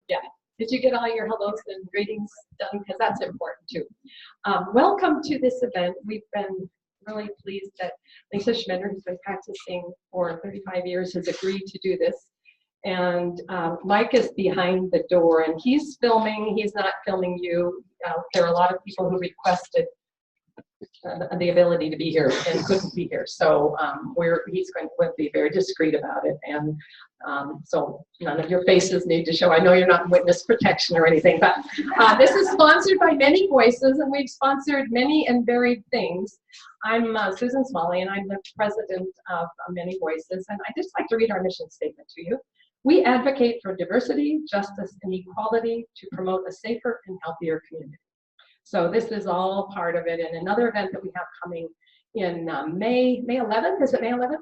Yeah. Did you get all your hellos and greetings done? Because that's important too. Welcome to this event. We've been really pleased that Lisa Schmitter, who's been practicing for 35 years, has agreed to do this. And Mike is behind the door, and he's filming. He's not filming you. There are a lot of people who requested the ability to be here and couldn't be here. So he's going to be very discreet about it. And so none of your faces need to show. I know you're not in witness protection or anything, but this is sponsored by Many Voices, and we've sponsored many and varied things. I'm Susan Smalley, and I'm the president of Many Voices. And I'd just like to read our mission statement to you. We advocate for diversity, justice, and equality to promote a safer and healthier community. So this is all part of it. And another event that we have coming in May 11th, is it May 11th?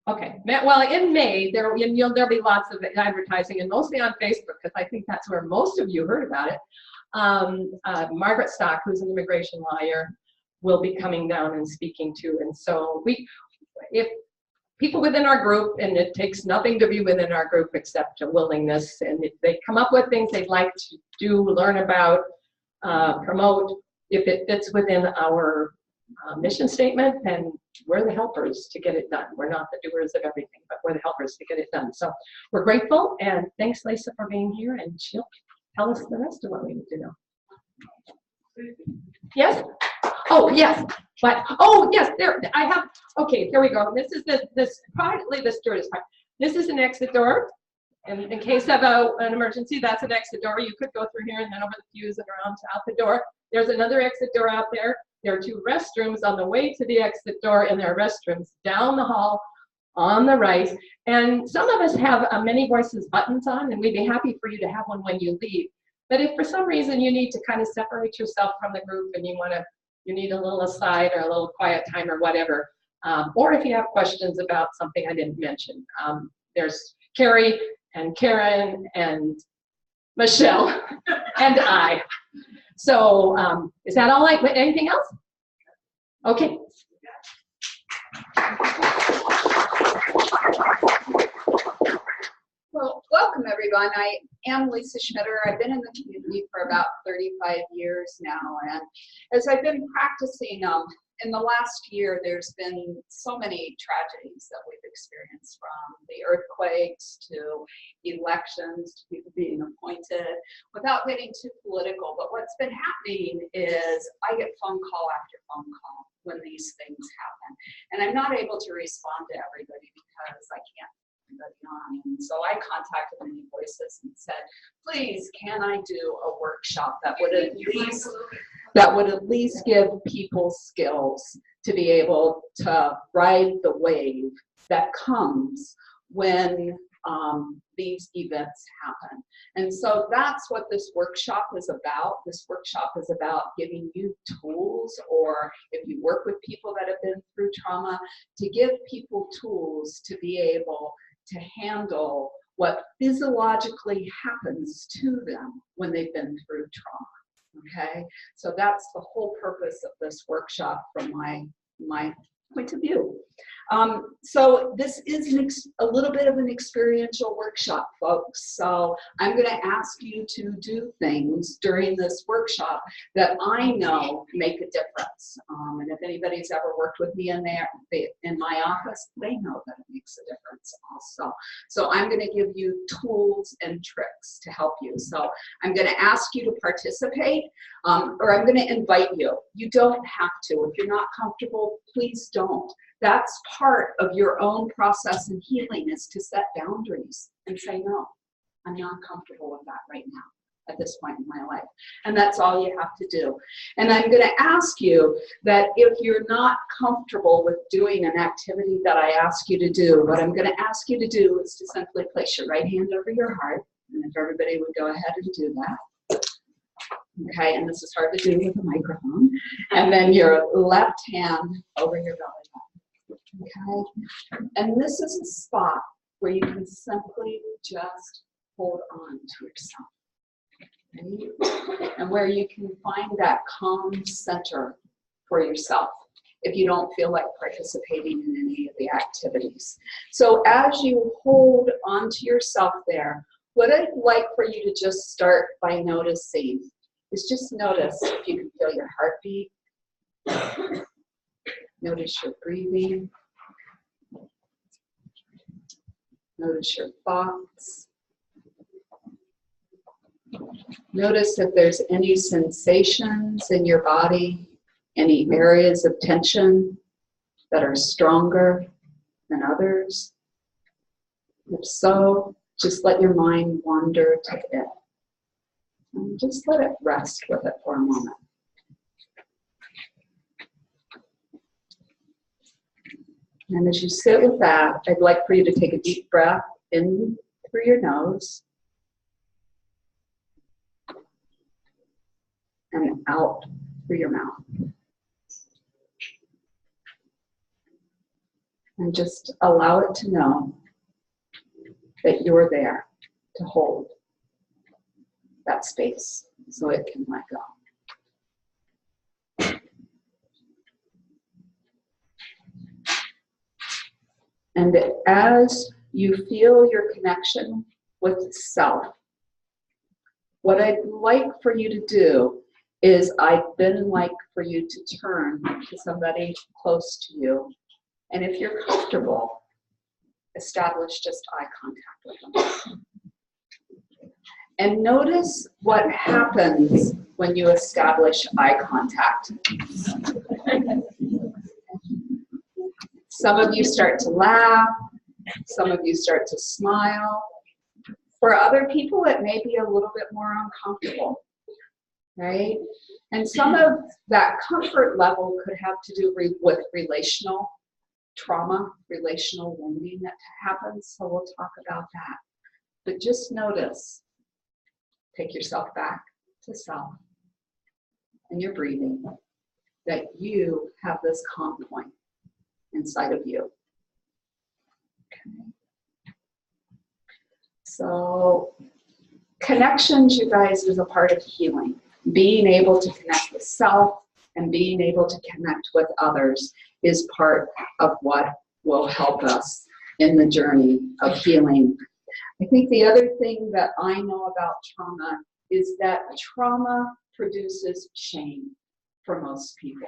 Okay, well, in May, there'll be lots of advertising, and mostly on Facebook, because I think that's where most of you heard about it. Margaret Stock, who's an immigration lawyer, will be coming down and speaking too. And so if people within our group, and it takes nothing to be within our group except a willingness, and if they come up with things they'd like to do, learn about, promote, if it fits within our mission statement, then we're the helpers to get it done. We're not the doers of everything, but we're the helpers to get it done. So we're grateful, and thanks, Lisa, for being here, and she'll tell us the rest of what we need to know. Yes? Oh, yes. But, oh, yes, there, I have, okay, here we go. This is probably the stewardess part. This is an exit door. And in case of an emergency, that's an exit door. You could go through here and then over the pews and around to out the door. There's another exit door out there. There are 2 restrooms on the way to the exit door, and there are restrooms down the hall on the right. And some of us have Many Voices buttons on, and we'd be happy for you to have one when you leave. But if for some reason you need to kind of separate yourself from the group and you need a little aside or a little quiet time or whatever, or if you have questions about something I didn't mention, there's Carrie and Karen and Michelle and I. So is that all right? Anything else? Okay. Well, welcome everyone. I am Lisa Schmitter. I've been in the community for about 35 years now, and as I've been practicing, in the last year, there's been so many tragedies that we've experienced, from the earthquakes to elections to people being appointed, without getting too political. But what's been happening is I get phone call after phone call when these things happen, and I'm not able to respond to everybody because I can't. On. And so I contacted Many Voices and said, please, can I do a workshop that would at least give people skills to be able to ride the wave that comes when these events happen. And so that's what this workshop is about. This workshop is about giving you tools, or if you work with people that have been through trauma, to give people tools to be able to handle what physiologically happens to them when they've been through trauma, okay? So that's the whole purpose of this workshop from my point of view. So this is a little bit of an experiential workshop, folks. So I'm going to ask you to do things during this workshop that I know make a difference. And if anybody's ever worked with me in my office, they know that it makes a difference also. So I'm going to give you tools and tricks to help you. So I'm going to ask you to participate, or I'm going to invite you. You don't have to. If you're not comfortable, please don't. That's part of your own process and healing, is to set boundaries and say, no, I'm not comfortable with that right now at this point in my life. And that's all you have to do. And I'm going to ask you that if you're not comfortable with doing an activity that I ask you to do, what I'm going to ask you to do is to simply place your right hand over your heart. And if everybody would go ahead and do that. Okay, and this is hard to do with a microphone. And then your left hand over your belly button. Okay, and this is a spot where you can simply just hold on to yourself, okay? And where you can find that calm center for yourself. if you don't feel like participating in any of the activities. So as you hold onto yourself there, what I'd like for you to just start by noticing is just notice if you can feel your heartbeat. Notice your breathing. Notice your thoughts. Notice if there's any sensations in your body, any areas of tension that are stronger than others. If so, just let your mind wander to it. And just let it rest with it for a moment. And as you sit with that, I'd like for you to take a deep breath in through your nose and out through your mouth. And just allow it to know that you're there to hold that space so it can let go. And as you feel your connection with self, what I'd like for you to do is I'd then like for you to turn to somebody close to you. And if you're comfortable, establish just eye contact with them. And notice what happens when you establish eye contact. Some of you start to laugh. Some of you start to smile. For other people, it may be a little bit more uncomfortable, right? And some of that comfort level could have to do with relational trauma, relational wounding that happens. So we'll talk about that. But just notice, take yourself back to self and your breathing, that you have this calm point inside of you. Okay. So connections, you guys, is a part of healing. Being able to connect with self and being able to connect with others is part of what will help us in the journey of healing. I think the other thing that I know about trauma is that trauma produces shame for most people.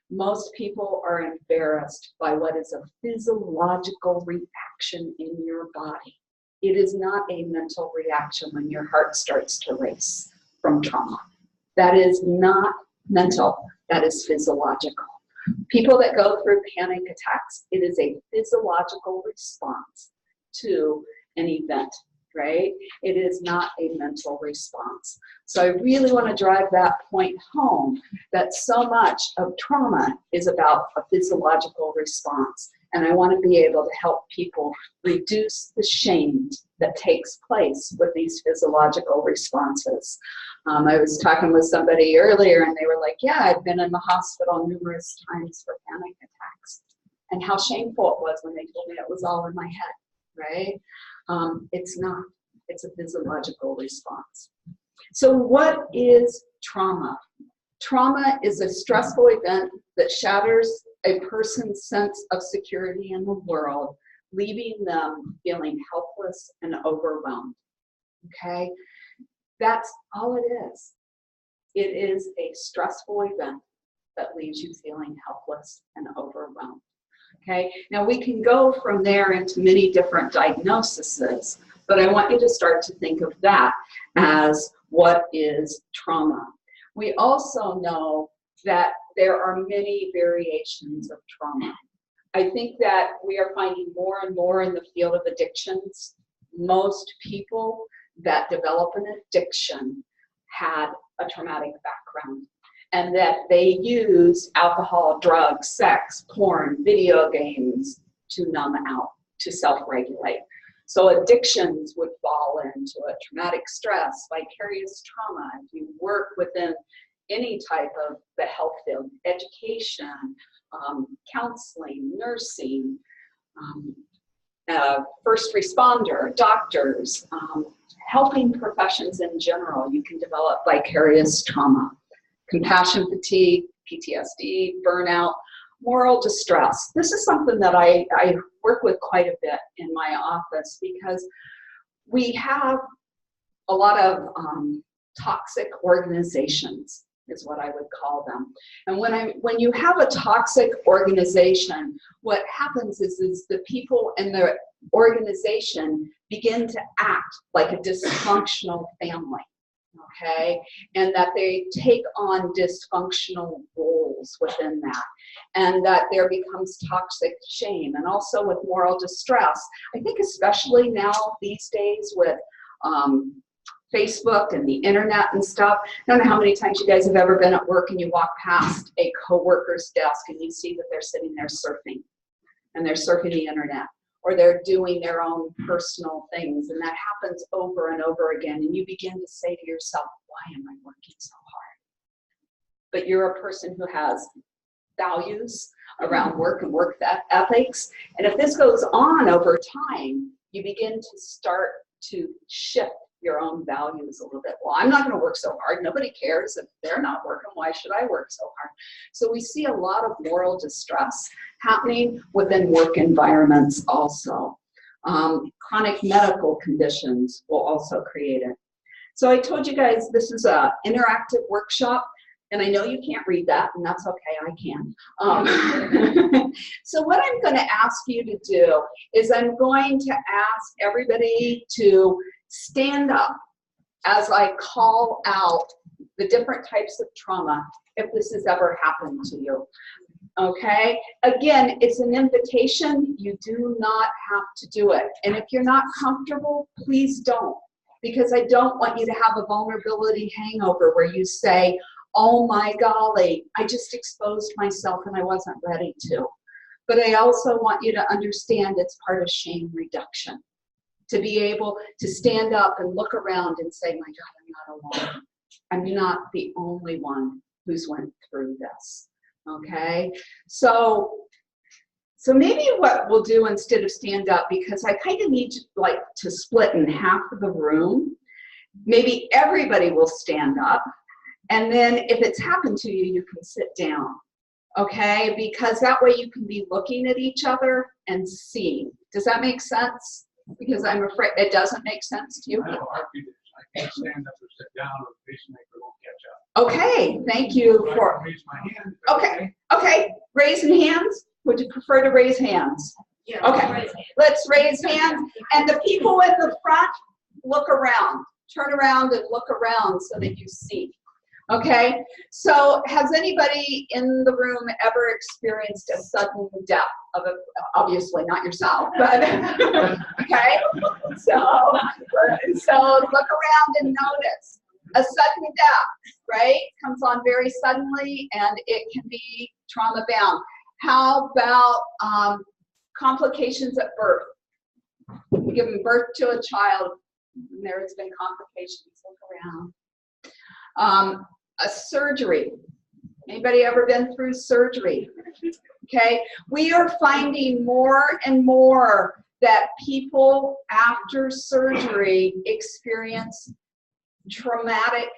Most people are embarrassed by what is a physiological reaction in your body. It is not a mental reaction when your heart starts to race from trauma. That is not mental, that is physiological. People that go through panic attacks, it is a physiological response to an event, right? It is not a mental response. So I really want to drive that point home, that so much of trauma is about a physiological response. And I want to be able to help people reduce the shame that takes place with these physiological responses. I was talking with somebody earlier and they were like, yeah, I've been in the hospital numerous times for panic attacks. And how shameful it was when they told me it was all in my head, right? It's not. It's a physiological response. So what is trauma? Trauma is a stressful event that shatters a person's sense of security in the world, leaving them feeling helpless and overwhelmed. Okay? That's all it is. It is a stressful event that leaves you feeling helpless and overwhelmed. Okay? Now we can go from there into many different diagnoses, but I want you to start to think of that as what is trauma. We also know that there are many variations of trauma. I think that we are finding more and more in the field of addictions. Most people that develop an addiction had a traumatic background, and that they use alcohol, drugs, sex, porn, video games to numb out, to self-regulate. So addictions would fall into a traumatic stress, vicarious trauma. If you work within any type of the health field, education, counseling, nursing, first responder, doctors, helping professions in general, you can develop vicarious trauma. Compassion fatigue, PTSD, burnout. moral distress. This is something that I work with quite a bit in my office because we have a lot of toxic organizations is what I would call them. And when you have a toxic organization, what happens is the people in the organization begin to act like a dysfunctional family, okay? And that they take on dysfunctional roles within that, and that there becomes toxic shame. And also with moral distress, I think especially now these days with Facebook and the internet and stuff. I don't know how many times you guys have ever been at work and you walk past a coworker's desk and you see that they're sitting there surfing, and they're surfing the internet, or they're doing their own personal things, and that happens over and over again, and you begin to say to yourself, why am I working so hard? But you're a person who has values around work and work ethics, and if this goes on over time, you begin to start to shift your own values a little bit. Well, I'm not going to work so hard. Nobody cares if they're not working. Why should I work so hard? So we see a lot of moral distress happening within work environments also. Chronic medical conditions will also create it. So I told you guys this is an interactive workshop, and I know you can't read that, and that's okay, I can. So what I'm going to ask you to do is I'm going to ask everybody to stand up as I call out the different types of trauma if this has ever happened to you. Okay? Again, it's an invitation. You do not have to do it. And if you're not comfortable, please don't. Because I don't want you to have a vulnerability hangover where you say, oh my golly, I just exposed myself and I wasn't ready to. But I also want you to understand it's part of shame reduction. To be able to stand up and look around and say, my God, I'm not alone. I'm not the only one who's went through this, okay? So maybe what we'll do instead of stand up, because I kind of need to split in half of the room, maybe everybody will stand up, and then if it's happened to you, you can sit down, okay? Because that way you can be looking at each other and seeing. Does that make sense? Because I'm afraid it doesn't make sense to you. I can't stand up or sit down, or the pacemaker won't catch up. Okay, thank you So for. I raise my hand. Okay, raising hands. Would you prefer to raise hands? Yeah, Okay, let's raise hands. And the people in the front, look around. Turn around and look around so that you see. Okay, so has anybody in the room ever experienced a sudden death of a, obviously not yourself, but okay, so look around and notice a sudden death, right? Comes on very suddenly and it can be trauma bound. How about complications at birth? Giving birth to a child, and there has been complications. Look around. A surgery. Anybody ever been through surgery? Okay, we are finding more and more that people after surgery experience traumatic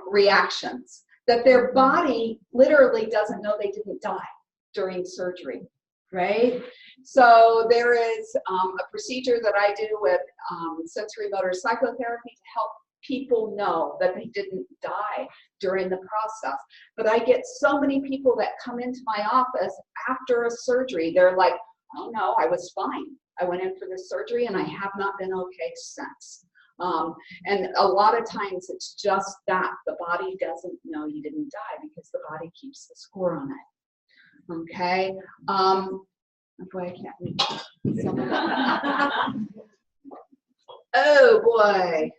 reactions, that their body literally doesn't know they didn't die during surgery, right? So there is a procedure that I do with sensory motor psychotherapy to help people know that they didn't die during the process. But I get so many people that come into my office after a surgery. They're like, oh no, I was fine. I went in for this surgery and I have not been okay since. And a lot of times it's just that the body doesn't know you didn't die because the body keeps the score on it. Okay. Boy, I can't read some of that. Oh boy.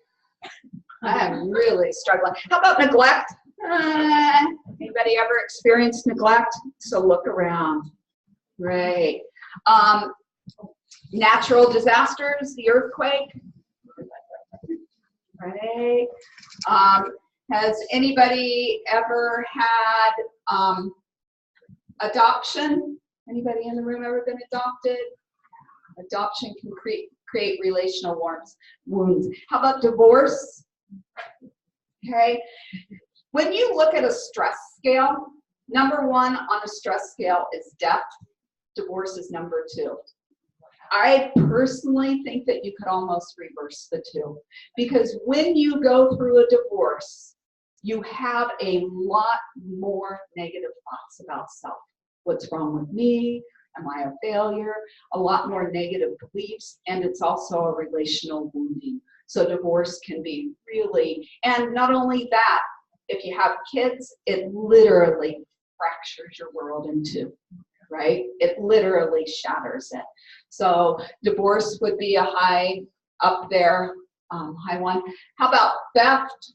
I am really struggling. How about neglect? Anybody ever experienced neglect? So look around. Right. Natural disasters, the earthquake. Right. Has anybody ever had adoption? Anybody in the room ever been adopted? Adoption can create relational wounds. How about divorce? Okay. When you look at a stress scale, Number one on a stress scale is death. Divorce is number two. I personally think that you could almost reverse the two, because when you go through a divorce, you have a lot more negative thoughts about self. What's wrong with me? Am I a failure? A lot more negative beliefs, and it's also a relational wounding. So divorce can be really, and not only that, if you have kids, it literally fractures your world in two, right? It literally shatters it. So divorce would be a high up there, high one. How about theft?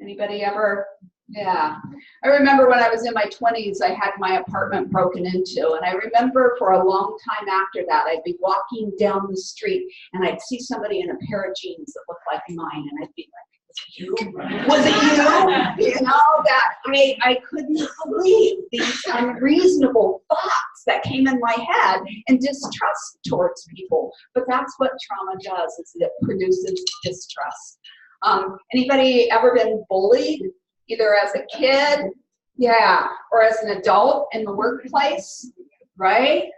Anybody ever? Yeah. I remember when I was in my 20s, I had my apartment broken into, and I remember for a long time after that, I'd be walking down the street and I'd see somebody in a pair of jeans that looked like mine, and I'd be like, was it you? You know, that I couldn't believe these unreasonable thoughts that came in my head and distrust towards people. But that's what trauma does, is it produces distrust. Anybody ever been bullied, either as a kid, yeah, or as an adult in the workplace, right?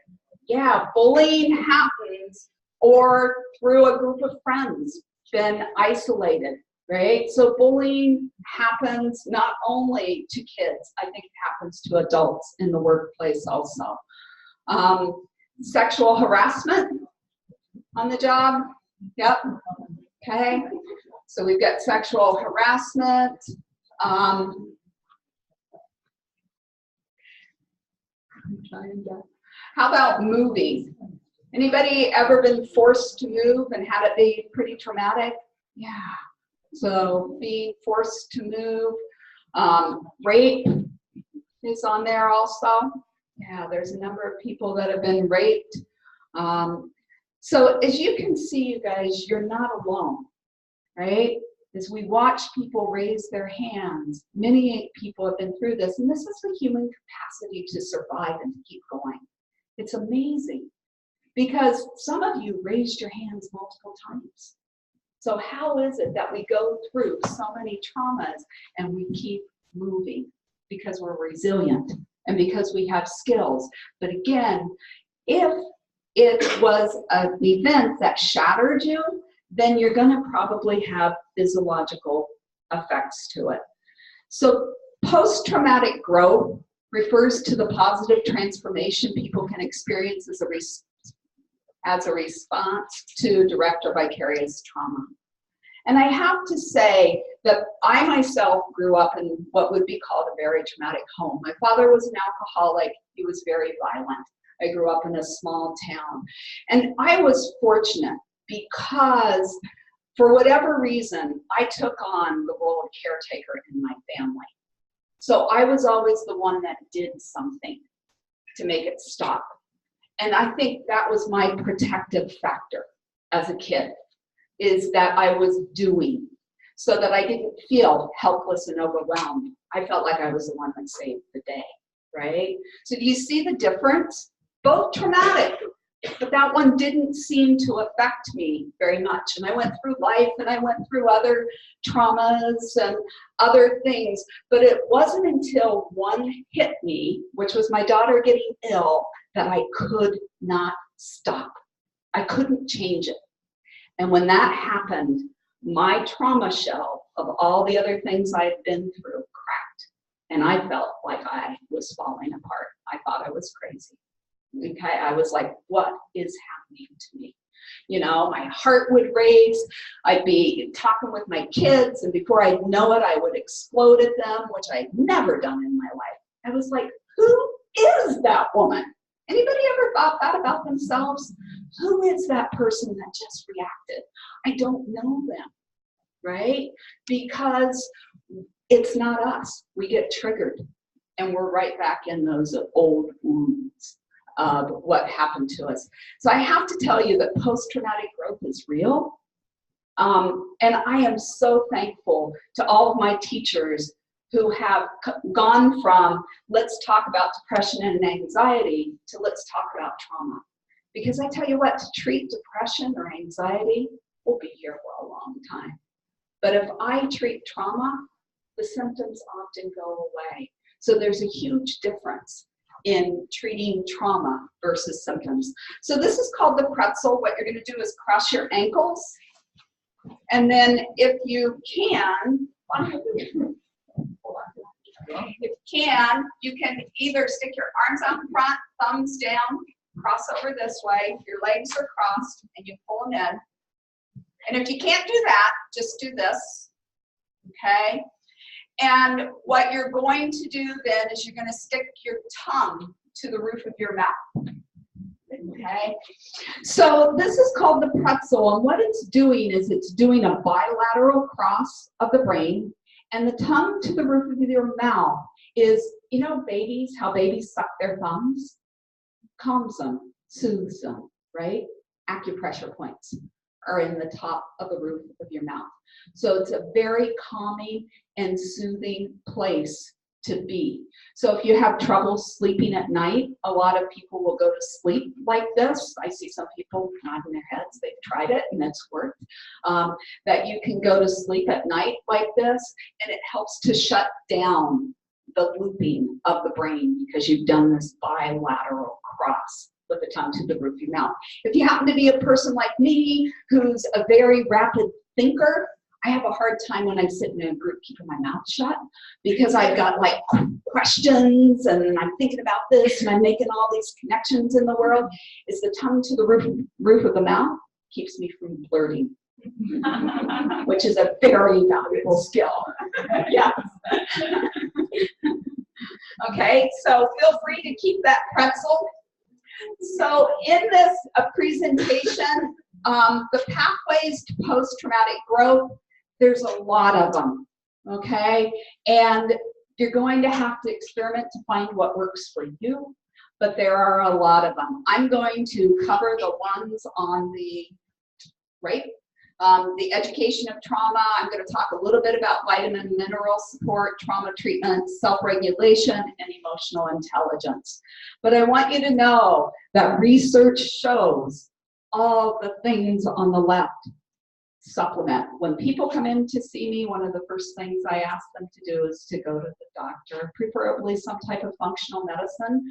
Yeah, bullying happens, or through a group of friends, been isolated, right? So bullying happens not only to kids, I think it happens to adults in the workplace also. Sexual harassment on the job, yep, okay. So we've got sexual harassment. How about moving? Anybody ever been forced to move and had it be pretty traumatic? Yeah. So being forced to move. Rape is on there also. Yeah, there's a number of people that have been raped. So as you can see, you guys, you're not alone, right? As we watch people raise their hands, many people have been through this, and this is the human capacity to survive and to keep going. It's amazing, because some of you raised your hands multiple times. So how is it that we go through so many traumas and we keep moving? Because we're resilient and because we have skills. But again, if it was an event that shattered you, then you're going to probably have physiological effects to it. So post-traumatic growth refers to the positive transformation people can experience as a response to direct or vicarious trauma. And I have to say that I myself grew up in what would be called a very traumatic home. My father was an alcoholic. He was very violent. I grew up in a small town. And I was fortunate because for whatever reason, I took on the role of caretaker in my family. So I was always the one that did something to make it stop. And I think that was my protective factor as a kid, is that I was doing, so that I didn't feel helpless and overwhelmed. I felt like I was the one that saved the day, right? So do you see the difference? Both traumatic, but that one didn't seem to affect me very much. And I went through life and I went through other traumas and other things, but it wasn't until one hit me, which was my daughter getting ill, that I could not stop. I couldn't change it. And when that happened, my trauma shell of all the other things I had been through cracked. And I felt like I was falling apart. I thought I was crazy. Okay, I was like, what is happening to me? You know, my heart would race. I'd be talking with my kids, and before I'd know it, I would explode at them, which I'd never done in my life. I was like, who is that woman? Anybody ever thought that about themselves? Who is that person that just reacted? I don't know them, right? Because it's not us. We get triggered, and we're right back in those old wounds of what happened to us. So I have to tell you that post-traumatic growth is real. And I am so thankful to all of my teachers who have gone from let's talk about depression and anxiety to let's talk about trauma. Because I tell you what, to treat depression or anxiety, we'll be here for a long time. But if I treat trauma, the symptoms often go away. So there's a huge difference in treating trauma versus symptoms. So this is called the pretzel. What you're going to do is cross your ankles. And then if you can, you can either stick your arms out in front, thumbs down, cross over this way, your legs are crossed, and you pull them in. And if you can't do that, just do this, okay? And what you're going to do then is you're going to stick your tongue to the roof of your mouth. Okay, so this is called the pretzel, and what it's doing is it's doing a bilateral cross of the brain, and the tongue to the roof of your mouth is, you know, babies, how babies suck their thumbs? Calms them, soothes them, right? Acupressure points are in the top of the roof of your mouth. So it's a very calming and soothing place to be. So if you have trouble sleeping at night, a lot of people will go to sleep like this. I see some people nodding their heads, they've tried it and it's worked. That you can go to sleep at night like this, and it helps to shut down the looping of the brain because you've done this bilateral cross with the tongue to the roof of your mouth. If you happen to be a person like me who's a very rapid thinker, I have a hard time when I'm sitting in a group keeping my mouth shut because I've got like questions and I'm thinking about this and I'm making all these connections in the world. Is the tongue to the roof of the mouth keeps me from blurting, which is a very valuable skill. Yes. Okay, so feel free to keep that pretzel. So in this presentation, the pathways to post-traumatic growth, there's a lot of them, okay? And you're going to have to experiment to find what works for you, but there are a lot of them. I'm going to cover the ones on the right, the education of trauma. I'm going to talk a little bit about vitamin and mineral support, trauma treatment, self-regulation, and emotional intelligence. But I want you to know that research shows all the things on the left supplement. When people come in to see me, one of the first things I ask them to do is to go to the doctor, preferably some type of functional medicine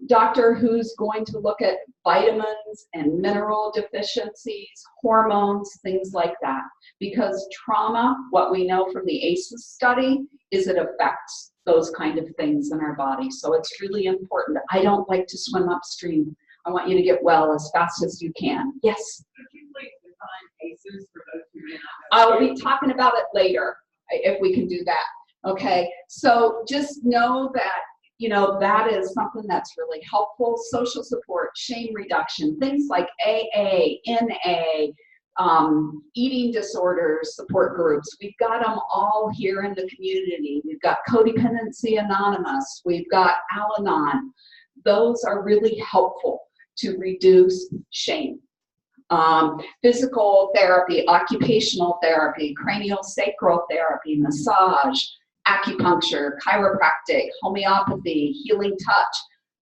doctor who's going to look at vitamins and mineral deficiencies, hormones, things like that. Because trauma, what we know from the ACEs study, is it affects those kind of things in our body. So it's really important. I don't like to swim upstream. I want you to get well as fast as you can. Yes? Could you please define ACEs for those who may not know? I'll be talking about it later, if we can do that. Okay, so just know that, you know, that is something that's really helpful. Social support, shame reduction, things like AA, NA, eating disorders, support groups. We've got them all here in the community. We've got Codependency Anonymous. We've got Al-Anon. Those are really helpful to reduce shame. Physical therapy, occupational therapy, craniosacral therapy, massage, acupuncture, chiropractic, homeopathy, healing touch,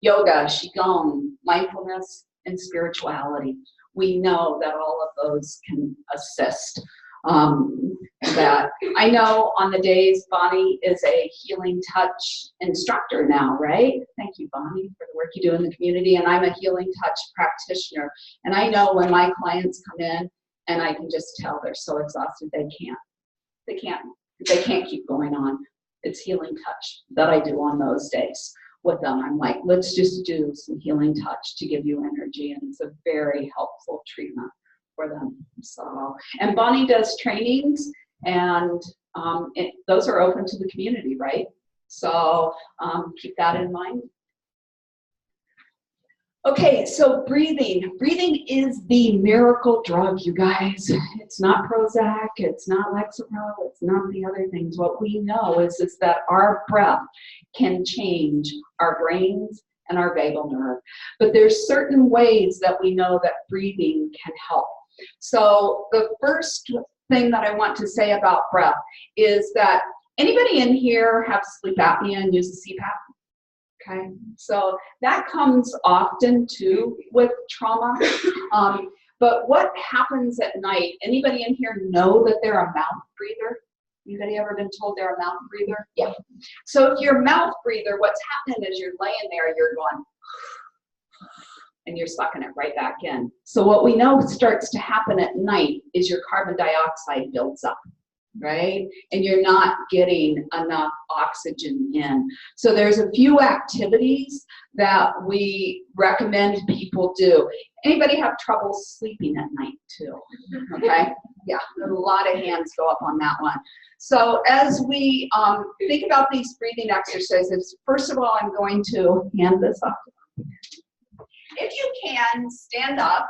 yoga, qigong, mindfulness, and spirituality. We know that all of those can assist. That I know on the days, Bonnie is a healing touch instructor now, right? Thank you, Bonnie, for the work you do in the community. And I'm a healing touch practitioner. And I know when my clients come in, and I can just tell they're so exhausted, they can't keep going on. It's healing touch that I do on those days with them. I'm like, let's just do some healing touch to give you energy, and it's a very helpful treatment for them. So, and Bonnie does trainings, and those are open to the community, right? So keep that in mind. Okay, so breathing. Breathing is the miracle drug, you guys. It's not Prozac, it's not Lexapro, it's not the other things. What we know is that our breath can change our brains and our vagal nerve. But there's certain ways that we know that breathing can help. So the first thing that I want to say about breath is that anybody in here have sleep apnea and use a CPAP? Okay, so that comes often too with trauma. But what happens at night? Anybody in here know that they're a mouth breather? Anybody ever been told they're a mouth breather? Yeah. So if you're a mouth breather, what's happening is you're laying there, you're going, and you're sucking it right back in. So what we know starts to happen at night is your carbon dioxide builds up, right? And you're not getting enough oxygen in. So there's a few activities that we recommend people do. Anybody have trouble sleeping at night too? Okay, yeah, a lot of hands go up on that one. So as we think about these breathing exercises, first of all, I'm going to hand this off. If you can, stand up.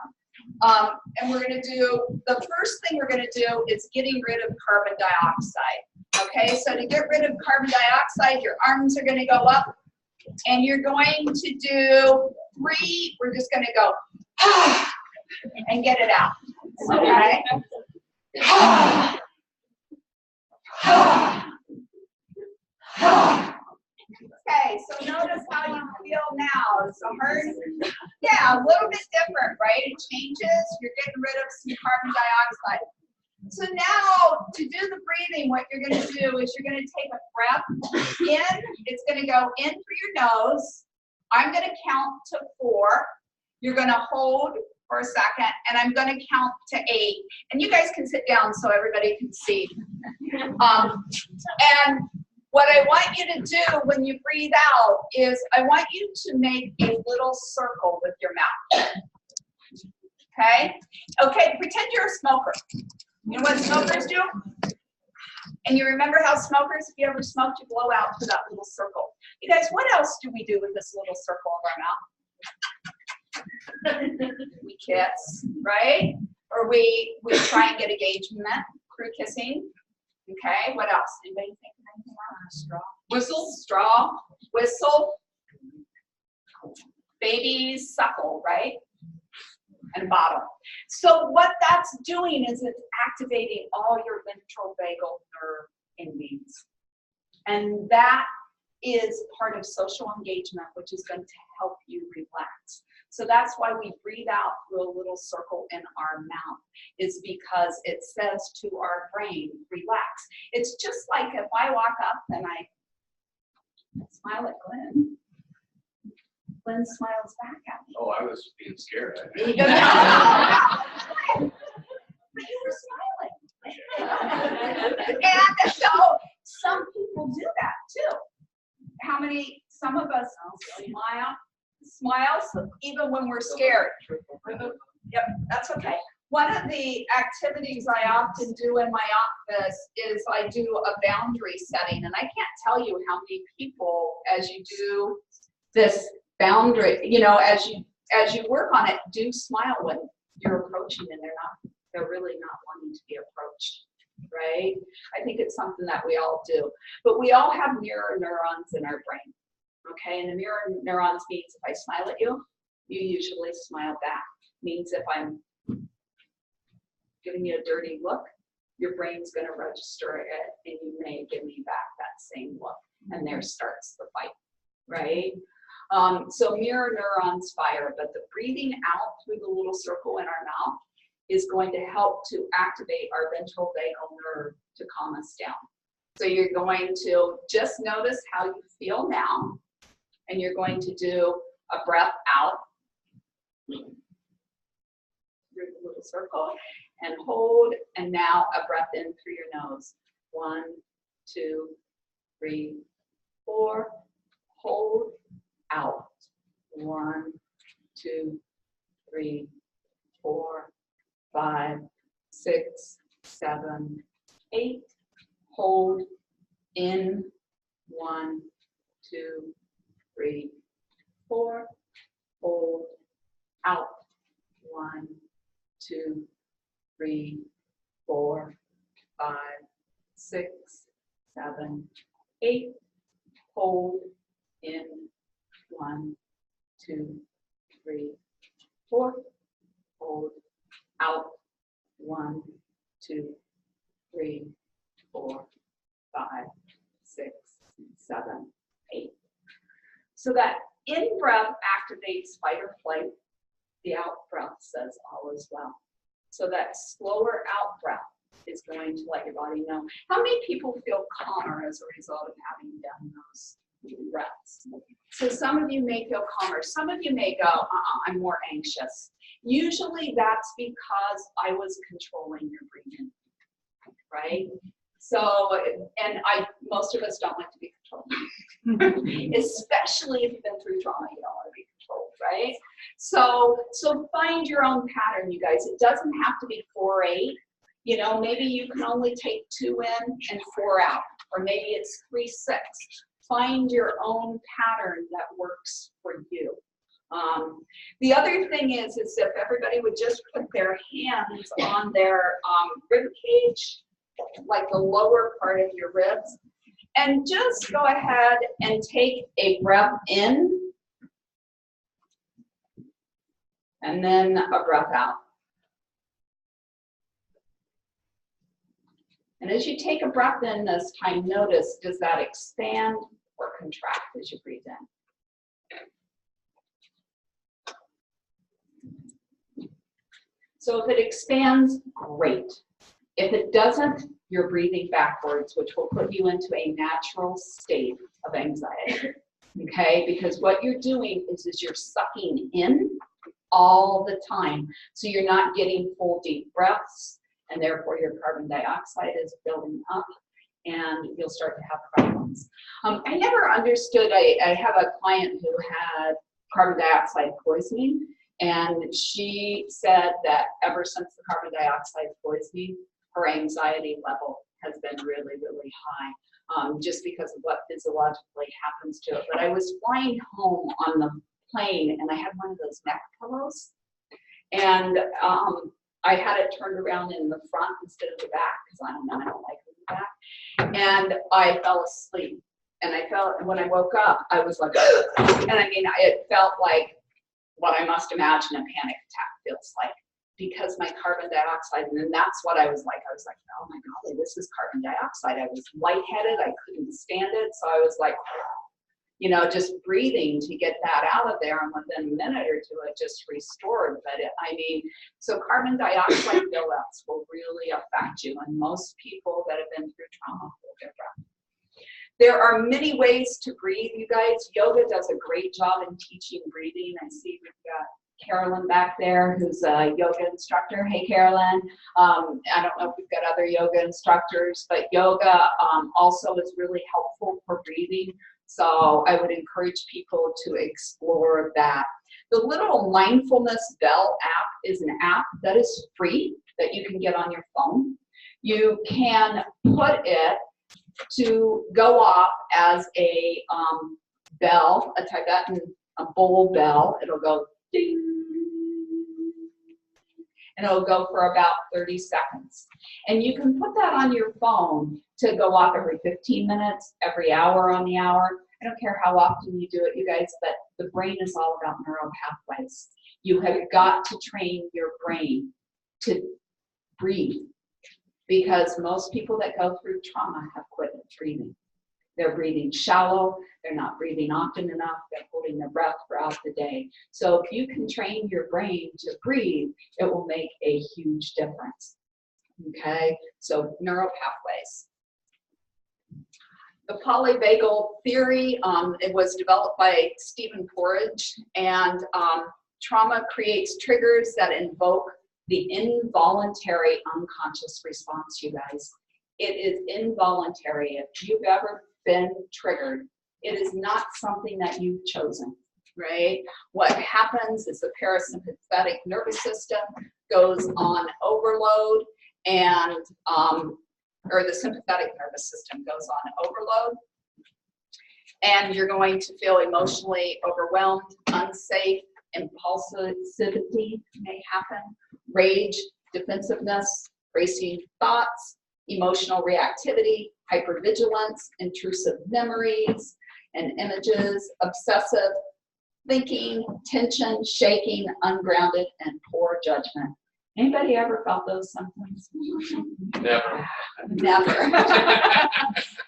And we're going to do, the first thing we're going to do is getting rid of carbon dioxide. Okay, so to get rid of carbon dioxide, your arms are going to go up, and you're going to do 3, we're just going to go, and get it out. Okay? Okay, so notice how you feel now. Is the heart, yeah, a little bit different, right? It changes. You're getting rid of some carbon dioxide. So now, to do the breathing, what you're going to do is you're going to take a breath in. It's going to go in through your nose. I'm going to count to 4. You're going to hold for a second, and I'm going to count to 8. And you guys can sit down so everybody can see. And what I want you to do when you breathe out is I want you to make a little circle with your mouth. Okay? Okay, pretend you're a smoker. You know what smokers do? And you remember how smokers, if you ever smoked, you blow out to that little circle. You guys, what else do we do with this little circle of our mouth? We kiss, right? Or we try and get engagement through kissing. Okay, what else? Anybody think of anything else? Straw. Whistle. Straw. Whistle. Babies suckle, right? And bottle. So what that's doing is it's activating all your ventral vagal nerve endings. And that is part of social engagement, which is going to help you relax. So that's why we breathe out through a little circle in our mouth, is because it says to our brain, relax. It's just like if I walk up and I smile at Glenn, Glenn smiles back at me. Oh, I was being scared. But you were smiling. And so some people do that too. How many, some of us smile even when we're scared. Yep, that's okay. One of the activities I often do in my office is I do a boundary setting, and I can't tell you how many people, as you do this boundary, you know, as you work on it, do smile when you're approaching and they're really not wanting to be approached, right? I think it's something that we all do, but we all have mirror neurons in our brain. Okay, and the mirror neurons means if I smile at you, you usually smile back. Means if I'm giving you a dirty look, your brain's going to register it, and you may give me back that same look, and there starts the fight, right? So mirror neurons fire, but the breathing out through the little circle in our mouth is going to help to activate our ventral vagal nerve to calm us down. So you're going to just notice how you feel now, and you're going to do a breath out through the little circle and hold, and now a breath in through your nose. 1, 2, 3, 4. Hold, out. 1, 2, 3, 4, 5, 6, 7, 8. Hold, in. 1, 2, 3, 4. Hold, out. 1, 2, 3, 4, 5, 6, 7, 8. Hold, in. 1, 2, 3, 4. Hold, out. 1, 2, 3, 4, 5, 6, 7, 8. So that in breath activates fight or flight. The out breath says all is well. So that slower out breath is going to let your body know. How many people feel calmer as a result of having done those breaths? So some of you may feel calmer. Some of you may go, I'm more anxious. Usually that's because I was controlling your breathing, right? So, and most of us don't like to be controlled, especially if you've been through trauma, you don't want to be controlled, right? So find your own pattern, you guys. It doesn't have to be 4-8. You know, maybe you can only take 2 in and 4 out, or maybe it's 3-6. Find your own pattern that works for you. The other thing is if everybody would just put their hands on their rib cage, like the lower part of your ribs, and just go ahead and take a breath in and then a breath out. And as you take a breath in this time, notice, does that expand or contract as you breathe in? So if it expands, great. If it doesn't, you're breathing backwards, which will put you into a natural state of anxiety, okay? Because what you're doing is you're sucking in all the time. So you're not getting full deep breaths, and therefore your carbon dioxide is building up, and you'll start to have problems. I never understood, I have a client who had carbon dioxide poisoning, and she said that ever since the carbon dioxide poisoning, her anxiety level has been really, really high, just because of what physiologically happens to it. But I was flying home on the plane, and I had one of those neck pillows, and I had it turned around in the front instead of the back, because I don't like it in the back. And I fell asleep. And when I woke up, I was like, and I mean, it felt like what I must imagine a panic attack feels like, because my carbon dioxide, and then that's what I was like, oh my golly, this is carbon dioxide. I was lightheaded, I couldn't stand it. So I was like, you know, just breathing to get that out of there, and within a minute or two, it just restored. But I mean, so carbon dioxide buildups will really affect you, and most people that have been through trauma will get that. There are many ways to breathe, you guys. Yoga does a great job in teaching breathing. I see we've got Carolyn back there, who's a yoga instructor. Hey, Carolyn. I don't know if we've got other yoga instructors, but yoga also is really helpful for breathing. So I would encourage people to explore that. The little mindfulness bell app is an app that is free that you can get on your phone. You can put it to go off as a bell, a Tibetan bowl bell. It'll go ding, and it'll go for about 30 seconds. And you can put that on your phone to go off every 15 minutes, every hour on the hour. I don't care how often you do it, you guys, but the brain is all about neural pathways. You have got to train your brain to breathe, because most people that go through trauma have quit breathing. They're breathing shallow, they're not breathing often enough, they're holding their breath throughout the day. So if you can train your brain to breathe, it will make a huge difference. Okay, so neural pathways. The polyvagal theory, it was developed by Stephen Porridge, and trauma creates triggers that invoke the involuntary unconscious response, you guys. It is involuntary. If you've ever been triggered, it is not something that you've chosen, right? What happens is the parasympathetic nervous system goes on overload, and or the sympathetic nervous system goes on overload, and you're going to feel emotionally overwhelmed, unsafe, impulsivity may happen, rage, defensiveness, racing thoughts, emotional reactivity, hypervigilance, intrusive memories and images, obsessive thinking, tension, shaking, ungrounded, and poor judgment. Anybody ever felt those symptoms? Never. Never.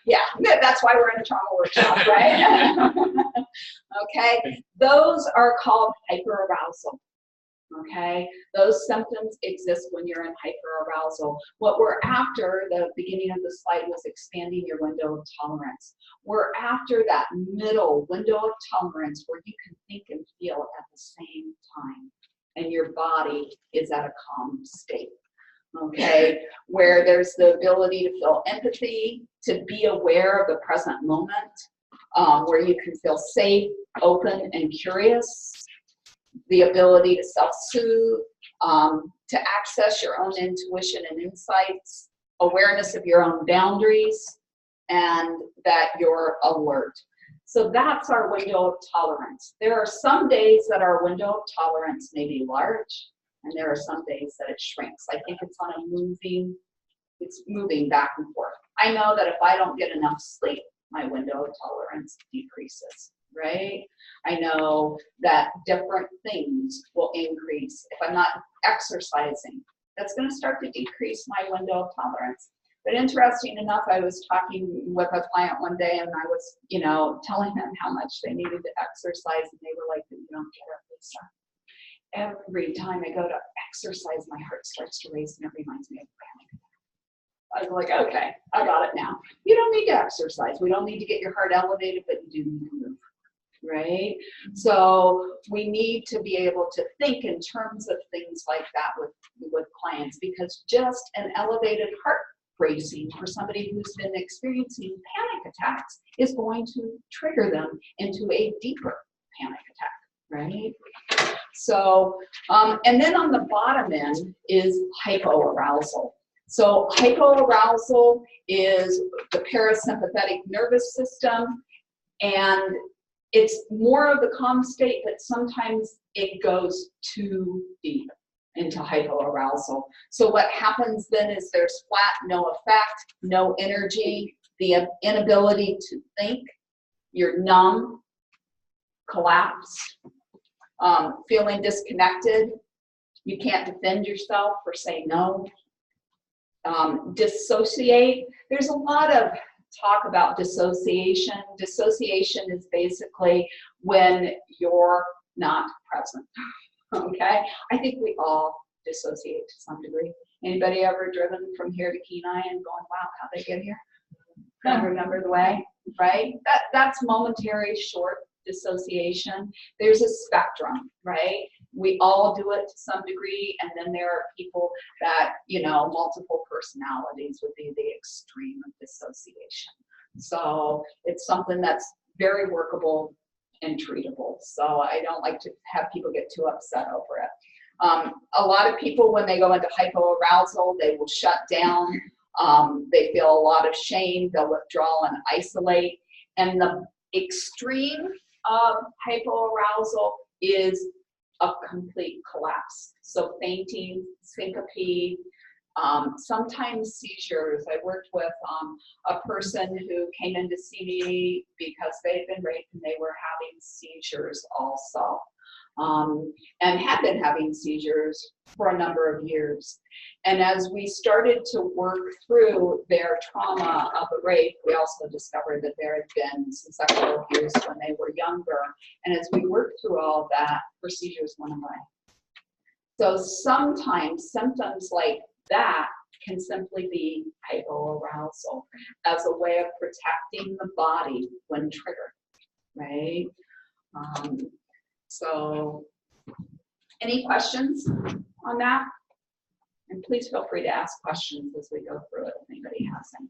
Yeah, that's why we're in a trauma workshop, right? Okay, those are called hyperarousal. Okay, those symptoms exist when you're in hyperarousal. What we're after, the beginning of the slide was expanding your window of tolerance. We're after that middle window of tolerance where you can think and feel at the same time, and your body is at a calm state. Okay, where there's the ability to feel empathy, to be aware of the present moment, where you can feel safe, open, and curious. The ability to self-soothe, to access your own intuition and insights, awareness of your own boundaries, and that you're alert. So that's our window of tolerance. There are some days that our window of tolerance may be large, and there are some days that it shrinks. I think it's on it's moving back and forth. I know that if I don't get enough sleep, my window of tolerance decreases. Right? I know that different things will increase. If I'm not exercising, that's going to start to decrease my window of tolerance. But interesting enough, I was talking with a client one day, and I was, telling them how much they needed to exercise, and they were like, "You don't get it, Lisa. Every time I go to exercise, my heart starts to race, and it reminds me of panic." I was like, "Okay, I got it now. You don't need to exercise. We don't need to get your heart elevated, but you do need to move." Right? So we need to be able to think in terms of things like that with clients, because just an elevated heart racing for somebody who's been experiencing panic attacks is going to trigger them into a deeper panic attack, right? So, and then on the bottom end is hypoarousal. So hypoarousal is the parasympathetic nervous system, and it's more of the calm state, but sometimes it goes too deep into hypoarousal. So what happens then is there's flat, no effect, no energy, the inability to think, you're numb, collapse, feeling disconnected, you can't defend yourself or say no, dissociate. There's a lot of talk about dissociation. Dissociation is basically when you're not present, okay? I think we all dissociate to some degree. Anybody ever driven from here to Kenai and going, wow, how'd they get here? Don't remember the way, right? That's momentary, short dissociation. There's a spectrum, right? We all do it to some degree, and then there are people that, multiple personalities would be the extreme of dissociation. So it's something that's very workable and treatable. So I don't like to have people get too upset over it. A lot of people, when they go into hypoarousal, they will shut down. They feel a lot of shame. They'll withdraw and isolate. And the extreme of hypoarousal is a complete collapse. So fainting, syncope, sometimes seizures. I worked with a person who came in to see me because they had been raped and they were having seizures also, and had been having seizures for a number of years. And as we started to work through their trauma of a rape, we also discovered that there had been some sexual abuse when they were younger. And as we worked through all of that, her seizures went away. So sometimes symptoms like that can simply be hypoarousal as a way of protecting the body when triggered, right? So any questions on that? And please feel free to ask questions as we go through it if anybody has any.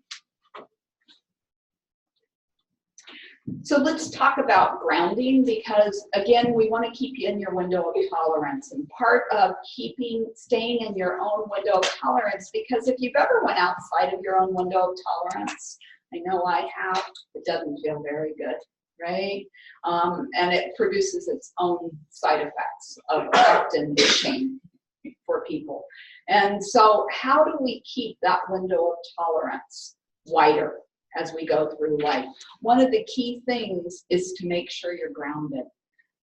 So let's talk about grounding, because again, we want to keep you in your window of tolerance, and part of staying in your own window of tolerance, because if you've ever went outside of your own window of tolerance, I know I have, it doesn't feel very good, right? And it produces its own side effects of often shame for people. And so how do we keep that window of tolerance wider as we go through life? One of the key things is to make sure you're grounded.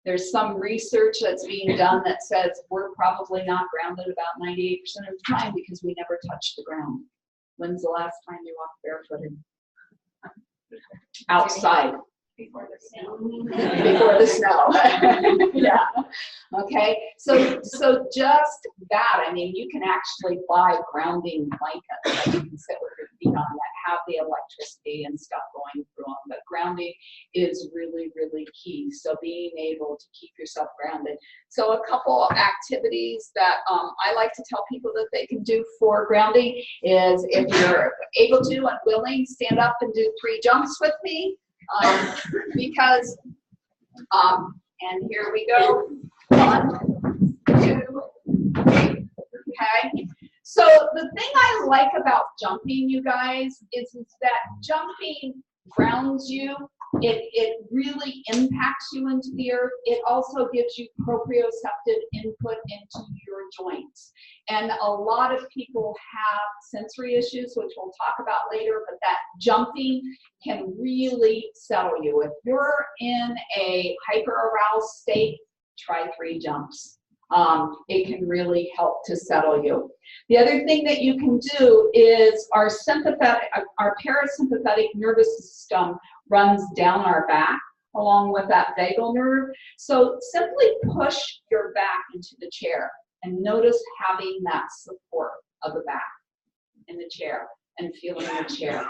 There's some research that's being done that says we're probably not grounded about 98% of the time because we never touch the ground. When's the last time you walked barefooted? Outside. Before the snow. Before the snow. Yeah. Okay. So just that. I mean, you can actually buy grounding blankets that you can sit with your feet on that have the electricity and stuff going through them. But grounding is really, really key. So being able to keep yourself grounded. So a couple activities that I like to tell people that they can do for grounding is, if you're able to and willing, stand up and do 3 jumps with me. Because, and here we go, 1, 2, 3, okay? So the thing I like about jumping, you guys, is that jumping grounds you. It really impacts you into the earth. It also gives you proprioceptive input into your joints. And a lot of people have sensory issues, which we'll talk about later, but that jumping can really settle you. If you're in a hyper-aroused state, try 3 jumps. It can really help to settle you. The other thing that you can do is our parasympathetic nervous system runs down our back along with that vagal nerve. So simply push your back into the chair and notice having that support of the back in the chair and feeling the chair.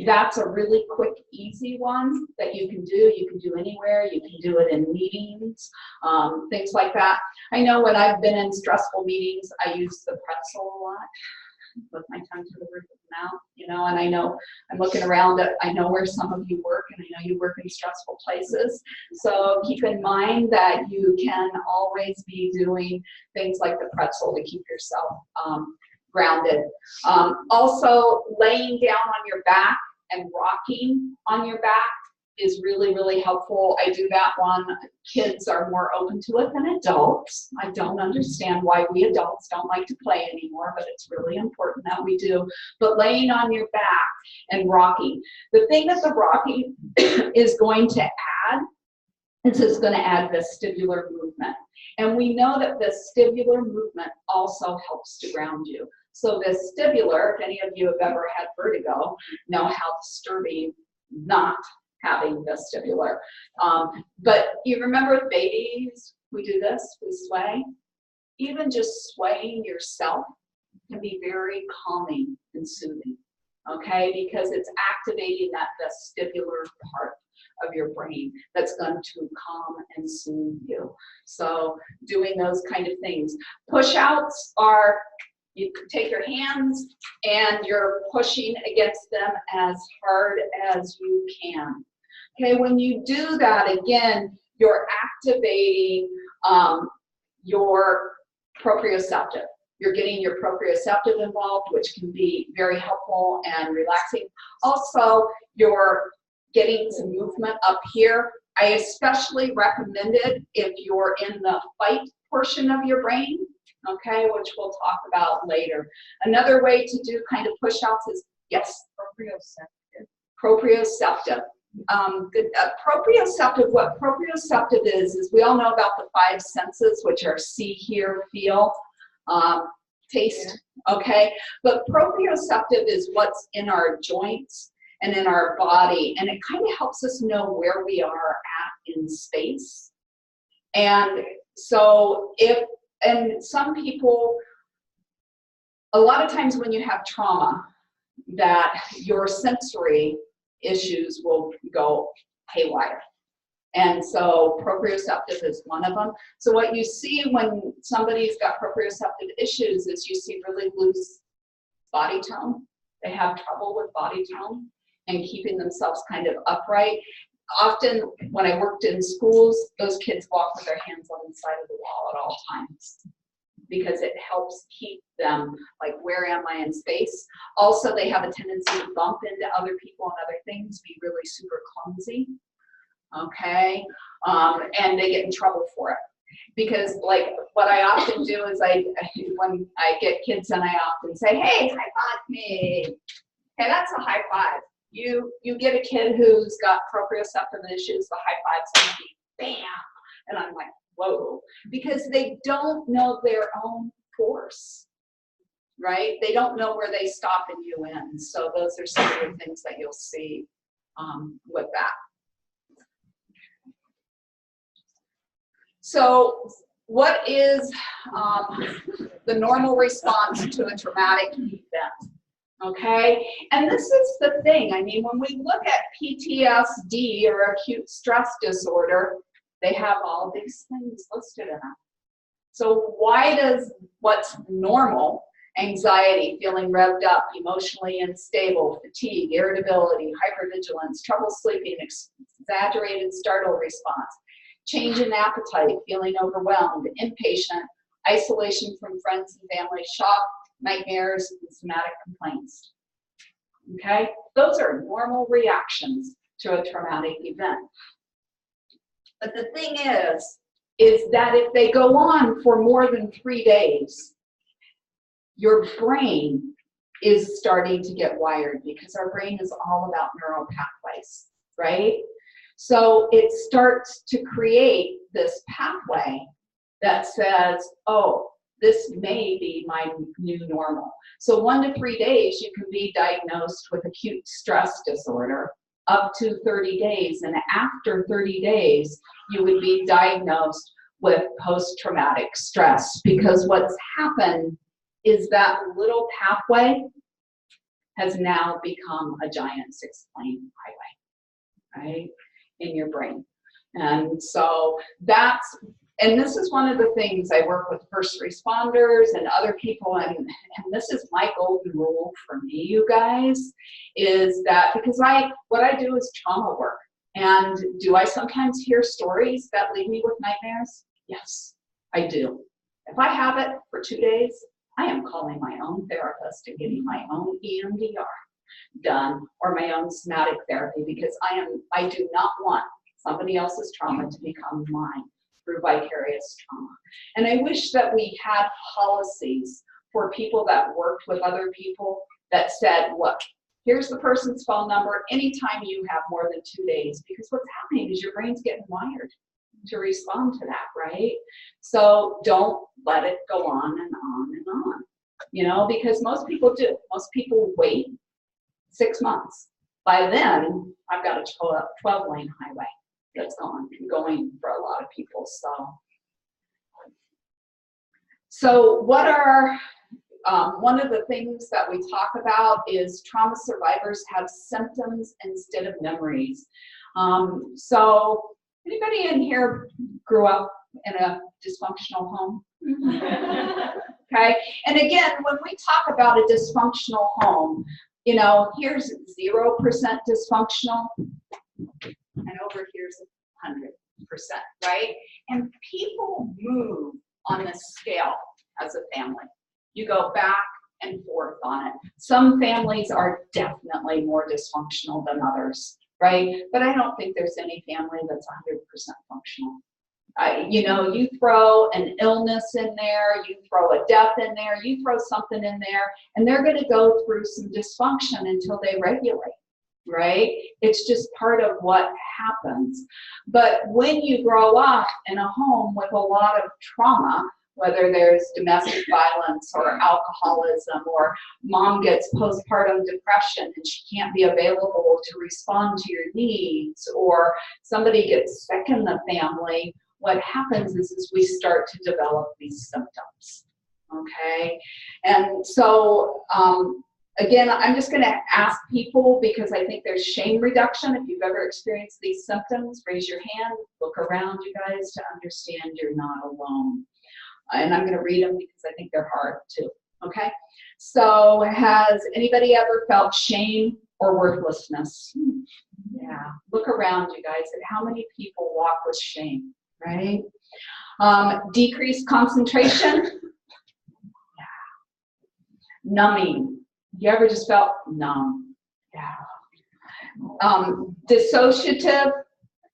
That's a really quick, easy one that you can do. You can do anywhere. You can do it in meetings, things like that. I know when I've been in stressful meetings, I use the pretzel a lot, with my tongue to the roof of the mouth, you know, and I know I'm looking around at, I know where some of you work, and I know you work in stressful places. So keep in mind that you can always be doing things like the pretzel to keep yourself grounded. Also, laying down on your back and rocking on your back is really, really helpful. I do that one. Kids are more open to it than adults. I don't understand why we adults don't like to play anymore, but it's really important that we do. But laying on your back and rocking. The thing that the rocking is going to add is it's going to add vestibular movement. And we know that vestibular movement also helps to ground you. So vestibular, if any of you have ever had vertigo, know how disturbing not having vestibular. But you remember with babies, we do this, we sway. Even just swaying yourself can be very calming and soothing, okay? Because it's activating that vestibular part of your brain that's going to calm and soothe you. So doing those kind of things. Push-outs are, you take your hands and you're pushing against them as hard as you can. Okay, when you do that, again, you're activating your proprioceptive. You're getting your proprioceptive involved, which can be very helpful and relaxing. Also, you're getting some movement up here. I especially recommend it if you're in the fight portion of your brain, okay, which we'll talk about later. Another way to do kind of push-outs is, yes? Proprioceptive. Proprioceptive, what proprioceptive is we all know about the 5 senses, which are see, hear, feel, taste, okay? But proprioceptive is what's in our joints and in our body, and it kind of helps us know where we are at in space. And so and some people, a lot of times when you have trauma, that your sensory issues will go haywire. And so proprioceptive is one of them. So what you see when somebody's got proprioceptive issues is you see really loose body tone. They have trouble with body tone and keeping themselves kind of upright. Often when I worked in schools, those kids walk with their hands on the side of the wall at all times, because it helps keep them like, where am I in space? Also, they have a tendency to bump into other people and other things, be really super clumsy, okay? And they get in trouble for it. Because like what I often do is when I get kids and I often say, hey, high five me. Okay, that's a high five. You get a kid who's got proprioceptive issues, the high five's gonna be bam. And I'm like, whoa, because they don't know their own force, right? They don't know where they stop and you end. So those are some of the things that you'll see with that. So what is the normal response to a traumatic event? Okay, and this is the thing. I mean, when we look at PTSD or acute stress disorder, they have all these things listed in them. So why does what's normal, anxiety, feeling revved up, emotionally unstable, fatigue, irritability, hypervigilance, trouble sleeping, exaggerated startle response, change in appetite, feeling overwhelmed, impatient, isolation from friends and family, shock, nightmares, and somatic complaints? Okay, those are normal reactions to a traumatic event. But the thing is that if they go on for more than 3 days, your brain is starting to get wired, because our brain is all about neural pathways, right? So it starts to create this pathway that says, oh, this may be my new normal. So 1 to 3 days, you can be diagnosed with acute stress disorder, up to 30 days. And after 30 days, you would be diagnosed with post-traumatic stress, because what's happened is that little pathway has now become a giant 6-lane highway, right, in your brain. And so and this is one of the things I work with first responders and other people, and this is my golden rule for me, you guys, is that, because what I do is trauma work. And do I sometimes hear stories that leave me with nightmares? Yes, I do. If I have it for 2 days, I am calling my own therapist and getting my own EMDR done, or my own somatic therapy, because I do not want somebody else's trauma to become mine through vicarious trauma. And I wish that we had policies for people that worked with other people that said, look, here's the person's phone number anytime you have more than 2 days, because what's happening is your brain's getting wired to respond to that, right? So don't let it go on and on and on, you know, because most people do. Most people wait 6 months. By then, I've got a 12-lane highway that's going for a lot of people. So what are one of the things that we talk about is trauma survivors have symptoms instead of memories. So anybody in here grew up in a dysfunctional home? Okay, and again, when we talk about a dysfunctional home, you know, here's 0% dysfunctional, and over here's 100%, right? And people move on this scale as a family. You go back and forth on it. Some families are definitely more dysfunctional than others, right? But I don't think there's any family that's 100% functional. You know, you throw an illness in there, you throw a death in there, you throw something in there, and they're going to go through some dysfunction until they regulate, right? It's just part of what happens. But when you grow up in a home with a lot of trauma, whether there's domestic violence or alcoholism, or mom gets postpartum depression and she can't be available to respond to your needs, or somebody gets sick in the family, what happens is we start to develop these symptoms, okay? And so, again, I'm just gonna ask people, because I think there's shame reduction. If you've ever experienced these symptoms, raise your hand, look around, you guys, to understand you're not alone. And I'm gonna read them because I think they're hard too, okay? So has anybody ever felt shame or worthlessness? Yeah, look around, you guys, at how many people walk with shame, right? Decreased concentration. Yeah. Numbing. You ever just felt numb? Yeah. Dissociative,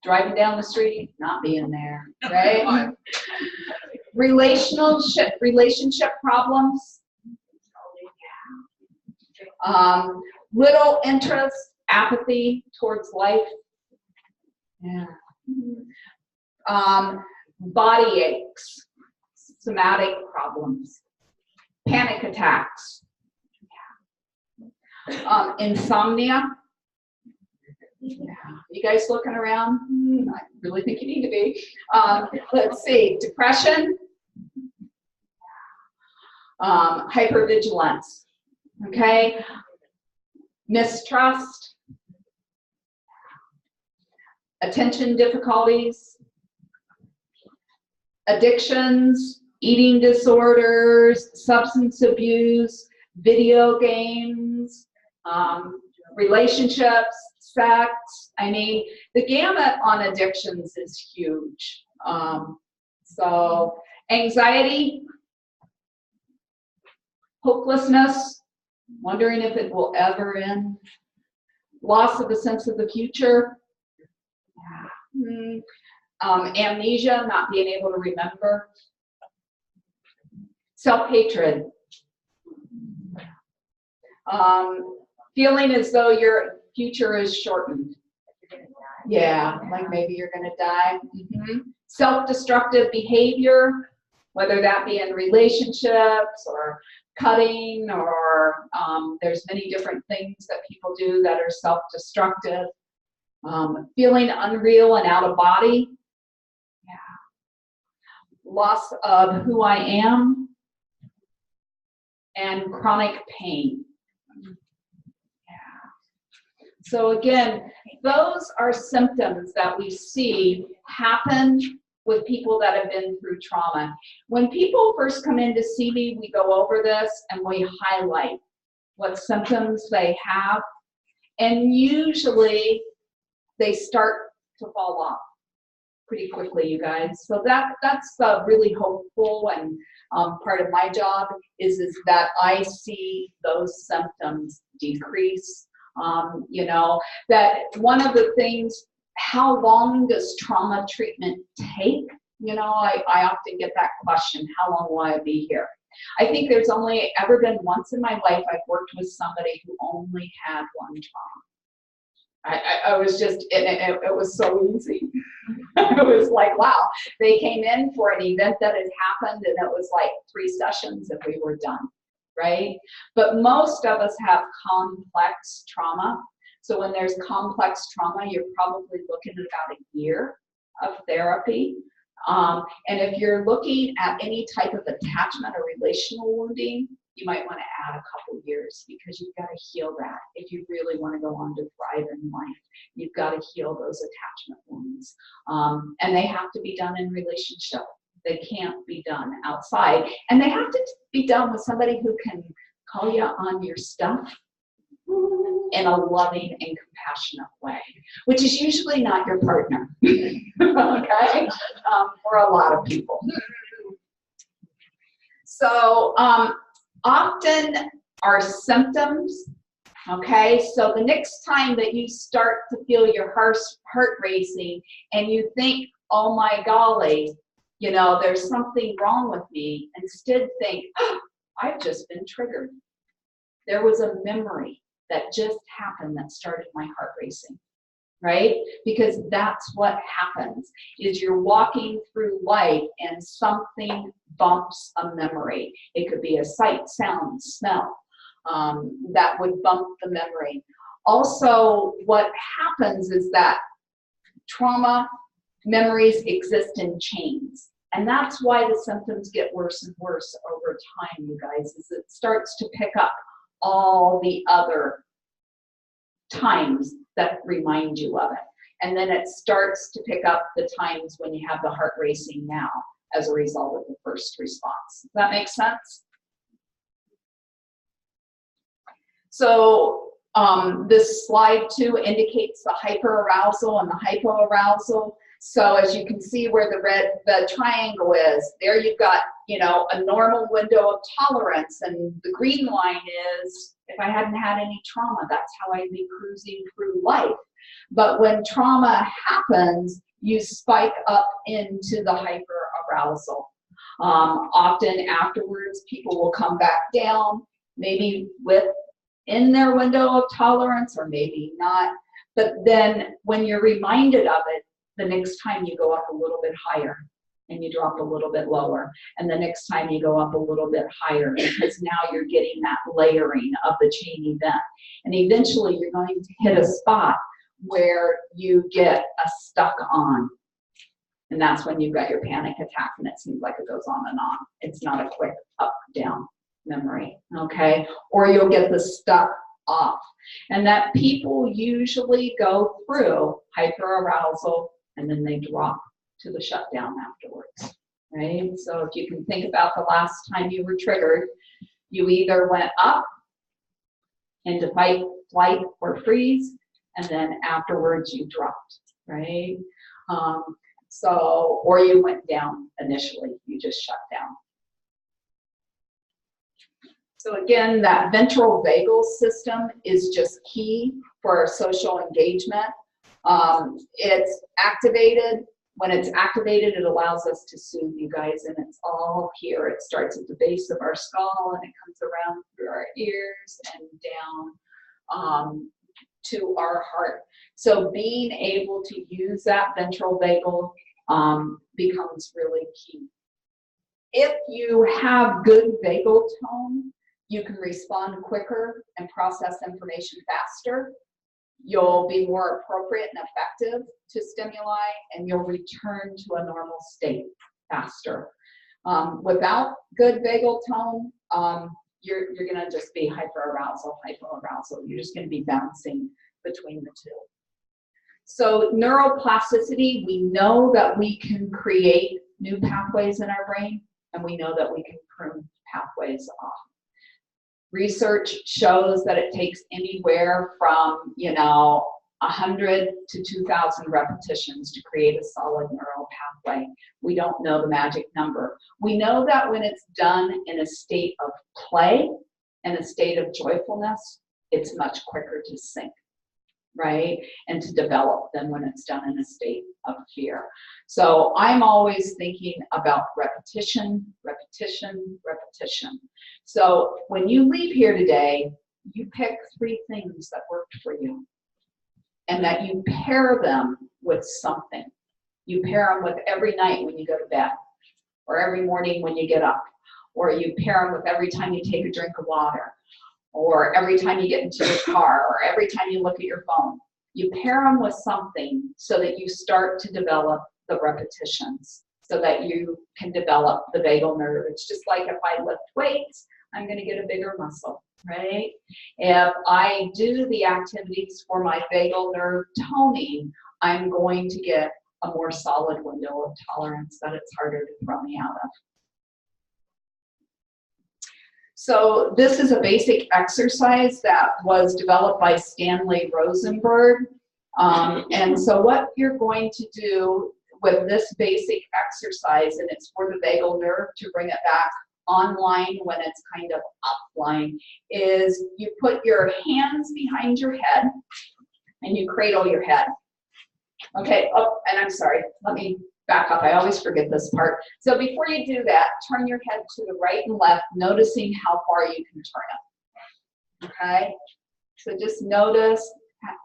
driving down the street, not being there, right? Relationship problems. Little interest, apathy towards life. Yeah. Body aches, somatic problems, panic attacks, insomnia, Yeah. You guys looking around? I really think you need to be. Let's see, depression, hypervigilance, okay? Mistrust, attention difficulties, addictions, eating disorders, substance abuse, video games, relationships, sex. I mean, the gamut on addictions is huge. So anxiety, hopelessness, wondering if it will ever end, loss of the sense of the future, amnesia, not being able to remember, self-hatred, feeling as though your future is shortened. Yeah, like maybe you're going to die. Self-destructive behavior, whether that be in relationships or cutting, or there's many different things that people do that are self-destructive. Feeling unreal and out of body. Yeah. Loss of who I am, and chronic pain. Yeah. So again, those are symptoms that we see happen with people that have been through trauma. When people first come in to see me, we go over this and we highlight what symptoms they have, and usually they start to fall off pretty quickly, you guys. So that's really hopeful, and part of my job is that I see those symptoms decrease. You know, that one of the things, how long does trauma treatment take? You know, I often get that question, how long will I be here? I think there's only ever been once in my life I've worked with somebody who only had one trauma. I was just, it was so easy. It was like, wow, they came in for an event that had happened, and it was like 3 sessions and we were done, right? But most of us have complex trauma. So when there's complex trauma, you're probably looking at about a year of therapy. And if you're looking at any type of attachment or relational wounding, you might want to add a couple years, because you've got to heal that. If you really want to go on to thrive in life, you've got to heal those attachment wounds. And they have to be done in relationship. They can't be done outside. And they have to be done with somebody who can call you on your stuff in a loving and compassionate way, which is usually not your partner, okay, for a lot of people. So often our symptoms, okay, so the next time that you start to feel your heart racing and you think, oh my golly, you know, there's something wrong with me, instead think, oh, I've just been triggered. There was a memory that just happened that started my heart racing, right? Because that's what happens, is you're walking through life and something bumps a memory. It could be a sight, sound, smell that would bump the memory. Also, what happens is that trauma memories exist in chains. And that's why the symptoms get worse and worse over time, you guys, is it starts to pick up all the other times that remind you of it. And then it starts to pick up the times when you have the heart racing now as a result of the first response. Does that make sense? So this slide too indicates the hyperarousal and the hypoarousal. So as you can see where the triangle is, there you've got, you know, a normal window of tolerance, and the green line is, if I hadn't had any trauma, that's how I'd be cruising through life. But when trauma happens, you spike up into the hyperarousal. Often afterwards, people will come back down, maybe within their window of tolerance or maybe not. But then when you're reminded of it, the next time you go up a little bit higher and you drop a little bit lower. And the next time you go up a little bit higher, because now you're getting that layering of the chain event. And eventually you're going to hit a spot where you get a stuck on. And that's when you've got your panic attack and it seems like it goes on and on. It's not a quick up, down memory, okay? Or you'll get the stuck off. And that people usually go through hyperarousal and then they drop to the shutdown afterwards, right? So if you can think about the last time you were triggered, you either went up into fight, flight, or freeze, and then afterwards you dropped, right? Or you went down initially, you just shut down. So again, that ventral vagal system is just key for our social engagement. It's activated. When it's activated, it allows us to soothe you guys, and it's all here. It starts at the base of our skull, and it comes around through our ears and down to our heart. So being able to use that ventral vagal becomes really key. If you have good vagal tone, you can respond quicker and process information faster. You'll be more appropriate and effective to stimuli, and you'll return to a normal state faster. Without good vagal tone, you're going to just be hyperarousal. You're just going to be bouncing between the two. So neuroplasticity, we know that we can create new pathways in our brain, and we know that we can prune pathways off. Research shows that it takes anywhere from, 100 to 2,000 repetitions to create a solid neural pathway. We don't know the magic number. We know that when it's done in a state of play and a state of joyfulness, it's much quicker to sync, right? And to develop than when it's done in a state of fear. So I'm always thinking about repetition, repetition, repetition. So when you leave here today, you pick 3 things that worked for you and that you pair them with something. You pair them with every night when you go to bed, or every morning when you get up, or you pair them with every time you take a drink of water, or every time you get into your car, or every time you look at your phone. You pair them with something so that you start to develop the repetitions, so that you can develop the vagal nerve. It's just like if I lift weights, I'm going to get a bigger muscle, right? If I do the activities for my vagal nerve toning, I'm going to get a more solid window of tolerance that it's harder to throw me out of. So this is a basic exercise that was developed by Stanley Rosenberg. And so what you're going to do with this basic exercise, and it's for the vagal nerve to bring it back online when it's kind of offline, is you put your hands behind your head and you cradle your head. Okay, oh, and I'm sorry, let me back up. I always forget this part. So before you do that, turn your head to the right and left, noticing how far you can turn it. Okay, so just notice,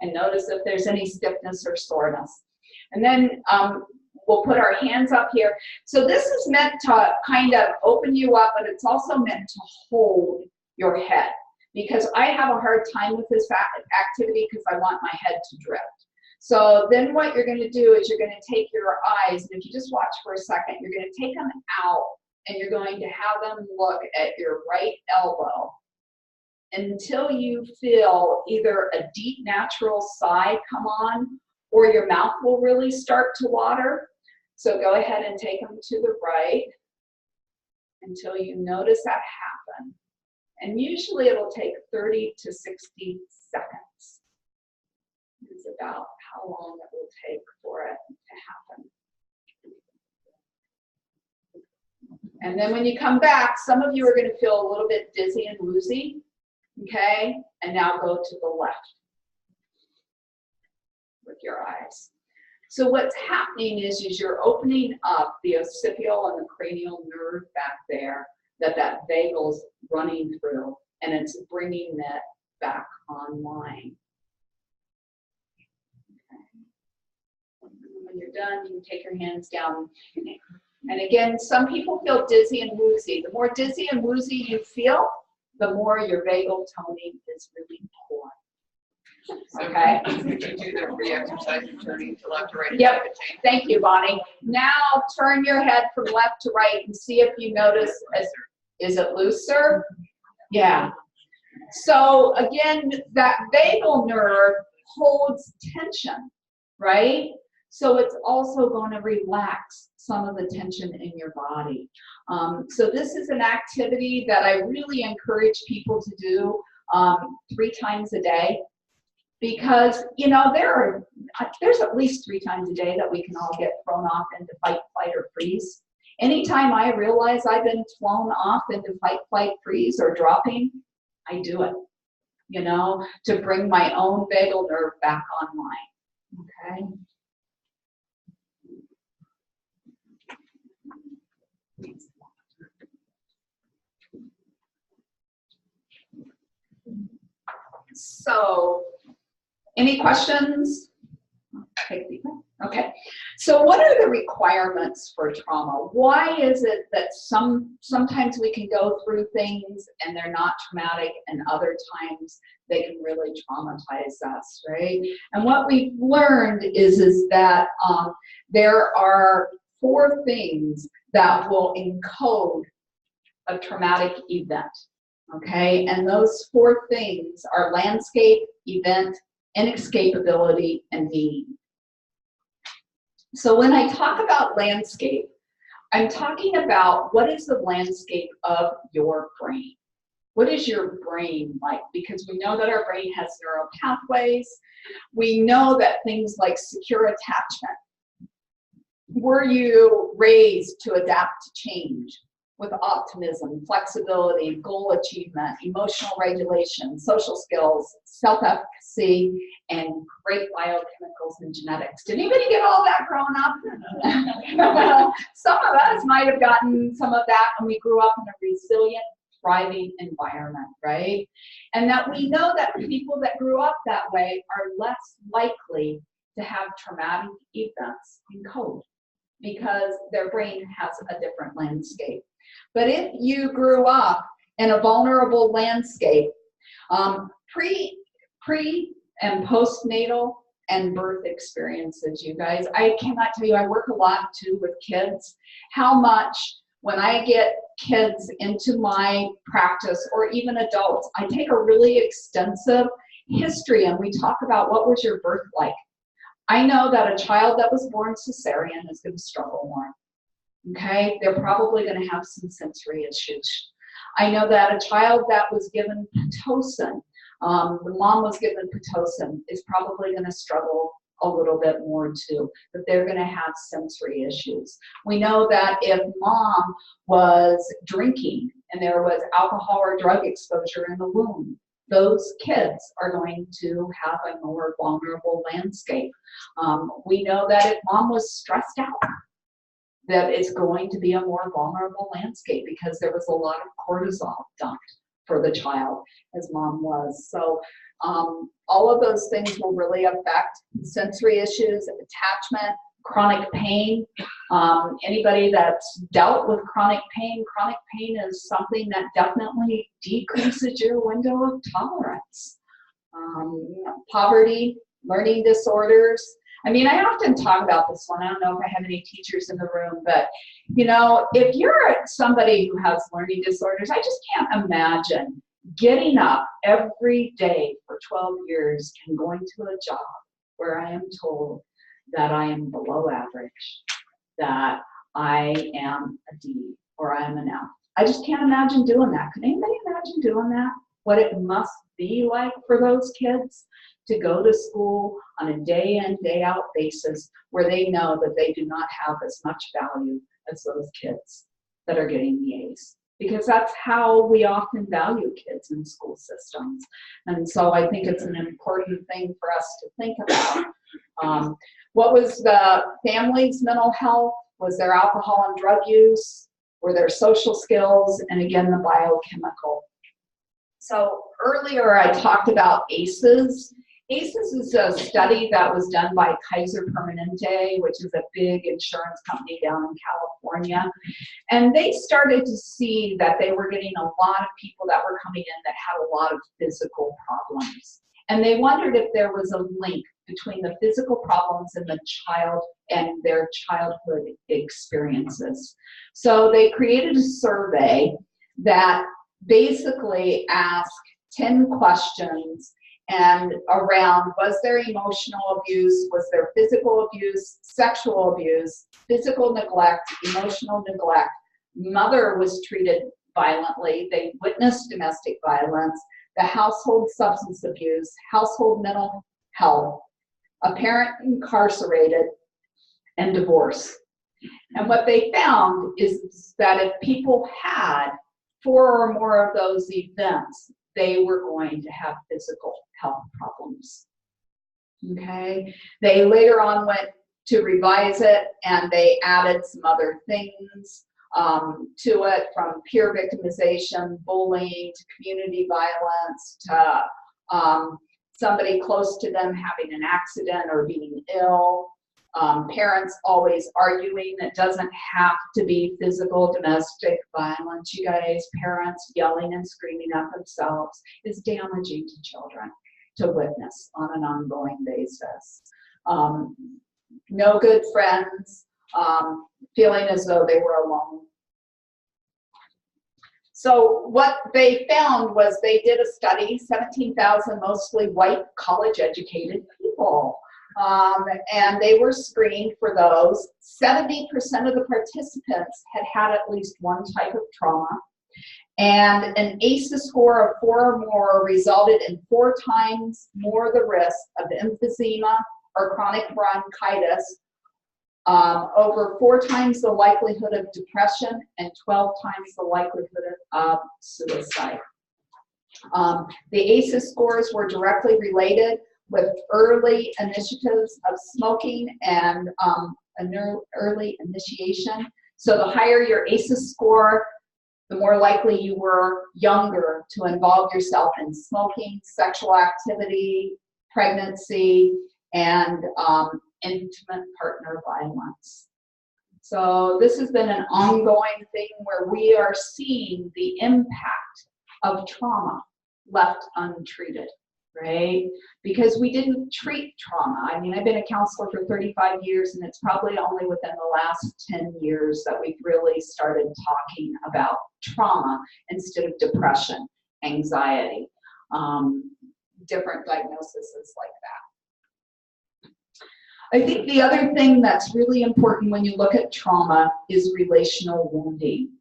and notice if there's any stiffness or soreness. And then we'll put our hands up here. So this is meant to kind of open you up, but it's also meant to hold your head, because I have a hard time with this activity because I want my head to drift. So then what you're going to do is you're going to take your eyes, and if you just watch for a second, you're going to take them out and you're going to have them look at your right elbow until you feel either a deep natural sigh come on or your mouth will really start to water. So go ahead and take them to the right until you notice that happen. And usually it'll take 30 to 60 seconds. It's about how long it will take for it to happen. And then when you come back, some of you are going to feel a little bit dizzy and woozy. Okay, and now go to the left with your eyes. So what's happening is you're opening up the occipital and the cranial nerve back there that vagal's running through, and it's bringing that back online. Okay. When you're done, you can take your hands down. And again, some people feel dizzy and woozy. The more dizzy and woozy you feel, the more your vagal toning is really poor. Okay. Would you do the free exercise of turning to left to right? Yep. Thank you, Bonnie. Now turn your head from left to right and see if you notice, is it looser? Yeah. So again, that vagal nerve holds tension, right? So it's also going to relax some of the tension in your body. So this is an activity that I really encourage people to do 3 times a day, because you know there's at least 3 times a day that we can all get thrown off into fight, flight, or freeze. Anytime I realize I've been thrown off into fight, flight, freeze, or dropping, I do it, you know, to bring my own vagal nerve back online, okay? So, any questions? Okay. So what are the requirements for trauma? Why is it that sometimes we can go through things and they're not traumatic, and other times they can really traumatize us, right? And what we've learned is that there are 4 things that will encode a traumatic event, okay? And those 4 things are landscape, event, inescapability, and need. So when I talk about landscape, I'm talking about what is the landscape of your brain. What is your brain like? Because we know that our brain has neural pathways. We know that things like secure attachment. Were you raised to adapt to change with optimism, flexibility, goal achievement, emotional regulation, social skills, self-efficacy, and great biochemicals and genetics? Did anybody get all that growing up? Some of us might have gotten some of that when we grew up in a resilient, thriving environment, right? And that we know that people that grew up that way are less likely to have traumatic events in code, because their brain has a different landscape. But if you grew up in a vulnerable landscape, pre and postnatal and birth experiences, you guys, I cannot tell you, I work a lot too with kids, how much when I get kids into my practice, or even adults, I take a really extensive history and we talk about what was your birth like. I know that a child that was born cesarean is going to struggle more. Okay, they're probably going to have some sensory issues. I know that a child that was given Pitocin, the mom was given Pitocin, is probably going to struggle a little bit more too, but they're going to have sensory issues. We know that if mom was drinking and there was alcohol or drug exposure in the womb, those kids are going to have a more vulnerable landscape. We know that if mom was stressed out, that it's going to be a more vulnerable landscape because there was a lot of cortisol dumped for the child as mom was. So all of those things will really affect sensory issues, attachment, chronic pain. Anybody that's dealt with chronic pain is something that definitely decreases your window of tolerance. Poverty, learning disorders. I mean, I often talk about this one. I don't know if I have any teachers in the room, but you know, if you're somebody who has learning disorders, I just can't imagine getting up every day for 12 years and going to a job where I am told that I am below average, that I am a D, or I am an F. I just can't imagine doing that. Can anybody imagine doing that? What it must be like for those kids to go to school on a day in, day out basis where they know that they do not have as much value as those kids that are getting the A's. Because that's how we often value kids in school systems. And so I think it's an important thing for us to think about. What was the family's mental health? Was there alcohol and drug use? Were there social skills? And again, the biochemical. So earlier I talked about ACEs. ACEs is a study that was done by Kaiser Permanente, which is a big insurance company down in California. And they started to see that they were getting a lot of people that were coming in that had a lot of physical problems. And they wondered if there was a link between the physical problems in the child and their childhood experiences. So they created a survey that basically asked 10 questions and around, was there emotional abuse, was there physical abuse, sexual abuse, physical neglect, emotional neglect, mother was treated violently, they witnessed domestic violence, the household substance abuse, household mental health, a parent incarcerated, and divorce. And what they found is that if people had 4 or more of those events, they were going to have physical health problems. Okay? They later on went to revise it, and they added some other things to it, from peer victimization, bullying, to community violence, to somebody close to them having an accident or being ill. Parents always arguing. It doesn't have to be physical domestic violence. You guys, parents yelling and screaming at themselves is damaging to children to witness on an ongoing basis. No good friends, feeling as though they were alone. So what they found was they did a study, 17,000 mostly white college-educated people. And they were screened for those. 70% of the participants had at least one type of trauma. And an ACEs score of 4 or more resulted in 4 times more the risk of emphysema or chronic bronchitis, over 4 times the likelihood of depression, and 12 times the likelihood of suicide. The ACEs scores were directly related with early initiatives of smoking and early initiation. So the higher your ACEs score, the more likely you were younger to involve yourself in smoking, sexual activity, pregnancy, and intimate partner violence. So this has been an ongoing thing where we are seeing the impact of trauma left untreated, right? Because we didn't treat trauma. I mean, I've been a counselor for 35 years, and it's probably only within the last 10 years that we've really started talking about trauma instead of depression, anxiety, different diagnoses like that. I think the other thing that's really important when you look at trauma is relational wounding.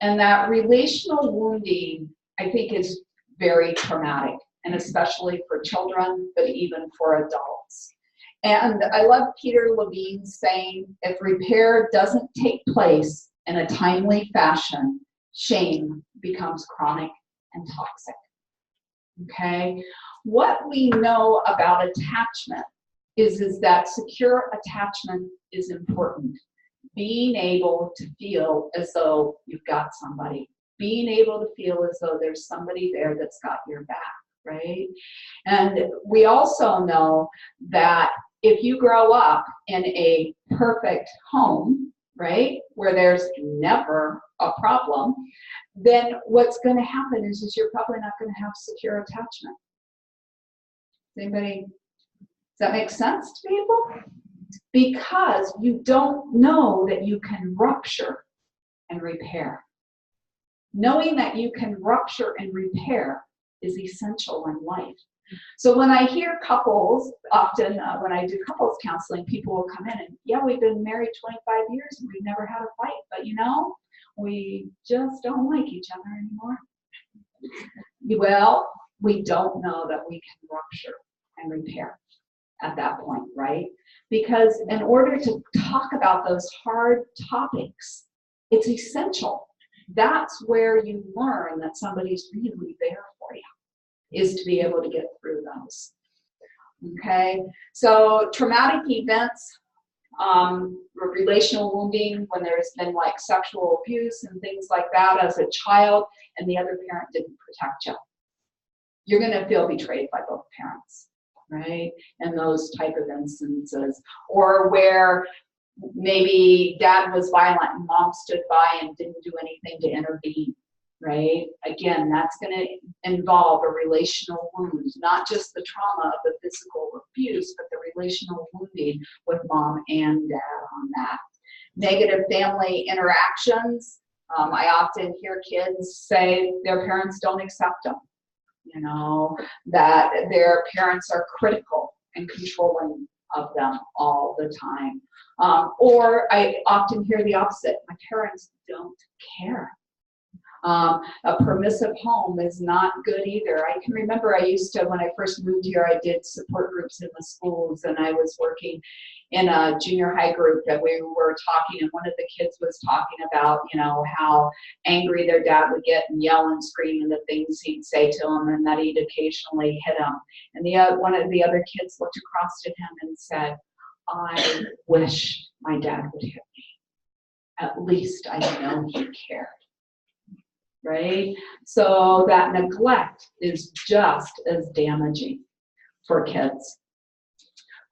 And that relational wounding, I think, is very traumatic, and especially for children, but even for adults. And I love Peter Levine's saying, if repair doesn't take place in a timely fashion, shame becomes chronic and toxic. Okay? What we know about attachment is that secure attachment is important. Being able to feel as though you've got somebody. Being able to feel as though there's somebody there that's got your back, right? And we also know that if you grow up in a perfect home, right, where there's never a problem, then what's going to happen is you're probably not going to have secure attachment. Anybody? Does that make sense to people? Because you don't know that you can rupture and repair. Knowing that you can rupture and repair is essential in life. So when I hear couples, often when I do couples counseling, people will come in and, yeah, we've been married 25 years and we've never had a fight, but you know, we just don't like each other anymore. Well, we don't know that we can rupture and repair at that point, right? Because in order to talk about those hard topics, it's essential. That's where you learn that somebody's really there for you, is to be able to get through those. Okay, so traumatic events, relational wounding, when there's been like sexual abuse and things like that as a child and the other parent didn't protect you. You're going to feel betrayed by both parents, right? And those type of instances, or where maybe dad was violent and mom stood by and didn't do anything to intervene, right? Again, that's going to involve a relational wound, not just the trauma of the physical abuse, but the relational wounding with mom and dad on that. Negative family interactions. I often hear kids say their parents don't accept them, you know, that their parents are critical and controlling of them all the time. Or I often hear the opposite. My parents don't care. A permissive home is not good either. I can remember I used to, when I first moved here, I did support groups in the schools, and I was working in a junior high group that we were talking, and one of the kids was talking about, you know, how angry their dad would get and yell and scream and the things he'd say to him, and that he'd occasionally hit him. And one of the other kids looked across at him and said, I wish my dad would hit me. At least I know he cared. Right? So that neglect is just as damaging for kids.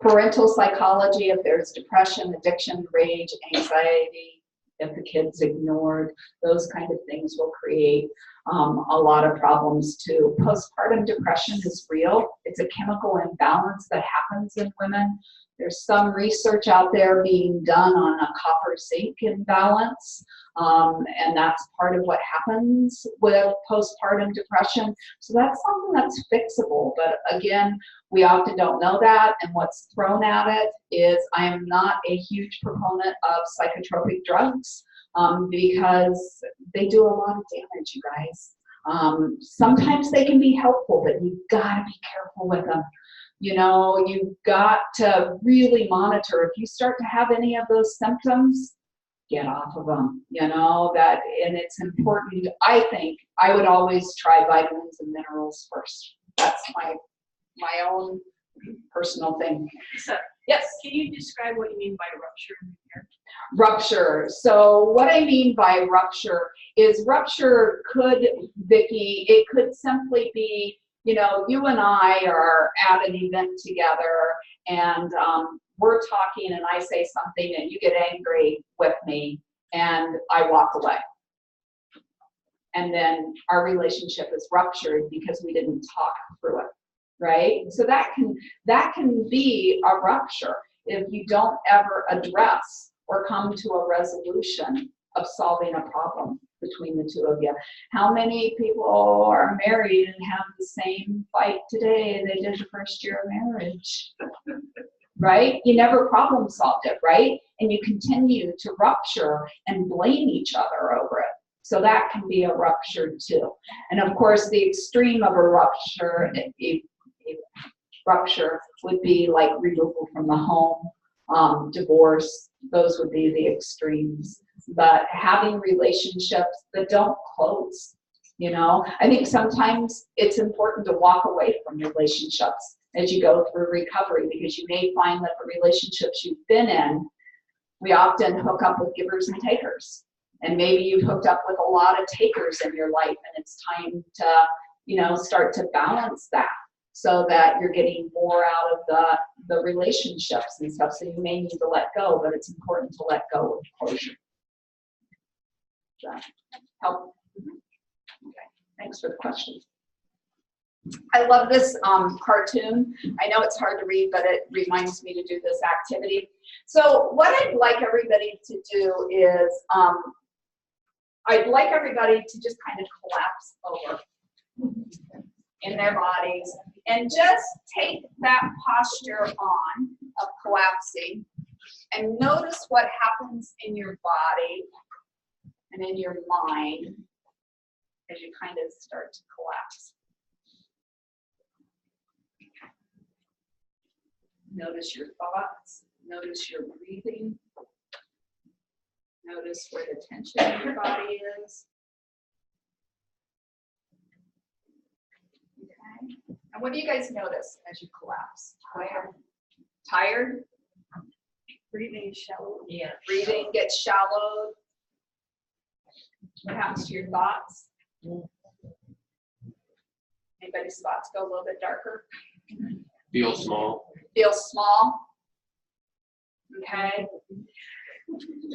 Parental psychology, if there's depression, addiction, rage, anxiety, if the kid's ignored, those kind of things will create a lot of problems too. Postpartum depression is real. It's a chemical imbalance that happens in women. There's some research out there being done on a copper-zinc imbalance, and that's part of what happens with postpartum depression. So that's something that's fixable, but again, we often don't know that, and what's thrown at it is I am not a huge proponent of psychotropic drugs because they do a lot of damage, you guys. Sometimes they can be helpful, but you've got to be careful with them. You know, you've got to really monitor. If you start to have any of those symptoms, get off of them, you know, that, and it's important. I think I would always try vitamins and minerals first. That's my own personal thing. So, yes? can you describe what you mean by rupture in repair? Rupture. So what I mean by rupture is rupture could, Vicki, it could simply be, you know, you and I are at an event together, and we're talking, and I say something, and you get angry with me, and I walk away. And then our relationship is ruptured because we didn't talk through it, right? So that can be a rupture if you don't ever address or come to a resolution of solving a problem between the two of you. How many people are married and have the same fight today they did the first year of marriage? Right? You never problem solved it, right? And you continue to rupture and blame each other over it. So that can be a rupture too. And of course, the extreme of a rupture, rupture would be like removal from the home, divorce. Those would be the extremes. But having relationships that don't close, you know, I think sometimes it's important to walk away from relationships as you go through recovery, because you may find that the relationships you've been in, we often hook up with givers and takers. And maybe you've hooked up with a lot of takers in your life, and it's time to, you know, start to balance that so that you're getting more out of the relationships and stuff. So you may need to let go, but it's important to let go with closure. Does that help? Okay, thanks for the question. I love this cartoon. I know it's hard to read, but it reminds me to do this activity. So what I'd like everybody to do is, I'd like everybody to just kind of collapse over in their bodies and just take that posture on of collapsing and notice what happens in your body and in your mind as you kind of start to collapse. Notice your thoughts, notice your breathing, notice where the tension in your body is. Okay. And what do you guys notice as you collapse? Tired? Breathing shallow. Yeah. Breathing gets shallowed. What happens to your thoughts? Anybody's thoughts go a little bit darker? Feel small. Feel small. Okay.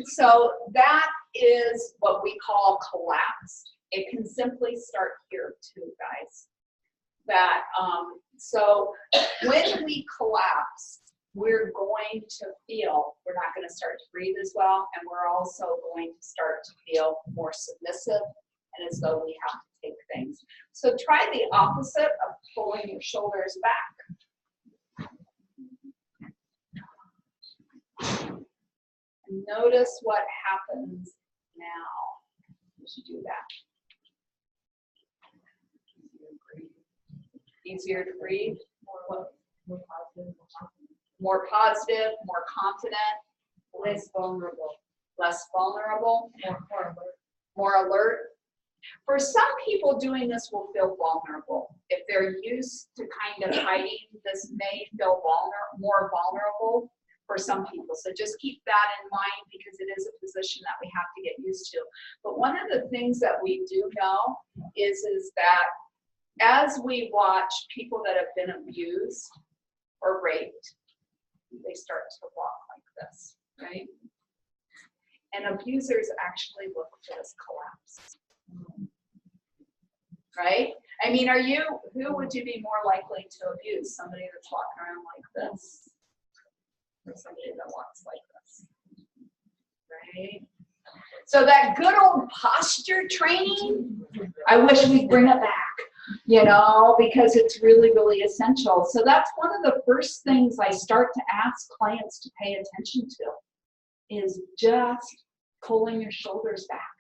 So that is what we call collapse. It can simply start here too, guys. That, so when we collapse, we're going to feel, we're not going to start to breathe as well, and we're also going to start to feel more submissive and as though we have to take things. So try the opposite of pulling your shoulders back. And notice what happens now as you do that. Easier to breathe, more positive, more confident, less vulnerable, more alert. For some people, doing this will feel vulnerable. If they're used to kind of hiding, this may feel more vulnerable for some people. So just keep that in mind, because it is a position that we have to get used to. But one of the things that we do know is that as we watch people that have been abused or raped, they start to walk like this, right? And abusers actually look for this collapse, right? I mean, who would you be more likely to abuse? Somebody that's walking around like this, or somebody that walks like this, right? So that good old posture training, I wish we'd bring it back, you know, because it's really, really essential. So that's one of the first things I start to ask clients to pay attention to, is just pulling your shoulders back,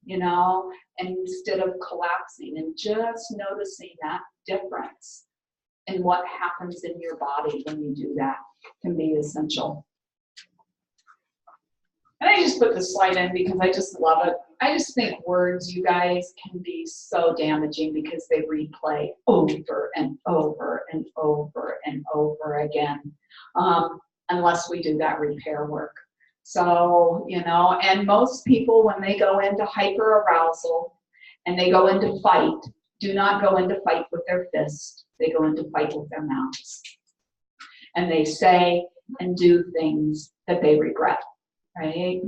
you know, and instead of collapsing, and just noticing that difference in what happens in your body when you do that can be essential. And I just put this slide in because I just love it. I just think words, you guys, can be so damaging because they replay over and over and over and over again, unless we do that repair work. So, you know, and most people, when they go into hyperarousal and they go into fight, do not go into fight with their fist. They go into fight with their mouths. And they say and do things that they regret. Right?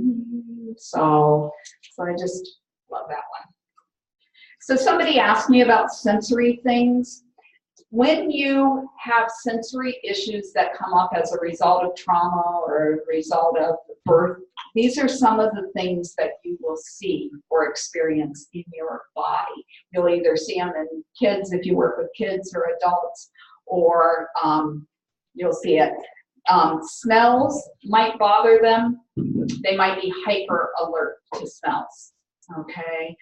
So I just love that one. So somebody asked me about sensory things. When you have sensory issues that come up as a result of trauma or a result of birth, these are some of the things that you will see or experience in your body. You'll either see them in kids if you work with kids or adults, or you'll see it. Smells might bother them. They might be hyper alert to smells, okay?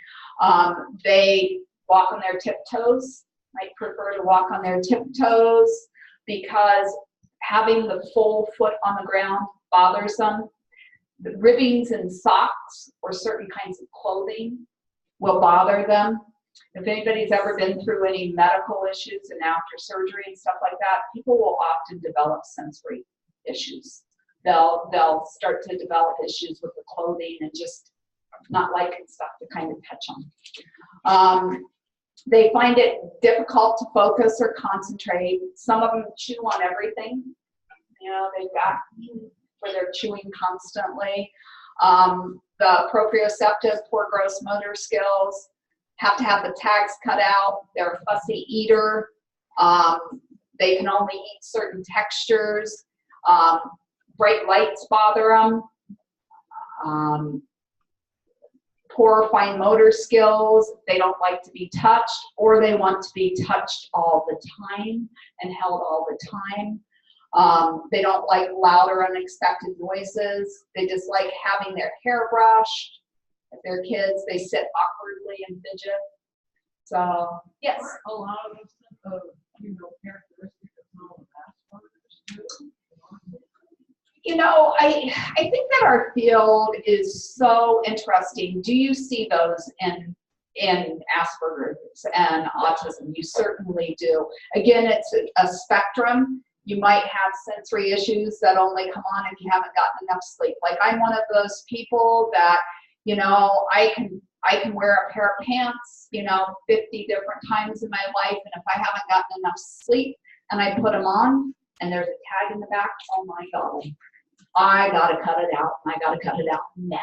They walk on their tiptoes, might prefer to walk on their tiptoes because having the full foot on the ground bothers them. The ribbings in socks or certain kinds of clothing will bother them. If anybody's ever been through any medical issues and after surgery and stuff like that, people will often develop sensory issues. They'll start to develop issues with the clothing and just not liking stuff to kind of touch them. They find it difficult to focus or concentrate. Some of them chew on everything. You know, they've got where they're chewing constantly. The proprioceptive, poor gross motor skills, have to have the tags cut out. They're a fussy eater. They can only eat certain textures. Bright lights bother them. Poor fine motor skills. They don't like to be touched, or they want to be touched all the time and held all the time. They don't like loud or unexpected noises. They just like having their hair brushed. If they're kids, they sit awkwardly and fidget. So, yes. A lot of those, characteristics of some Asperger's too. You know, I think that our field is so interesting. Do you see those in Asperger's and autism? You certainly do. Again, it's a spectrum. You might have sensory issues that only come on if you haven't gotten enough sleep. Like, I'm one of those people that, you know, I can wear a pair of pants, 50 different times in my life, and if I haven't gotten enough sleep and I put them on and there's a tag in the back, oh my God, I gotta cut it out, and I gotta cut it out now.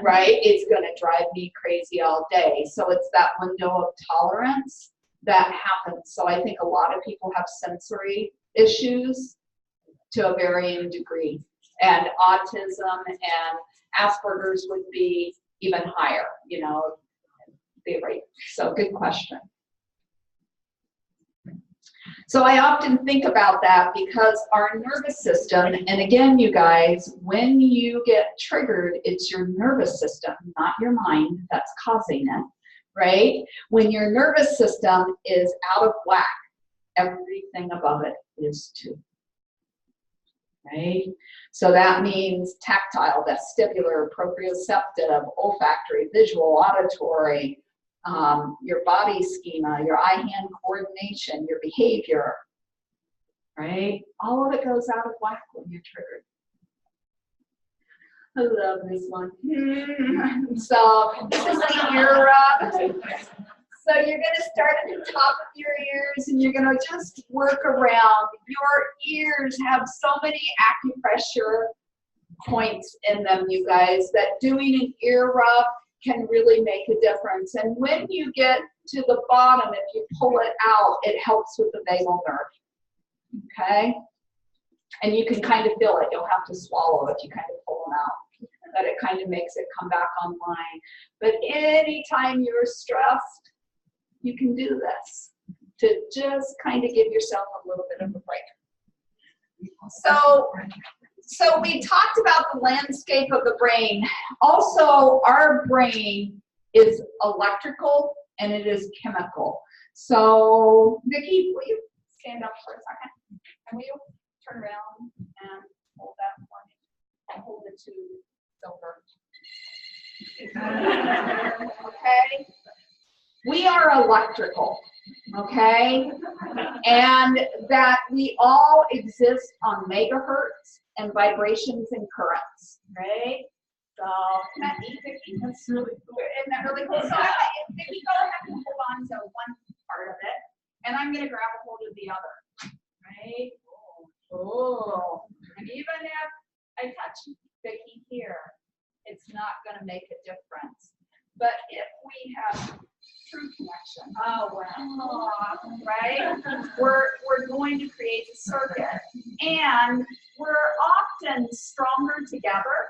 right? It's going to drive me crazy all day. So it's that window of tolerance that happens. So I think a lot of people have sensory issues to a varying degree. And autism and Asperger's would be even higher, you know, the rate. So good question. So I often think about that because our nervous system, and again, you guys, when you get triggered, it's your nervous system, not your mind, that's causing it, right? When your nervous system is out of whack, everything above it is too. Right? So that means tactile, vestibular, proprioceptive, olfactory, visual, auditory, your body schema, your eye-hand coordination, your behavior, right? All of it goes out of whack when you're triggered. I love this one. So this is the ear rub. So you're going to start at the top of your ears and you're going to just work around. Your ears have so many acupressure points in them, you guys, that doing an ear rub can really make a difference. And when you get to the bottom, if you pull it out, it helps with the vagal nerve. Okay? And you can kind of feel it. You'll have to swallow if you kind of pull them out. But it kind of makes it come back online. But anytime you're stressed, you can do this to just kind of give yourself a little bit of a break. So we talked about the landscape of the brain. Also, our brain is electrical and it is chemical. So, Vicki, will you stand up for a second? And will you turn around and hold that for me? I'll hold it to silver. Okay? We are electrical, okay? And that we all exist on megahertz and vibrations and currents, right? So, isn't that neat, Vicki? That's really cool. Isn't that really cool? So, Vicki, go ahead and hold on to one part of it, and I'm going to grab a hold of the other, right? Oh. And even if I touch Vicki here, it's not going to make a difference. But if we have true connection, oh wow, right? We're going to create a circuit, and we're often stronger together,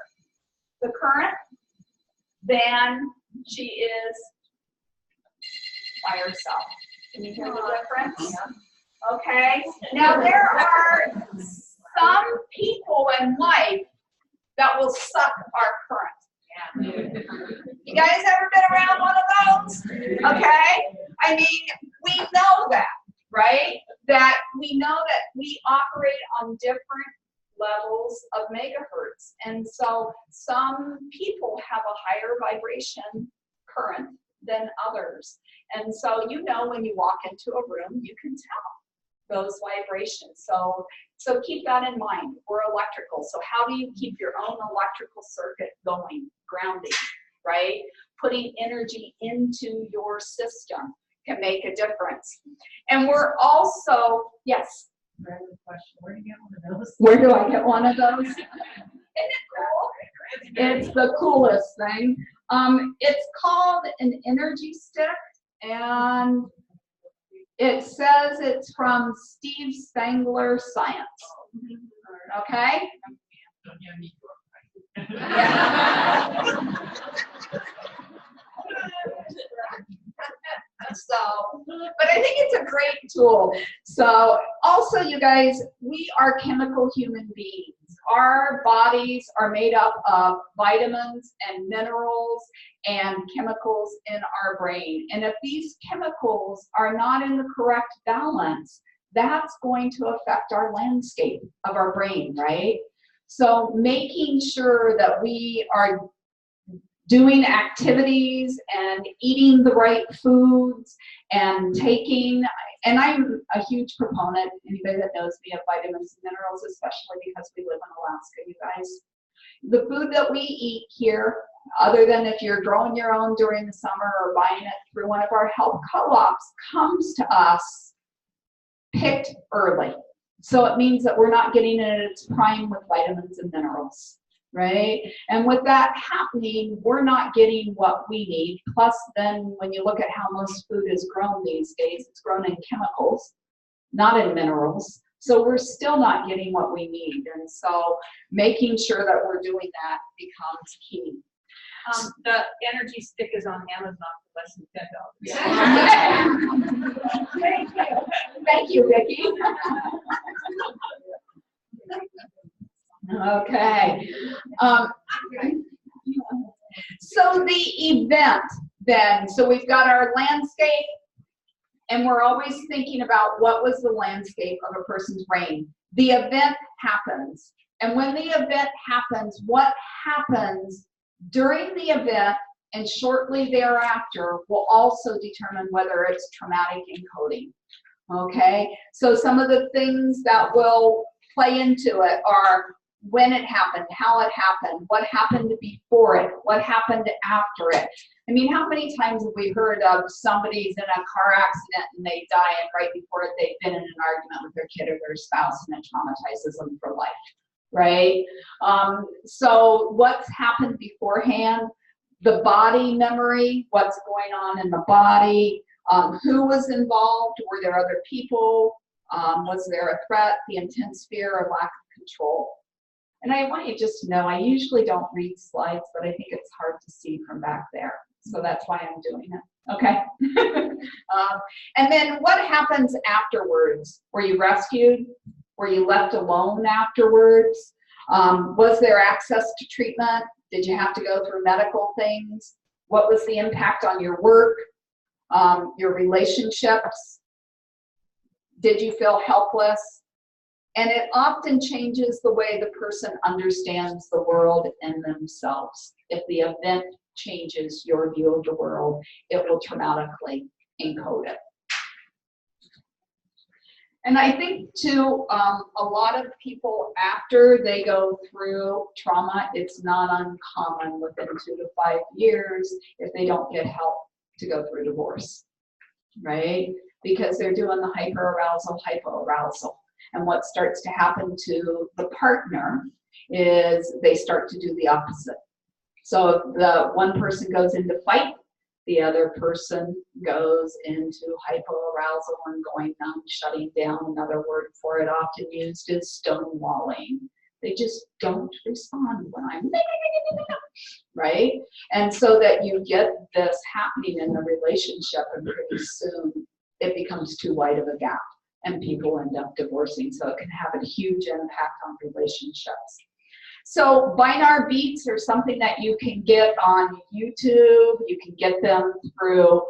the current, than she is by herself. Can you hear the difference? Okay. Now there are some people in life that will suck our current. You guys ever been around one of those? Okay? I mean, we know that, right? That we know that we operate on different levels of megahertz. And so some people have a higher vibration current than others. And so you know when you walk into a room, you can tell those vibrations. So keep that in mind. We're electrical. So how do you keep your own electrical circuit going, grounding, right? Putting energy into your system can make a difference. And we're also, yes? Random question. Where do you get one of those? Where do I get one of those? Isn't it cool? It's the coolest thing. It's called an energy stick, and it says it's from Steve Spangler Science. Okay? So, but I think it's a great tool. So also, you guys, we are chemical human beings. Our bodies are made up of vitamins and minerals and chemicals in our brain. And if these chemicals are not in the correct balance, that's going to affect our landscape of our brain, right? So making sure that we are doing activities and eating the right foods and taking, and I'm a huge proponent, anybody that knows me, of vitamins and minerals, especially because we live in Alaska, you guys. The food that we eat here, other than if you're growing your own during the summer or buying it through one of our health co-ops, comes to us picked early. So it means that we're not getting it at its prime with vitamins and minerals. right? And with that happening, we're not getting what we need. Plus, then when you look at how most food is grown these days, it's grown in chemicals, not in minerals. So we're still not getting what we need. And so making sure that we're doing that becomes key. The energy stick is on Amazon for less than $10. Thank you. Thank you, Vicki. Okay. So the event then, so we've got our landscape, and we're always thinking about what was the landscape of a person's brain. The event happens. And when the event happens, what happens during the event and shortly thereafter will also determine whether it's traumatic encoding. Okay, so some of the things that will play into it are when it happened, how it happened, what happened before it, what happened after it. I mean, how many times have we heard of somebody's in a car accident and they die, and right before it they've been in an argument with their kid or their spouse, and it traumatizes them for life, right? So what's happened beforehand, the body memory, what's going on in the body, who was involved, were there other people, was there a threat, the intense fear or lack of control. And I want you just to know, I usually don't read slides, but I think it's hard to see from back there. So that's why I'm doing it, okay? And then what happens afterwards? Were you rescued? Were you left alone afterwards? Was there access to treatment? Did you have to go through medical things? What was the impact on your work, your relationships? Did you feel helpless? And it often changes the way the person understands the world and themselves. If the event changes your view of the world, it will traumatically encode it. And I think too, a lot of people after they go through trauma, it's not uncommon within 2 to 5 years if they don't get help to go through divorce, right? Because they're doing the hyperarousal, hypoarousal. And what starts to happen to the partner is they start to do the opposite. So if the one person goes into fight, the other person goes into hypoarousal and going numb, shutting down. Another word for it often used is stonewalling. They just don't respond when I'm right? And so that you get this happening in the relationship, and pretty soon it becomes too wide of a gap and people end up divorcing. So it can have a huge impact on relationships. So Binar beats are something that you can get on YouTube. You can get them through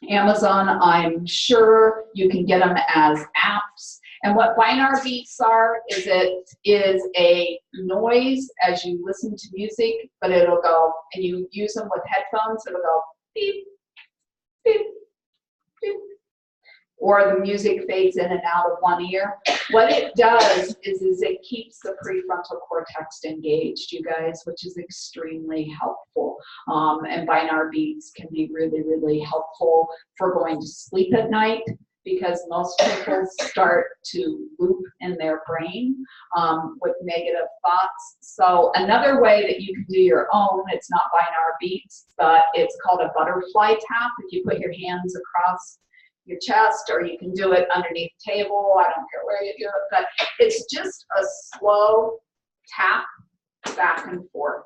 Amazon, I'm sure. You can get them as apps. And what Binar beats are is it is a noise as you listen to music, but it'll go, and you use them with headphones, it'll go beep, beep, beep. Or the music fades in and out of one ear. What it does is it keeps the prefrontal cortex engaged, you guys, which is extremely helpful. And Binar beats can be really, really helpful for going to sleep at night, because most people start to loop in their brain with negative thoughts. So another way that you can do your own, it's not Binar beats, but it's called a butterfly tap. If you put your hands across your chest, or you can do it underneath the table, I don't care where you do it, but it's just a slow tap back and forth.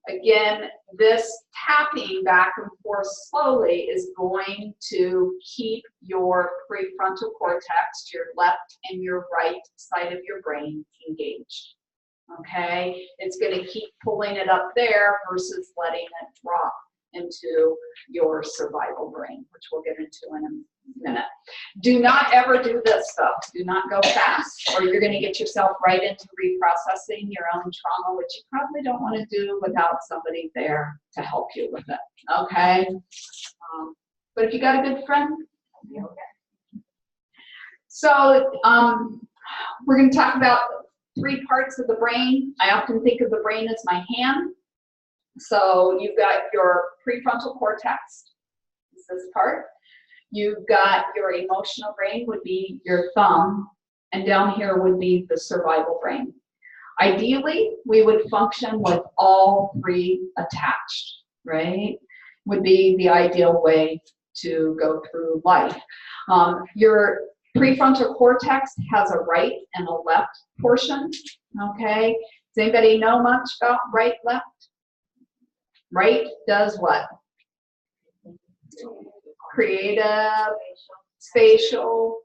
Again, this tapping back and forth slowly is going to keep your prefrontal cortex, your left and your right side of your brain, engaged. Okay, it's going to keep pulling it up there versus letting it drop into your survival brain, which we'll get into in a minute. Do not ever do this though. Do not go fast, or you're going to get yourself right into reprocessing your own trauma, which you probably don't want to do without somebody there to help you with it. Okay? But if you got a good friend, you'll be okay. So we're going to talk about 3 parts of the brain. I often think of the brain as my hand. So you've got your prefrontal cortex, is this part. You've got your emotional brain, would be your thumb, and down here would be the survival brain. Ideally, we would function with all three attached, right? Would be the ideal way to go through life. Your prefrontal cortex has a right and a left portion, okay? Does anybody know much about right, left? Right does what? Creative, spatial,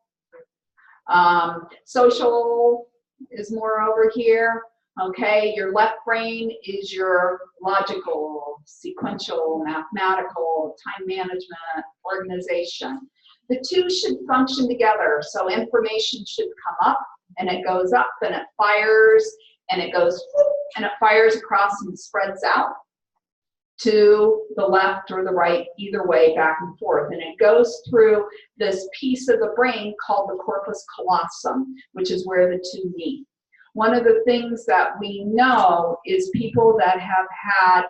social is more over here. Okay, your left brain is your logical, sequential, mathematical, time management, organization. The two should function together. So information should come up and it goes up and it fires and it goes and it fires across and spreads out to the left or the right, either way, back and forth. And it goes through this piece of the brain called the corpus callosum, which is where the two meet. One of the things that we know is people that have had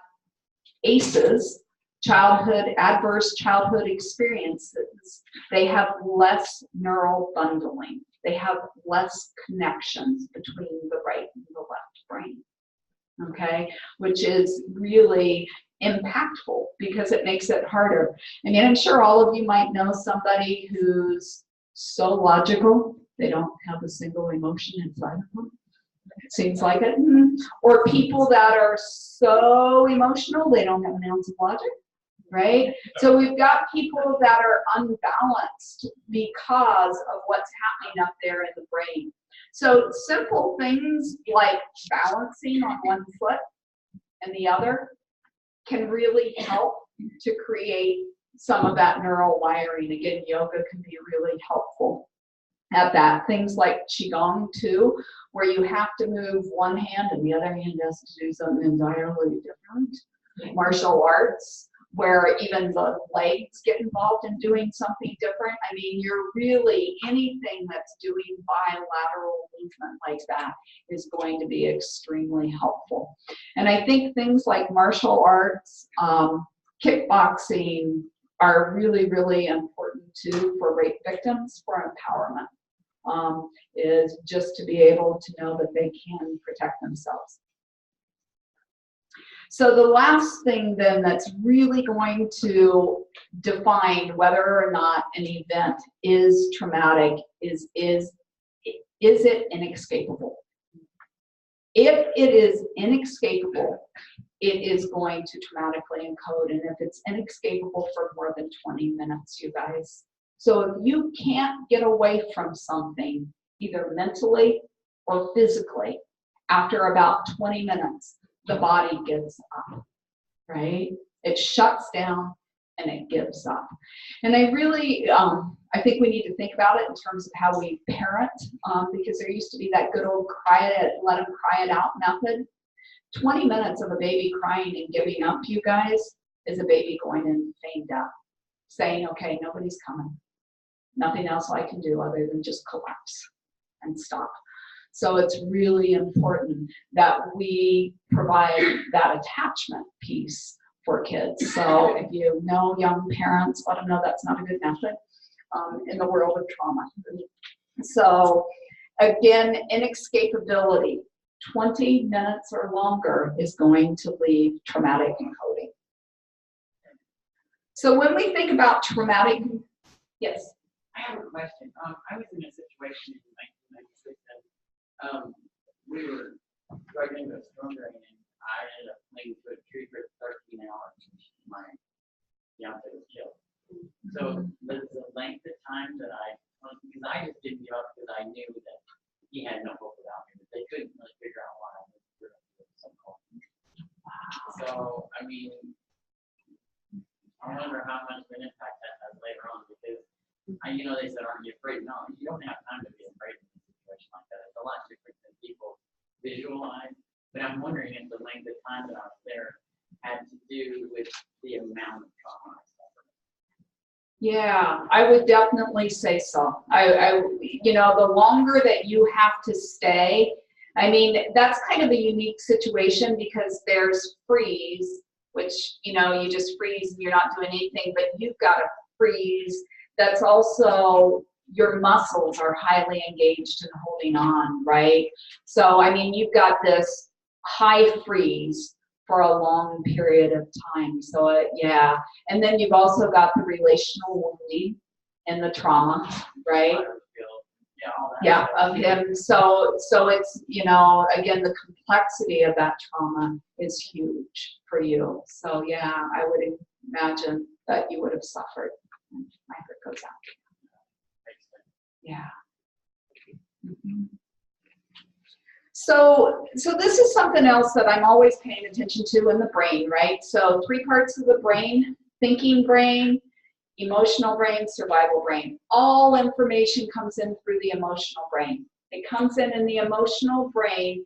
ACEs, adverse childhood experiences, they have less neural bundling. They have less connections between the right and the left brain, okay? Which is really impactful because it makes it harder. I mean, I'm sure all of you might know somebody who's so logical, they don't have a single emotion inside of them. It seems like it. Or people that are so emotional, they don't have an ounce of logic, right? So we've got people that are unbalanced because of what's happening up there in the brain. So simple things like balancing on one foot and the other can really help to create some of that neural wiring. Again, yoga can be really helpful at that. Things like Qigong too, where you have to move one hand and the other hand has to do something entirely different. Martial arts, where even the legs get involved in doing something different. I mean, you're really, anything that's doing bilateral movement like that is going to be extremely helpful. And I think things like martial arts, kickboxing are really, really important too for rape victims, for empowerment. Is just to be able to know that they can protect themselves. So the last thing then that's really going to define whether or not an event is traumatic is it inescapable? If it is inescapable, it is going to traumatically encode, and if it's inescapable for more than 20 minutes, you guys. So if you can't get away from something, either mentally or physically, after about 20 minutes, the body gives up, right? It shuts down and it gives up. And I really, I think we need to think about it in terms of how we parent, because there used to be that good old let them cry it out method. 20 minutes of a baby crying and giving up, you guys, is a baby going into feigned death, saying, okay, nobody's coming. Nothing else I can do other than just collapse and stop. So it's really important that we provide that attachment piece for kids. So if you know young parents, let them know that's not a good method in the world of trauma. So again, inescapability, 20 minutes or longer is going to leave traumatic encoding. So when we think about traumatic, yes? I have a question. I was in a situation in 1996 and we were driving into a storm drain and I ended up laying to a tree for 13 hours. My fiance was killed. So the length of time that because I just didn't give up because I knew that he had no hope without me, but they couldn't really figure out why I was doing so cold. So, I mean, I wonder how much of an impact that has later on because they said, aren't you afraid? No, you don't have time to be afraid in a situation like that. It's a lot different than people visualize. But I'm wondering if the length of time that I was there had to do with the amount of trauma I suffered. Yeah, I would definitely say so. The longer that you have to stay, I mean, that's kind of a unique situation because there's freeze, which, you just freeze and you're not doing anything, but you've got to freeze. That's also your muscles are highly engaged in holding on, right? So, I mean, you've got this high freeze for a long period of time. So, yeah. And then you've also got the relational wounding and the trauma, right? Yeah, of him. So it's, you know, again, the complexity of that trauma is huge for you. So, yeah, I would imagine that you would have suffered. My heart goes out. Yeah. Mm-hmm. So this is something else that I'm always paying attention to in the brain, right? So 3 parts of the brain: thinking brain, emotional brain, survival brain. All information comes in through the emotional brain. It comes in the emotional brain.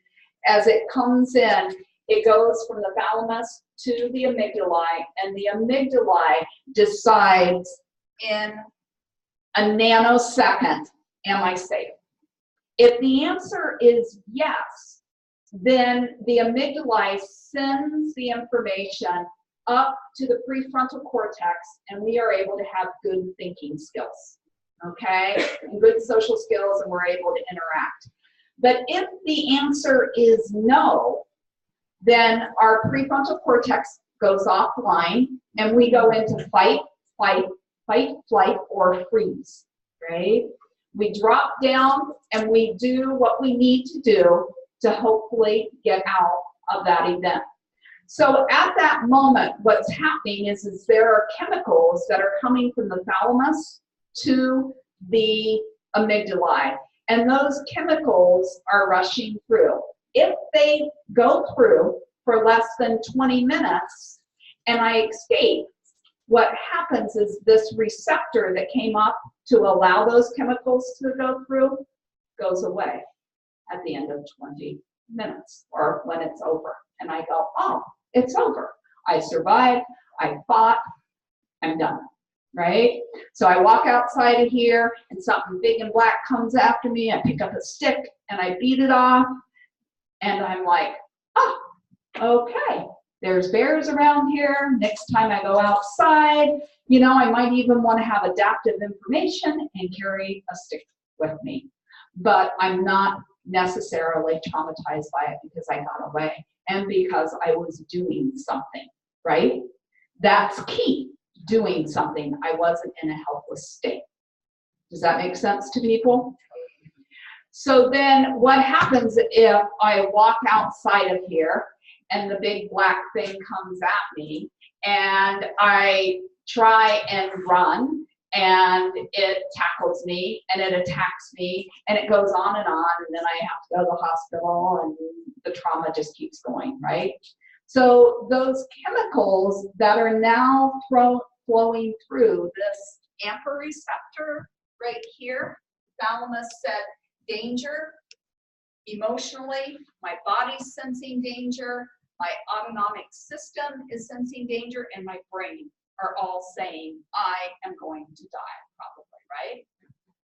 As it comes in, it goes from the thalamus to the amygdala, and the amygdala decides in a nanosecond, am I safe? If the answer is yes, then the amygdala sends the information up to the prefrontal cortex, and we are able to have good thinking skills, okay? And good social skills, and we're able to interact. But if the answer is no, then our prefrontal cortex goes offline, and we go into fight, flight, or freeze, right? We drop down, and we do what we need to do to hopefully get out of that event. So at that moment, what's happening is there are chemicals that are coming from the thalamus to the amygdala, and those chemicals are rushing through. If they go through for less than 20 minutes and I escape, what happens is this receptor that came up to allow those chemicals to go through goes away at the end of 20 minutes or when it's over. And I go, oh, it's over. I survived, I fought, I'm done, right? So I walk outside of here and something big and black comes after me. I pick up a stick and I beat it off. And I'm like, oh, okay, there's bears around here. Next time I go outside, you know, I might even want to have adaptive information and carry a stick with me. But I'm not necessarily traumatized by it because I got away and because I was doing something, right? That's key, doing something. I wasn't in a helpless state. Does that make sense to people? So then what happens if I walk outside of here and the big black thing comes at me and I try and run and it tackles me and it attacks me and it goes on and then I have to go to the hospital and the trauma just keeps going, right? So those chemicals that are now flowing through this AMPA receptor right here, thalamus said danger. Emotionally, my body's sensing danger, my autonomic system is sensing danger, and my brain are all saying, I am going to die, probably, right?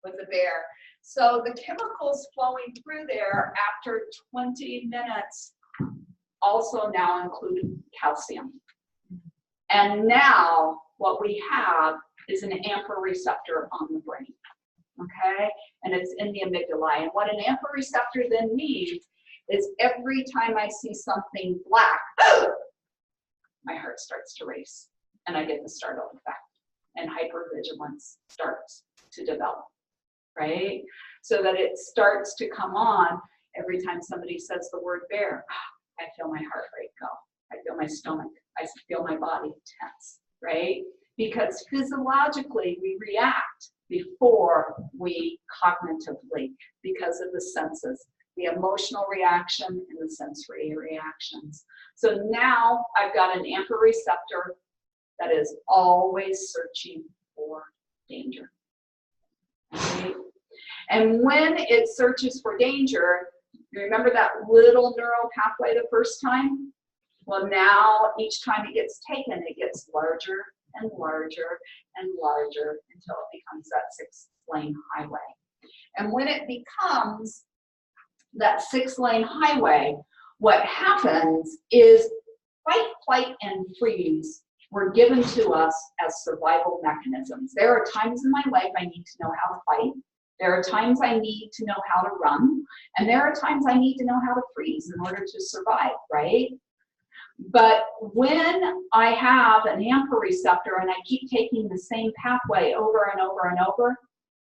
With a bear. So the chemicals flowing through there after 20 minutes also now include calcium. And now what we have is an AMPA receptor on the brain, okay? And it's in the amygdala. And what an AMPA receptor then means is every time I see something black, my heart starts to race. And I get the startle effect, and hypervigilance starts to develop, right? So that it starts to come on every time somebody says the word bear. I feel my heart rate go. I feel my stomach. I feel my body tense, right? Because physiologically we react before we cognitively because of the senses, the emotional reaction and the sensory reactions. So now I've got an AMPA receptor that is always searching for danger. Okay? And when it searches for danger, you remember that little neural pathway the first time? Well, now each time it gets taken, it gets larger and larger and larger until it becomes that 6-lane highway. And when it becomes that 6-lane highway, what happens is fight, flight, and freeze were given to us as survival mechanisms. There are times in my life I need to know how to fight. There are times I need to know how to run, and there are times I need to know how to freeze in order to survive, right? But when I have an AMPA receptor and I keep taking the same pathway over and over and over,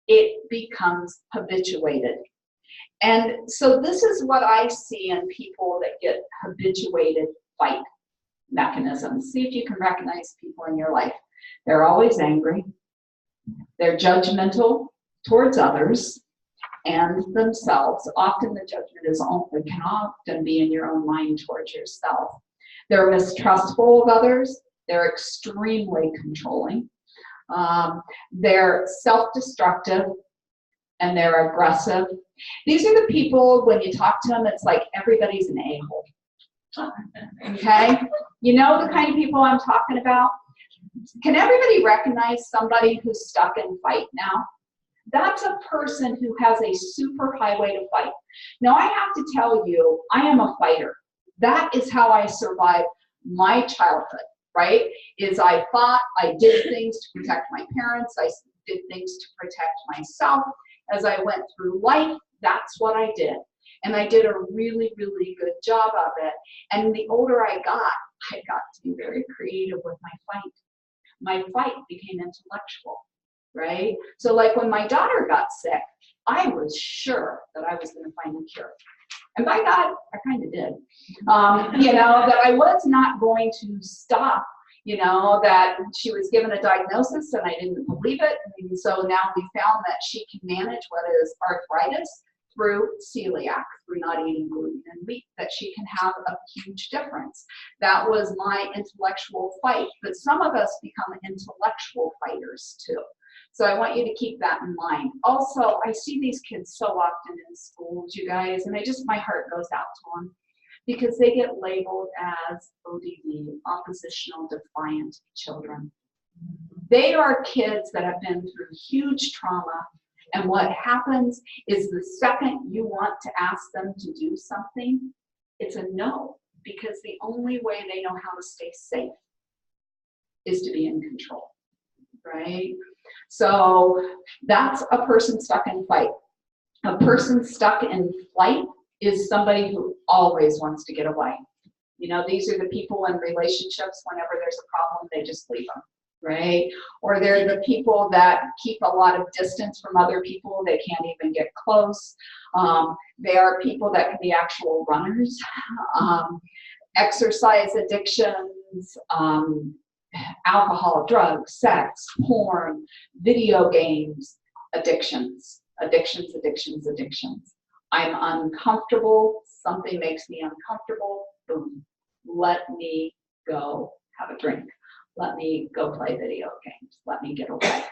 it becomes habituated. And so this is what I see in people that get habituated fight mechanisms. See if you can recognize people in your life. They're always angry. They're judgmental towards others and themselves. Often the judgment can often be in your own mind towards yourself. They're mistrustful of others. They're extremely controlling. They're self-destructive, and they're aggressive. These are the people, when you talk to them, it's like everybody's an a-hole. Okay? You know the kind of people I'm talking about? Can everybody recognize somebody who's stuck in fight now? That's a person who has a super highway to fight. Now, I have to tell you, I am a fighter. That is how I survived my childhood, right? Is I fought, I did things to protect my parents, I did things to protect myself. As I went through life, that's what I did. And I did a really, really good job of it. And the older I got to be very creative with my fight. My fight became intellectual, right? So like when my daughter got sick, I was sure that I was going to find a cure. And by God, I kind of did. You know, that I was not going to stop, you know, that she was given a diagnosis and I didn't believe it. And so now we found that she can manage what is arthritis through celiac, through not eating gluten and wheat, that she can have a huge difference. That was my intellectual fight. But some of us become intellectual fighters too. So I want you to keep that in mind. Also, I see these kids so often in schools, you guys, and my heart goes out to them because they get labeled as ODD, oppositional defiant children. They are kids that have been through huge trauma, and what happens is the second you want to ask them to do something, it's a no, because the only way they know how to stay safe is to be in control, right? So that's a person stuck in fight. A person stuck in flight is somebody who always wants to get away. You know, these are the people in relationships, whenever there's a problem, they just leave them, right? Or they're the people that keep a lot of distance from other people. They can't even get close. They are people that can be actual runners. Exercise addictions, alcohol, drugs, sex, porn, video games, addictions. I'm uncomfortable, something makes me uncomfortable, boom, let me go have a drink. Let me go play video games. Let me get away.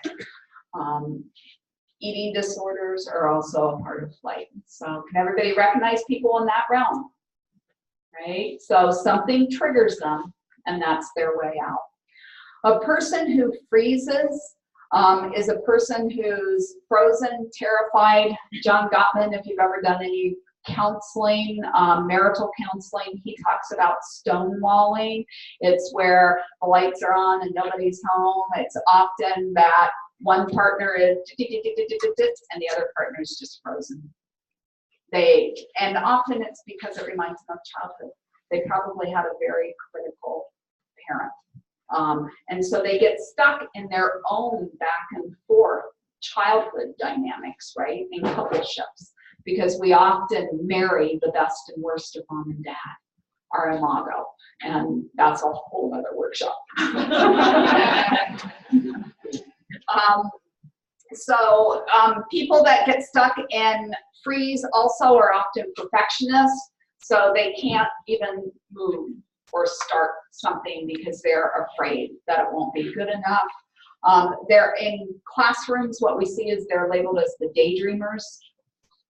Eating disorders are also a part of flight. So can everybody recognize people in that realm? Right? So something triggers them, and that's their way out. A person who freezes is a person who's frozen, terrified. John Gottman, if you've ever done any counseling, marital counseling, he talks about stonewalling. It's where the lights are on and nobody's home. It's often that one partner is and the other partner is just frozen. And often it's because it reminds them of childhood. They probably had a very critical parent. And so they get stuck in their own back and forth childhood dynamics, right, in coupleships, because we often marry the best and worst of mom and dad, our imago, and that's a whole other workshop. People that get stuck in freeze also are often perfectionists, so they can't even move or start something because they're afraid that it won't be good enough. They're in classrooms, what we see is they're labeled as the daydreamers.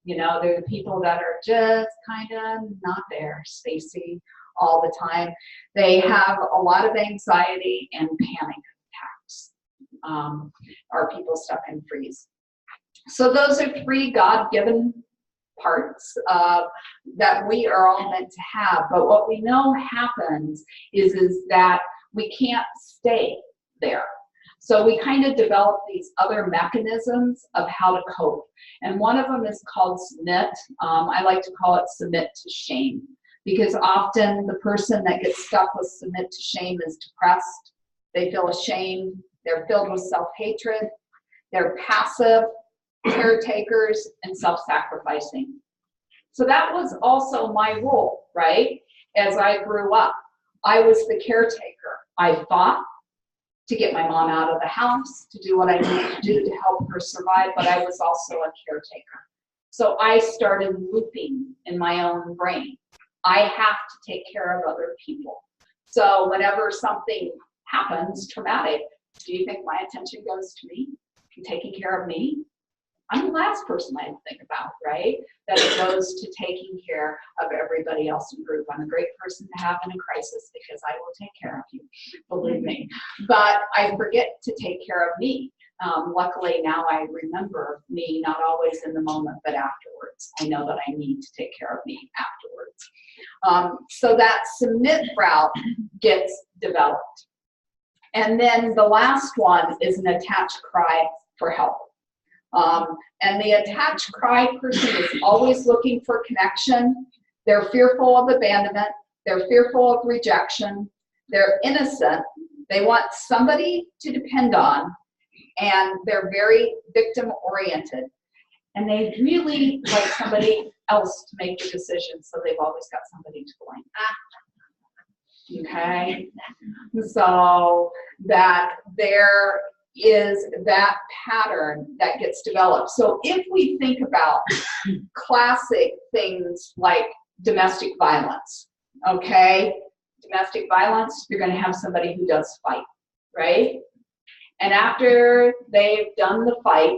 You know, they're the people that are just kind of not there, spacey all the time. They have a lot of anxiety and panic attacks, are people stuck in freeze. So those are 3 God-given parts that we are all meant to have. But what we know happens is that we can't stay there. So we kind of developed these other mechanisms of how to cope. And one of them is called submit. I like to call it submit to shame, because often the person that gets stuck with submit to shame is depressed. They feel ashamed. They're filled with self-hatred. They're passive, caretakers, and self-sacrificing. So that was also my role, right? As I grew up, I was the caretaker. I fought to get my mom out of the house, to do what I needed to do to help her survive, but I was also a caretaker. So I started looping in my own brain. I have to take care of other people. So whenever something happens traumatic, do you think my attention goes to me? To taking care of me? I'm the last person I'd think about, right? That it goes to taking care of everybody else in the group. I'm a great person to have in a crisis because I will take care of you, believe me. But I forget to take care of me. Luckily now I remember me, not always in the moment, but afterwards. I know that I need to take care of me afterwards. So that submit route gets developed. And then the last one is an attached cry for help. And the attached cry person is always looking for connection. They're fearful of abandonment. They're fearful of rejection. They're innocent. They want somebody to depend on, and they're very victim oriented. And they really like somebody else to make the decision, so they've always got somebody to blame. Okay? So that there is that pattern that gets developed. So if we think about classic things like domestic violence, okay? Domestic violence, you're going to have somebody who does fight, right? And after they've done the fight,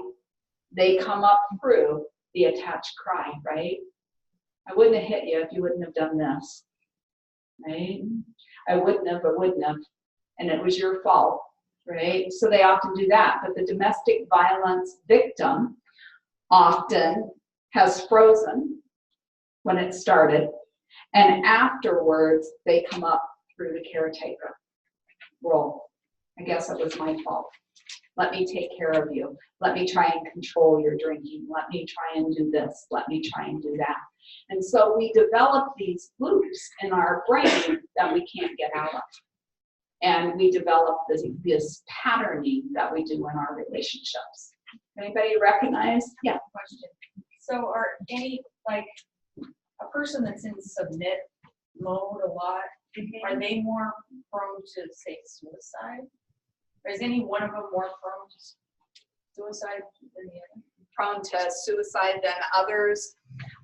they come up through the attached cry, right? I wouldn't have hit you if you wouldn't have done this, right? I wouldn't have, and it was your fault. Right? So they often do that. But the domestic violence victim often has frozen when it started, and afterwards they come up through the caretaker role. I guess it was my fault. Let me take care of you. Let me try and control your drinking. Let me try and do this. Let me try and do that. And so we develop these loops in our brain that we can't get out of. And we develop this patterning that we do in our relationships. Anybody recognize? Yeah. Question. So are any, like, a person that's in submit mode a lot, are they more prone to, say, suicide? Or is any one of them more prone to suicide than the other? Prone to suicide than others.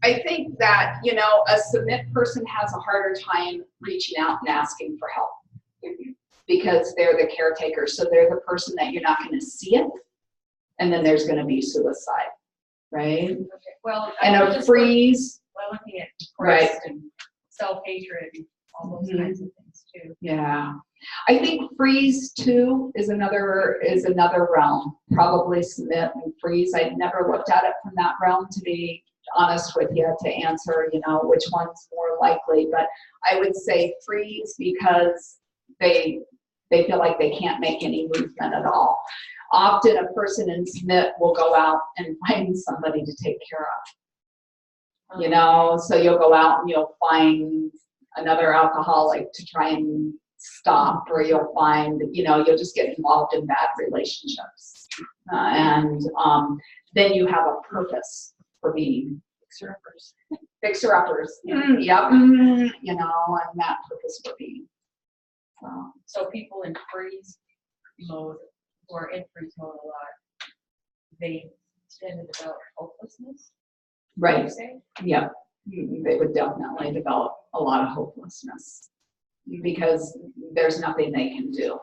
I think that, you know, a submit person has a harder time reaching out and asking for help, because they're the caretaker. So they're the person that you're not going to see it. And then there's going to be suicide, right? Okay. Well, And a freeze. Well, looking at Right. depressed and self-hatred, all those kinds of things too. Yeah. I think freeze too is another realm. Probably submit and freeze. I've never looked at it from that realm, to be honest with you, to answer, you know, which one's more likely. But I would say freeze, because they feel like they can't make any movement at all. Often a person in submit will go out and find somebody to take care of. You know, so you'll go out and you'll find another alcoholic to try and stop, or you'll find, you know, you'll just get involved in bad relationships. And then you have a purpose for being fixer-uppers. Fixer-uppers. Yep. You know, and that purpose for being. So people in freeze mode, who are in freeze mode a lot, they tend to develop hopelessness. Right. You say? Yeah. They would definitely develop a lot of hopelessness, because there's nothing they can do.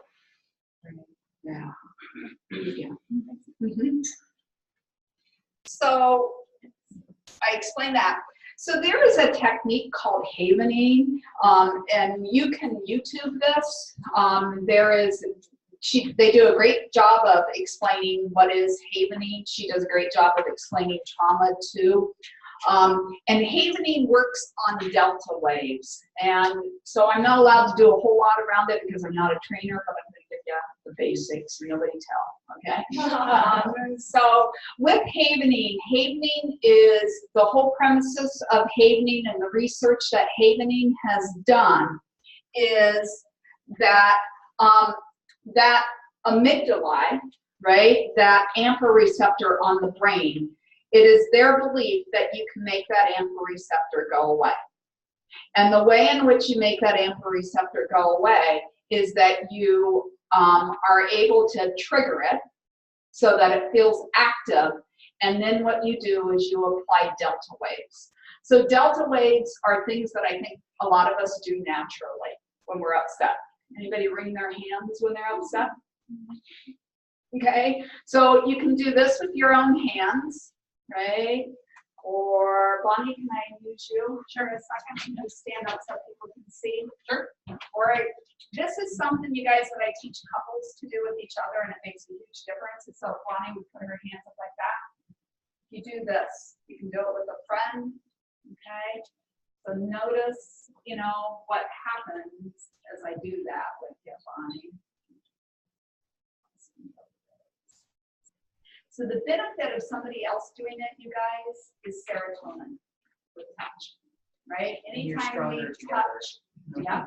Yeah. Yeah. Mm-hmm. So I explained that. So there is a technique called havening, and you can YouTube this. They do a great job of explaining what is havening. She does a great job of explaining trauma too. And havening works on delta waves. And so I'm not allowed to do a whole lot around it because I'm not a trainer, but I'm going to give you the basics, nobody tell, okay? So with havening, havening is the whole premises of havening, and the research that havening has done is that that amygdala, right, that AMPA receptor on the brain, it is their belief that you can make that AMPA receptor go away. And the way in which you make that AMPA receptor go away is that you are able to trigger it so that it feels active, and then what you do is you apply delta waves. So delta waves are things that I think a lot of us do naturally when we're upset. Anybody wring their hands when they're upset? Okay, so you can do this with your own hands, right? Or Bonnie, can I use you? Sure, a second. Just stand up so people can see. Sure. All right. This is something, you guys, that I teach couples to do with each other, and it makes a huge difference. And so Bonnie would put her hands up like that. You do this. You can do it with a friend. Okay. So notice, you know, what happens as I do that with you, Bonnie. So the benefit of somebody else doing it, you guys, is serotonin with touch, right? Anytime we touch, yeah,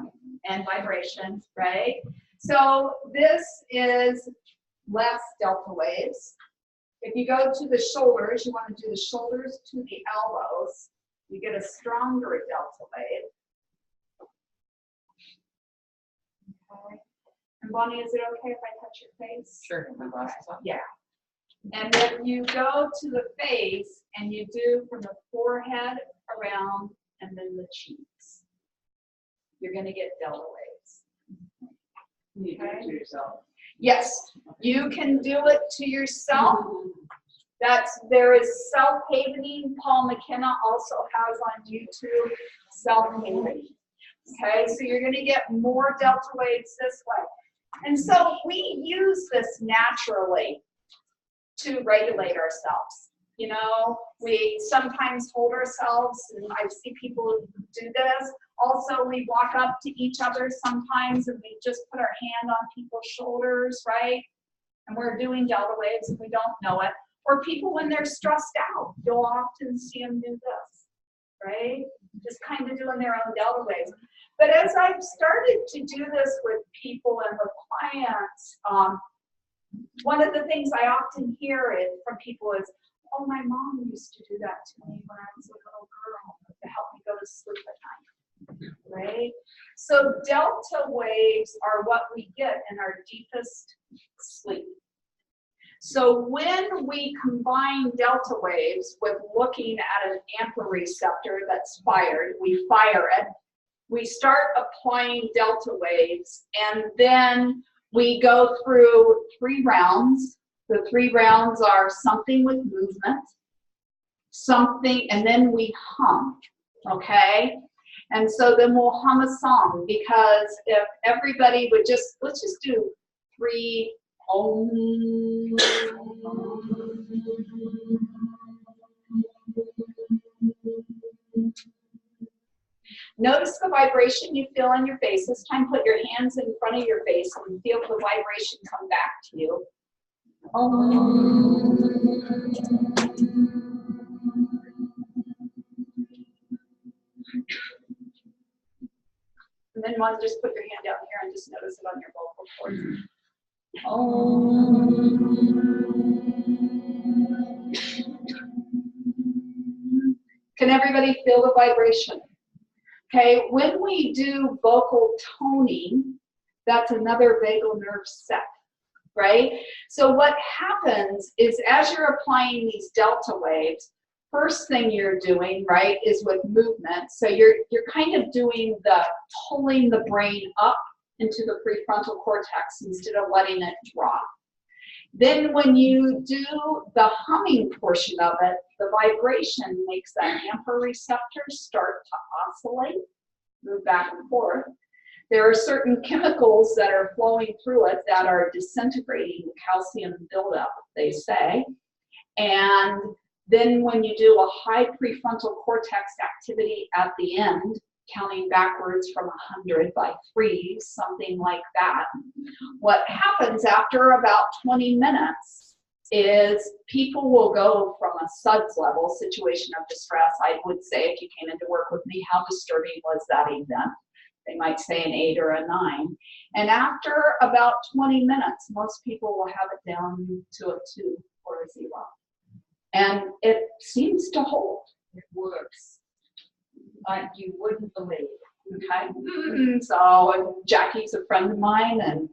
and vibration, right? So this is less delta waves. If you go to the shoulders, you want to do the shoulders to the elbows, you get a stronger delta wave. Okay. And Bonnie, is it okay if I touch your face? Sure, my glasses on. Yeah. And then you go to the face and you do from the forehead around and then the cheeks. You're going to get delta waves. You do it to yourself. Yes, you can do it to yourself. There is self-havening. Paul McKenna also has on YouTube self-havening. Okay, so you're going to get more delta waves this way. And so we use this naturally to regulate ourselves. You know, we sometimes hold ourselves, and I see people do this. Also, we walk up to each other sometimes and we just put our hand on people's shoulders, right? And we're doing delta waves and we don't know it. Or people when they're stressed out, you'll often see them do this, right? Just kind of doing their own delta waves. But as I've started to do this with people and with clients, one of the things I often hear from people is, oh, my mom used to do that to me when I was a little girl to help me go to sleep at night, right? So delta waves are what we get in our deepest sleep. So when we combine delta waves with looking at an AMPA receptor that's fired, we fire it, we start applying delta waves, and then we go through 3 rounds. The 3 rounds are something with movement, something, and then we hum, okay? And so then we'll hum a song, because if everybody would just, let's just do 3 Om. Notice the vibration you feel on your face. This time put your hands in front of your face and feel the vibration come back to you. And then one, just put your hand down here and just notice it on your vocal cords. Can everybody feel the vibration? Okay, when we do vocal toning, that's another vagal nerve set, right? So what happens is as you're applying these delta waves, first thing you're doing, right, is with movement. So you're kind of doing the pulling the brain up into the prefrontal cortex instead of letting it drop. Then when you do the humming portion of it, the vibration makes that AMPA receptor start to oscillate, move back and forth. There are certain chemicals that are flowing through it that are disintegrating calcium buildup, they say. And then when you do a high prefrontal cortex activity at the end counting backwards from 100 by threes, something like that. What happens after about 20 minutes is people will go from a SUDS level, situation of distress. I would say if you came into work with me, how disturbing was that event? They might say an 8 or a 9. And after about 20 minutes, most people will have it down to a 2 or a 0. And it seems to hold. It works. Like you wouldn't believe. Okay. So Jackie's a friend of mine, and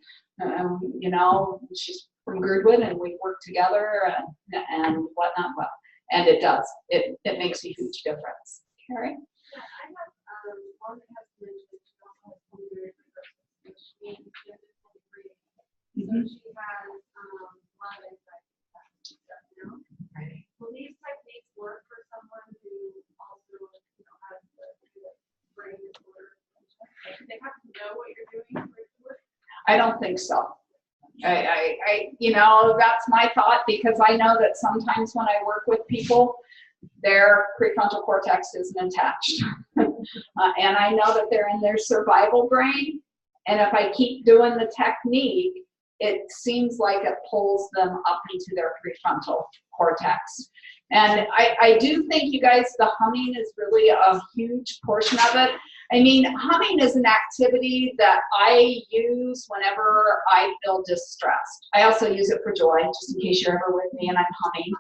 you know, she's from Girdwood, and we work together and whatnot. Well, and it does. It makes a huge difference. Carrie? Yeah, I have one that has mentioned she also has pulmonary fibrosis, which means she has difficulty breathing. So she has a lot of anxiety stuff now. Right. Will these techniques work for someone who also, you know, has the brain disorder? They have to know what you're doing for it to work? I don't think so. You know, that's my thought, because I know that sometimes when I work with people, their prefrontal cortex isn't attached. And I know that they're in their survival brain. And if I keep doing the technique, it seems like it pulls them up into their prefrontal cortex. And I do think, you guys, the humming is really a huge portion of it. I mean, humming is an activity that I use whenever I feel distressed. I also use it for joy, just in case you're ever with me and I'm humming.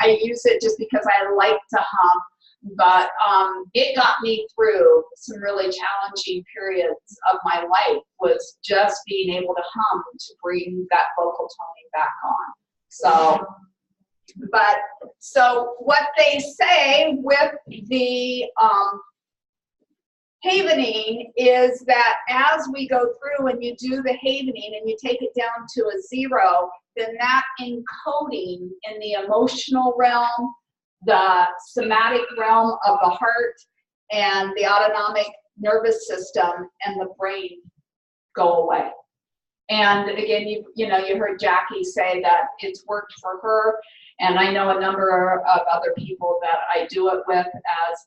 I use it just because I like to hum. But it got me through some really challenging periods of my life, was just being able to hum to bring that vocal toning back on. So what they say with the havening is that as we go through and you do the havening and you take it down to a 0, then that encoding in the emotional realm, the somatic realm of the heart, and the autonomic nervous system and the brain go away. And again, you heard Jackie say that it's worked for her, and I know a number of other people that I do it with, as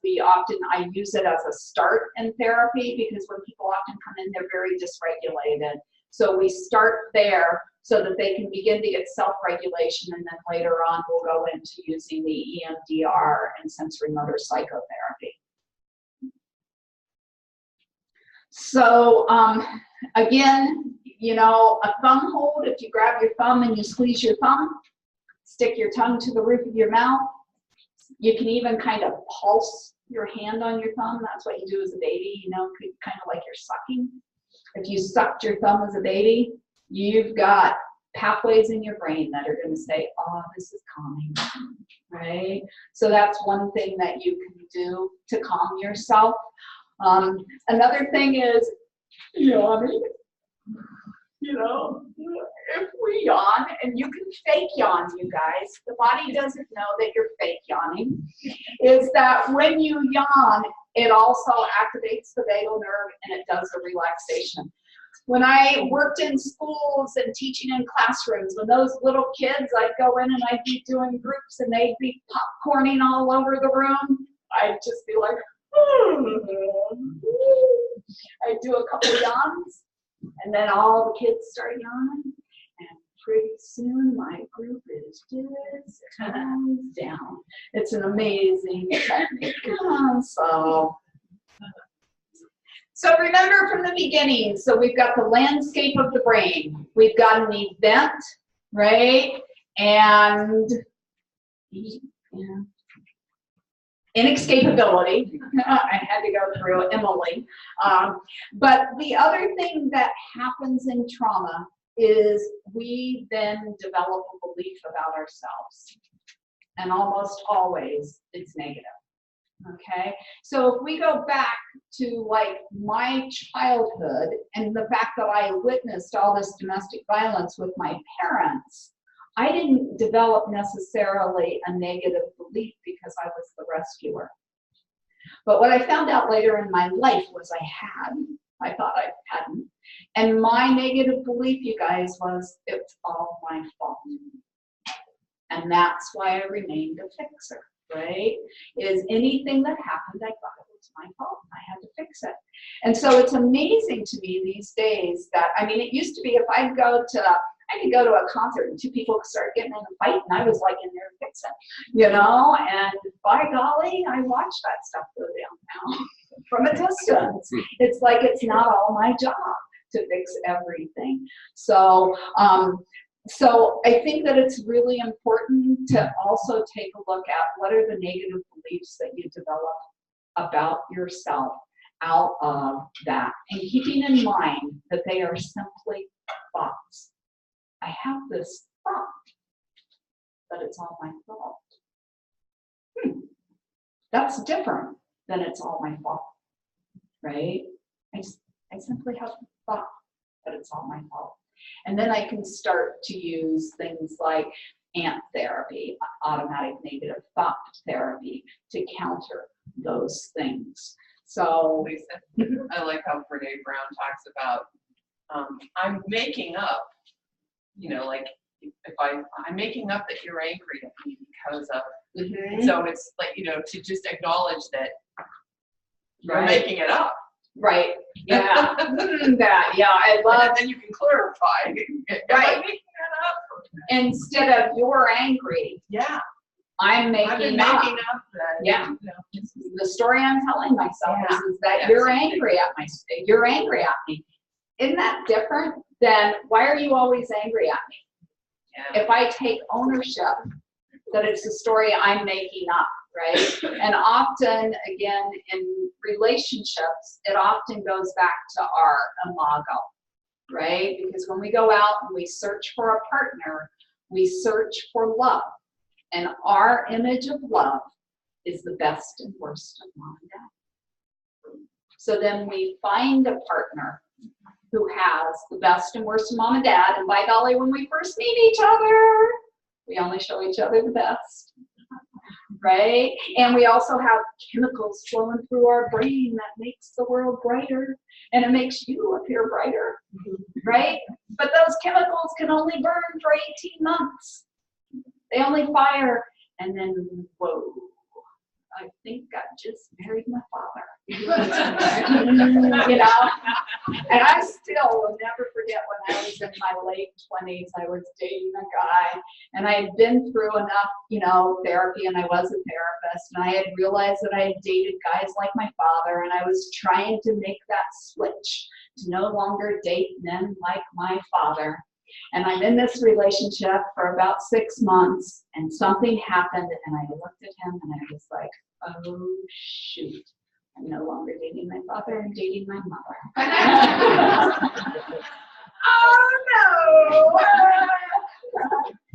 I use it as a start in therapy, because when people often come in, they're very dysregulated. So we start there so that they can begin to get self-regulation, and then later on we'll go into using the EMDR and sensory motor psychotherapy. So again, a thumb hold, if you grab your thumb and you squeeze your thumb, stick your tongue to the roof of your mouth. You can even kind of pulse your hand on your thumb. That's what you do as a baby, kind of like you're sucking. If you sucked your thumb as a baby, you've got pathways in your brain that are going to say, oh, this is calming, right? So that's one thing that you can do to calm yourself. Another thing is yawning. If we yawn, and you can fake yawn, you guys, the body doesn't know that you're fake yawning, is that when you yawn, it also activates the vagal nerve and it does a relaxation. When I worked in schools and teaching in classrooms, when those little kids, I'd go in and I'd be doing groups and they'd be popcorning all over the room, I'd just be like, I'd do a couple yawns, and then all the kids start yawning, and pretty soon my group is just toned down. It's an amazing technique. So remember from the beginning, so we've got the landscape of the brain. We've got an event, right? And inescapability. I had to go through Emily. But the other thing that happens in trauma is we then develop a belief about ourselves. And almost always it's negative. Okay, so if we go back to like my childhood and the fact that I witnessed all this domestic violence with my parents, I didn't develop necessarily a negative belief because I was the rescuer. But what I found out later in my life was I thought I hadn't. And my negative belief, you guys, was it's all my fault. And that's why I remained a fixer. Right? Is anything that happened, I thought it it's my fault. I had to fix it. And so it's amazing to me these days that, I mean, it used to be if I could go to a concert and two people started getting in a fight and I was like in there fixing, you know, and by golly, I watch that stuff go down now from a distance. It's like it's not all my job to fix everything. So, so I think that it's really important to also take a look at what are the negative beliefs that you develop about yourself out of that, and keeping in mind that they are simply thoughts. I have this thought that it's all my fault. That's different than it's all my fault, right? I simply have the thought that it's all my fault. And then I can start to use things like ANT therapy, automatic negative thought therapy, to counter those things. So, Lisa, I like how Brene Brown talks about, I'm making up, you know, like if I'm making up that you're angry at me because of, so it's like, you know, to just acknowledge that you're making it up. Right. Yeah. Yeah. I love. And then you can clarify. Am I making that up? Instead of you're angry. Yeah. I'm making I've been up. making up that. Yeah. You know, The story I'm telling myself Yeah. is that Yes. you're angry at you're angry at me. Isn't that different than why are you always angry at me? Yeah. If I take ownership that it's a story I'm making up, right? And often, again, in relationships, it often goes back to our imago, right? Because when we go out and we search for a partner, we search for love. And our image of love is the best and worst of mom and dad. So then we find a partner who has the best and worst of mom and dad. And by golly, when we first meet each other, we only show each other the best, right? And we also have chemicals flowing through our brain that makes the world brighter, and it makes you appear brighter, right? But those chemicals can only burn for 18 months. They only fire, and then, whoa, I think I just married my father. You know? And I still will never forget when I was in my late 20s, I was dating a guy, and I had been through enough, you know, therapy, and I was a therapist, and I had realized that I had dated guys like my father, and I was trying to make that switch to no longer date men like my father. And I'm in this relationship for about 6 months, and something happened, and I looked at him, and I was like, oh, shoot. I'm no longer dating my father, I'm dating my mother. Oh, no.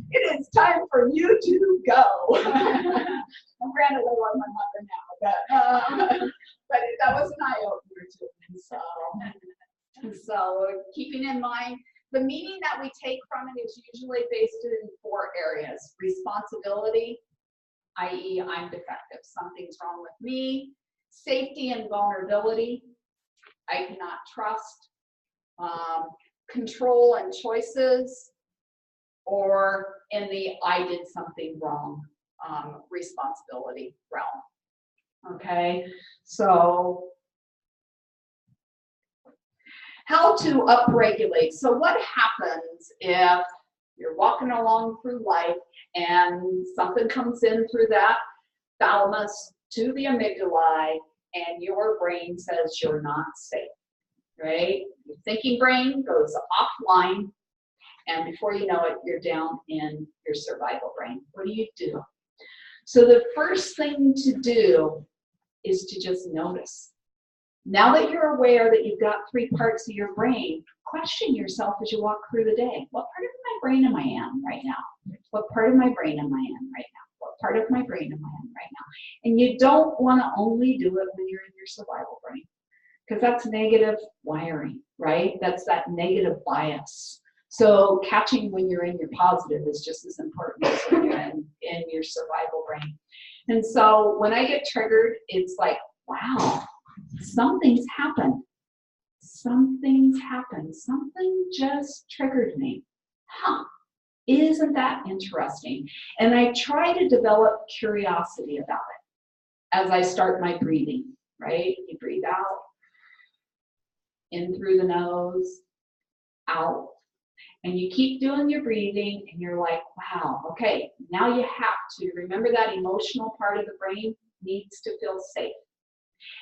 It is time for you to go. I'm granted I love my mother now, but that was an eye-opener to me. So keeping in mind, the meaning that we take from it is usually based in 4 areas. Responsibility, i.e. I'm defective, something's wrong with me. Safety and vulnerability, I cannot trust. Control and choices, or in the I did something wrong responsibility realm. Okay, so how to upregulate. So what happens if you're walking along through life and something comes in through that thalamus to the amygdala and your brain says you're not safe, right? Your thinking brain goes offline, and before you know it, you're down in your survival brain. What do? So the first thing to do is to just notice. Now that you're aware that you've got 3 parts of your brain, question yourself as you walk through the day. What part of my brain am I in right now? What part of my brain am I in right now? What part of my brain am I in right now? And you don't want to only do it when you're in your survival brain, because that's negative wiring, right? That's that negative bias. So catching when you're in your positive is just as important as when you're in your survival brain. And so when I get triggered, it's like, wow, something's happened. Something's happened. Something just triggered me. Huh. Isn't that interesting? And I try to develop curiosity about it as I start my breathing, right? You breathe out, in through the nose, out. And you keep doing your breathing and you're like, wow, okay, now you have to remember that emotional part of the brain needs to feel safe.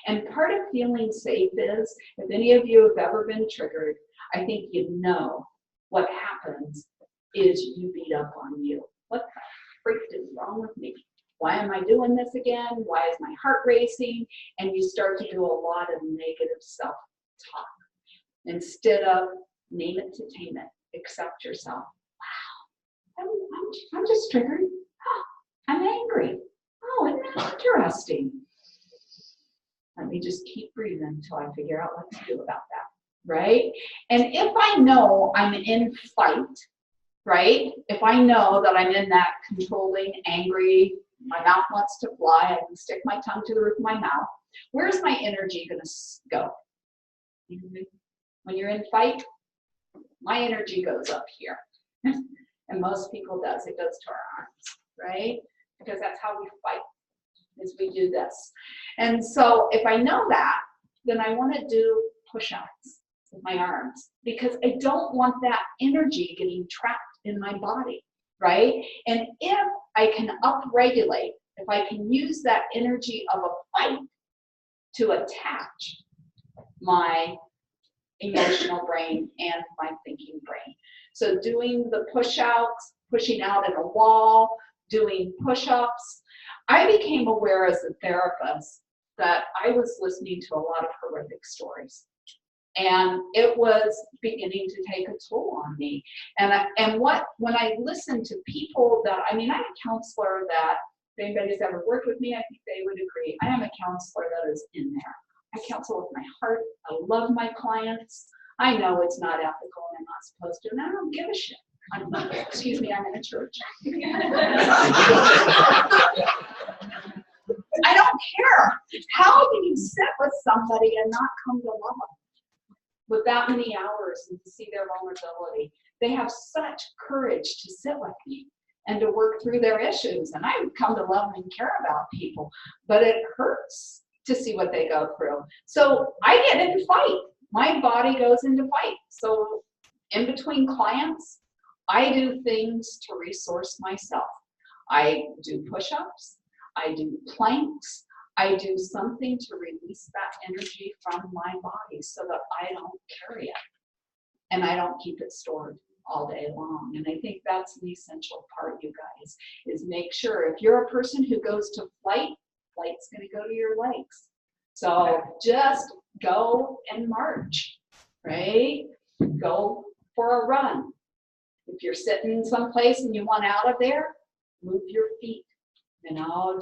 And part of feeling safe is, if any of you have ever been triggered, I think you know what happens is you beat up on you. What the freak is wrong with me? Why am I doing this again? Why is my heart racing? And you start to do a lot of negative self-talk instead of name it to tame it. Accept yourself. Wow, I'm just triggered. Oh, I'm angry. Oh, isn't that interesting? Let me just keep breathing until I figure out what to do about that, right? And if I know I'm in fight, right? If I know that I'm in that controlling, angry, my mouth wants to fly, I can stick my tongue to the roof of my mouth, where's my energy going to go? When you're in fight, my energy goes up here. And most people does. It goes to our arms, right? Because that's how we fight, is we do this. And so if I know that, then I want to do push-ups with my arms, because I don't want that energy getting trapped in my body, right? And if I can upregulate, if I can use that energy of a fight to attach my emotional brain and my thinking brain. So doing the push-outs, pushing out at a wall, doing push-ups. I became aware as a therapist that I was listening to a lot of horrific stories. And it was beginning to take a toll on me. And when I listened to people that, I mean, I'm a counselor that, if anybody's ever worked with me, I think they would agree. I am a counselor that is in there. I counsel with my heart. I love my clients. I know it's not ethical and I'm not supposed to, and I don't give a shit. Excuse me, I'm in a church. I don't care. How do you sit with somebody and not come to love them with that many hours and to see their vulnerability? They have such courage to sit with me and to work through their issues. And I would come to love and care about people, but it hurts to see what they go through. So I get into fight. My body goes into fight. So in between clients, I do things to resource myself. I do push-ups, I do planks, I do something to release that energy from my body so that I don't carry it and I don't keep it stored all day long. And I think that's the essential part, you guys, is make sure if you're a person who goes to flight, flight's going to go to your legs. So just go and march, right? Go for a run. If you're sitting someplace and you want out of there, move your feet,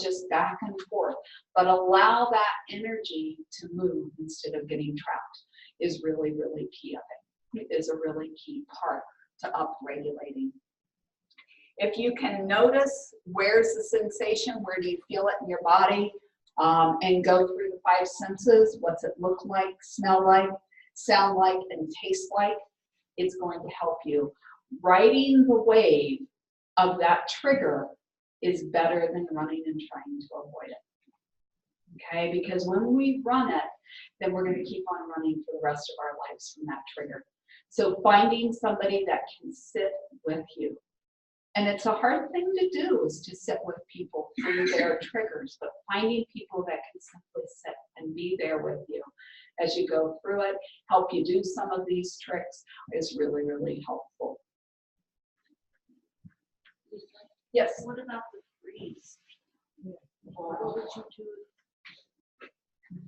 just back and forth. But allow that energy to move instead of getting trapped is really, really key. I think it is a really key part to upregulating. If you can notice where's the sensation, where do you feel it in your body, and go through the 5 senses, what's it look like, smell like, sound like, and taste like, it's going to help you. Riding the wave of that trigger is better than running and trying to avoid it. Okay, because when we run it, then we're going to keep on running for the rest of our lives from that trigger. So finding somebody that can sit with you. And it's a hard thing to do, is to sit with people through their triggers, but finding people that can simply sit and be there with you as you go through it, help you do some of these tricks, is really, really helpful. Yes? What about the freeze? What would you do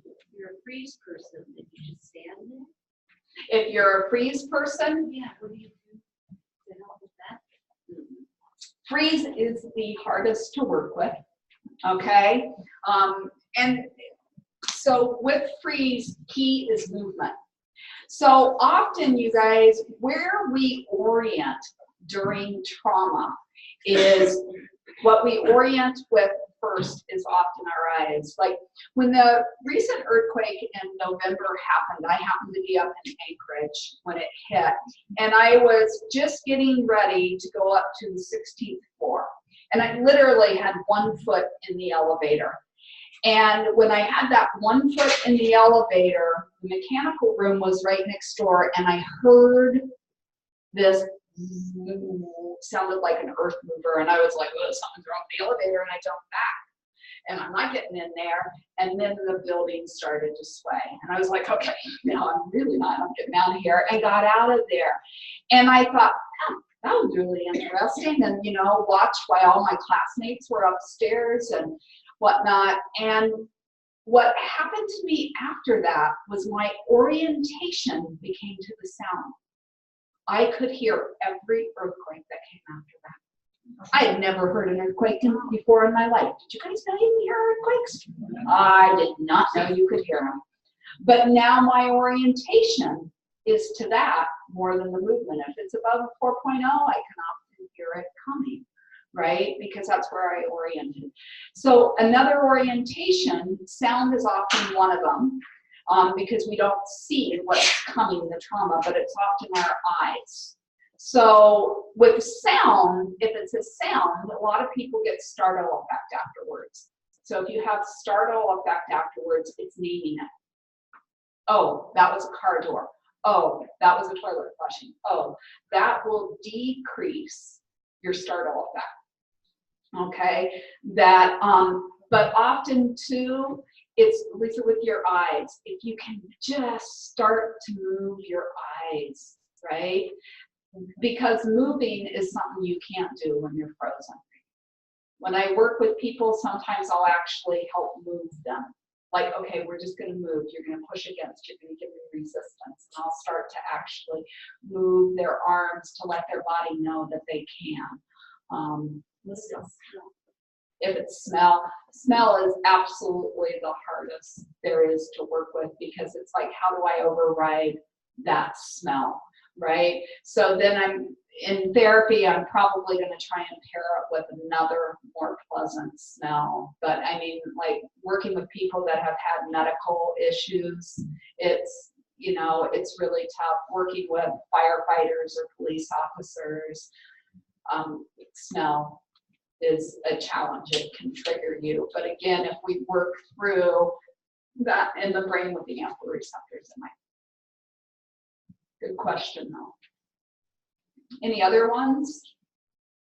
if you're a freeze person? Did you just stand there? If you're a freeze person, Yeah, what do you do to help with that? freeze is the hardest to work with, okay? And so with freeze, key is movement. So often, you guys, where we orient during trauma is what we orient with first is often our eyes. Like when the recent earthquake in November happened, I happened to be up in Anchorage when it hit, and I was just getting ready to go up to the 16th floor. And I literally had one foot in the elevator. And when I had that 1 foot in the elevator, the mechanical room was right next door, and I heard this sounded like an earth mover, and I was like, oh, something's wrong with the elevator, and I jumped back. And I'm not getting in there, and then the building started to sway. And I was like, okay, no, I'm really not, I'm getting out of here, and got out of there. And I thought, oh, that was really interesting, and watched while all my classmates were upstairs and whatnot. And what happened to me after that was my orientation became to the sound. I could hear every earthquake that came after that. I had never heard an earthquake before in my life. Did you guys know you could hear earthquakes? I did not know you could hear them. But now my orientation is to that more than the movement. If it's above a 4.0, I can often hear it coming, right? Because that's where I oriented. So another orientation, sound is often one of them. Because we don't see what's coming, the trauma, but it's often our eyes. So with sound, if it's a sound, a lot of people get startle effect afterwards. So if you have startle effect afterwards, it's naming it. Oh, that was a car door. Oh, that was a toilet flushing. Oh, that will decrease your startle effect. Okay, that, but often too, it's with your eyes. If you can just start to move your eyes, right? Because moving is something you can't do when you're frozen. When I work with people, sometimes I'll actually help move them. Like, okay, we're just going to move. You're going to push against. You're going to give me resistance. And I'll start to actually move their arms to let their body know that they can. If it's smell is absolutely the hardest there is to work with, because it's like, how do I override that smell, right? So then I'm in therapy, I'm probably going to try and pair it with another more pleasant smell. But I mean, like working with people that have had medical issues, it's, it's really tough. Working with firefighters or police officers, smell is a challenge. It can trigger you. But again, if we work through that in the brain with the ample receptors, it might. Good question, though. Any other ones?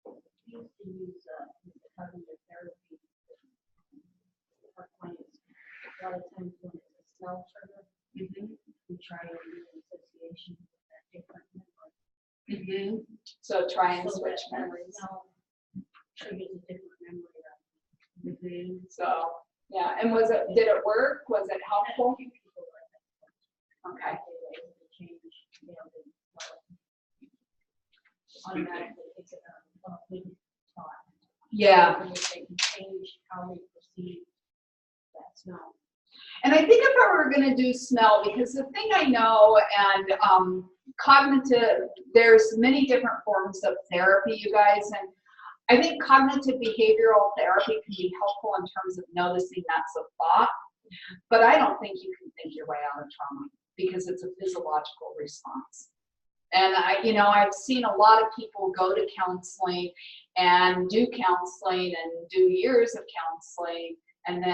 I used to use cognitive therapy. A lot of times when it's a smell trigger, we try and do an association with that different memory. So try and So switch that memories. smell triggers a different memory. So yeah, and did it work? Was it helpful? Okay. Automatically, it's a complete thought. Yeah. And they can change how they perceive that smell. And I think if I were going to do smell, because the thing I know, and cognitive, there's many different forms of therapy, you guys, and I think cognitive behavioral therapy can be helpful in terms of noticing that's a thought, but I don't think you can think your way out of trauma, because it's a physiological response. And I've seen a lot of people go to counseling and do counseling and do years of counseling, and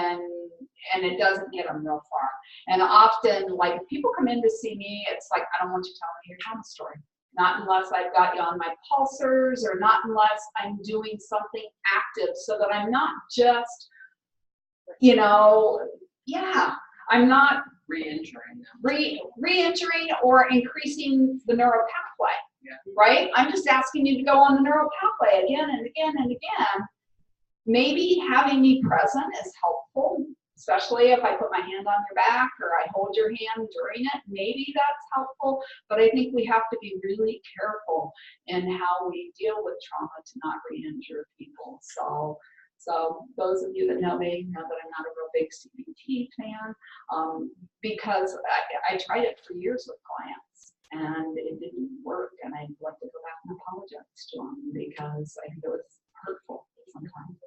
it doesn't get them real far. And often, like, if people come in to see me, it's like, I don't want you telling me your trauma story. Not unless I've got you on my pulsars, or not unless I'm doing something active, so that I'm not just, I'm not Re-injuring them. Re-entering or increasing the neural pathway, right? I'm just asking you to go on the neural pathway again and again and again. Maybe having me present is helpful, especially if I put my hand on your back or I hold your hand during it. Maybe that's helpful, but I think we have to be really careful in how we deal with trauma to not re-injure people. So those of you that know me know that I'm not a real big CBT fan, because I tried it for years with clients and it didn't work, and I'd like to go back and apologize to them because I think it was hurtful sometimes.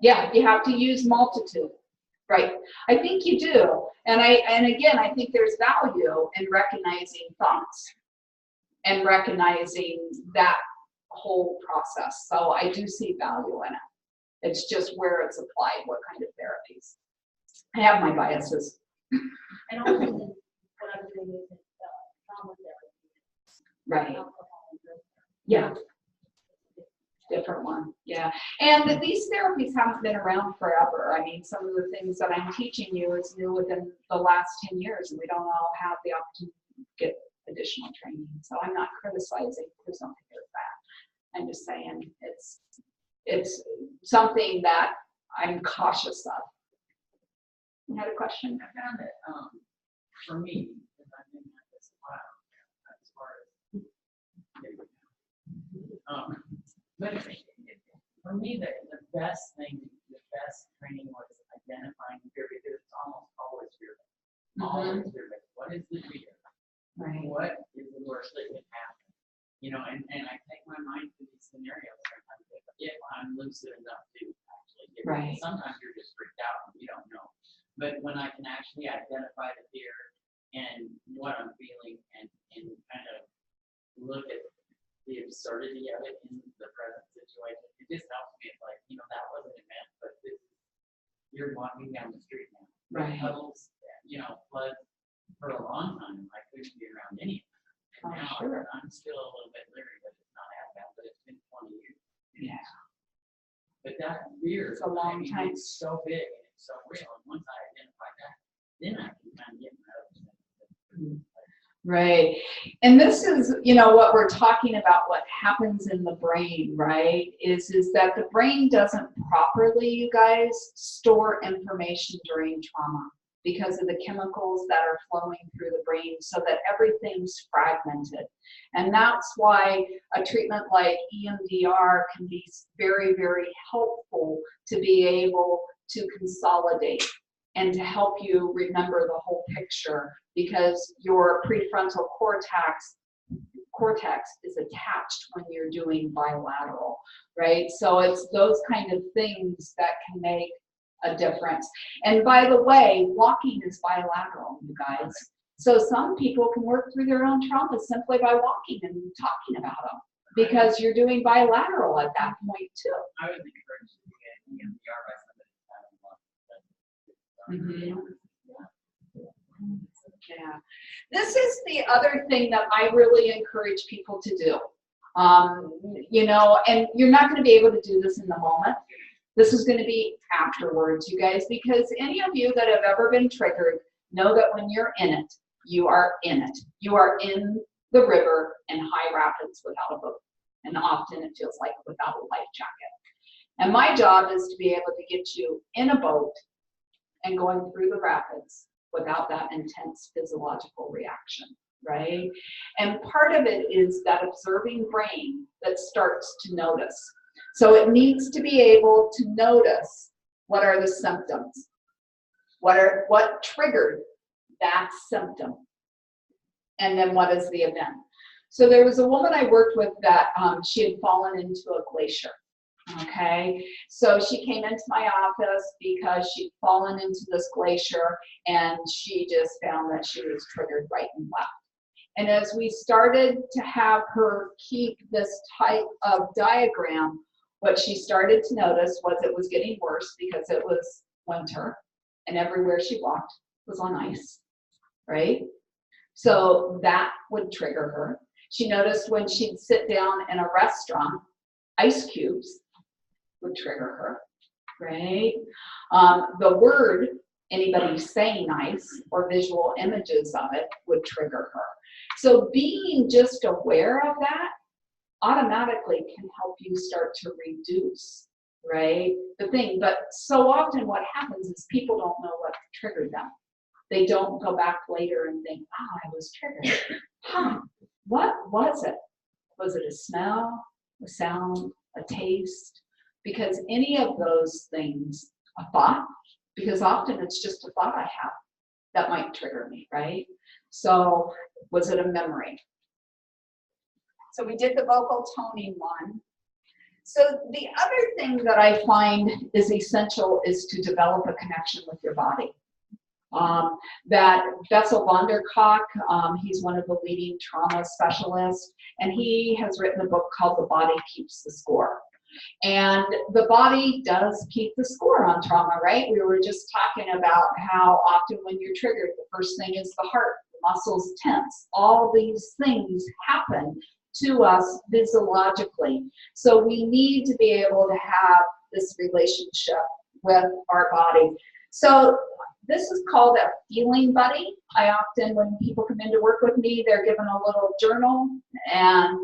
Yeah, you have to use multitude, right? I think you do, and again, I think there's value in recognizing thoughts and recognizing that whole process. So I do see value in it. It's just where it's applied, what kind of therapies. I have my biases. And also, what I'm doing is trauma therapy. Right. Alcohol and drug therapy. Yeah. Different one. Yeah. And these therapies haven't been around forever. I mean, some of the things that I'm teaching you is new within the last 10 years, and we don't all have the opportunity to get additional training. So I'm not criticizing for something like that. I'm just saying it's something that I'm cautious of. You had a question? I found that, for me, because I've been at this a while, as far as, but for me, the best thing, the best training was identifying fear, because it's almost always fear. Always fear. What is the fear? Right. What is the worst that can happen? You know, and I take my mind to these scenarios sometimes if I'm lucid enough to actually get Right. Sometimes you're just freaked out and you don't know. But when I can actually identify the fear and what I'm feeling and kind of look at the absurdity of it in the present situation, it just helps me. It's like, you know, that wasn't meant, but this, you're walking down the street now. Right. Puddles, you know, floods for a long time. I couldn't be around any of them. And Oh, now sure. I'm still a little bit leery, but it's not as bad, but it's been 20 years. Yeah. But that fear, It's a long time. It's so big and it's so real. And once I identify that, then I can kind of get my other stuff. Right. And this is, you know, what we're talking about, what happens in the brain, right? Is that the brain doesn't properly, you guys, store information during trauma because of the chemicals that are flowing through the brain, so that everything's fragmented. And that's why a treatment like EMDR can be very, very helpful to be able to consolidate and to help you remember the whole picture, because your prefrontal cortex is attached when you're doing bilateral, right? So it's those kind of things that can make a difference. And by the way, walking is bilateral, you guys. So some people can work through their own traumas simply by walking and talking about them, because you're doing bilateral at that point too. I was encouraged to get EMDR by somebody. Yeah. This is the other thing that I really encourage people to do. You know, and you're not going to be able to do this in the moment. This is going to be afterwards, you guys, because any of you that have ever been triggered know that when you're in it, you are in it. You are in the river in high rapids without a boat. And often it feels like without a life jacket. And my job is to be able to get you in a boat and going through the rapids without that intense physiological reaction, right? And part of it is that observing brain that starts to notice. So it needs to be able to notice what are the symptoms, what triggered that symptom, and then what is the event. So there was a woman I worked with that she had fallen into a glacier. Okay, so she came into my office because she'd fallen into this glacier and she just found that she was triggered right and left. And as we started to have her keep this type of diagram, what she started to notice was it was getting worse because it was winter and everywhere she walked was on ice, right? So that would trigger her. She noticed when she'd sit down in a restaurant, ice cubes would trigger her, right? The word, anybody saying ice or visual images of it would trigger her. So being just aware of that automatically can help you start to reduce, right, the thing. But so often what happens is people don't know what triggered them. They don't go back later and think, wow, I was triggered. Huh, what was it? Was it a smell, a sound, a taste? Because any of those things, a thought, because often it's just a thought I have that might trigger me, right? So was it a memory? So we did the vocal toning one. So the other thing that I find is essential is to develop a connection with your body. That Bessel van der Kolk, he's one of the leading trauma specialists, and he has written a book called The Body Keeps the Score. And the body does keep the score on trauma, right? We were just talking about how often when you're triggered, the first thing is the heart, the muscles tense. All these things happen to us physiologically. So we need to be able to have this relationship with our body. So this is called a feeling buddy. I often, when people come in to work with me, they're given a little journal, and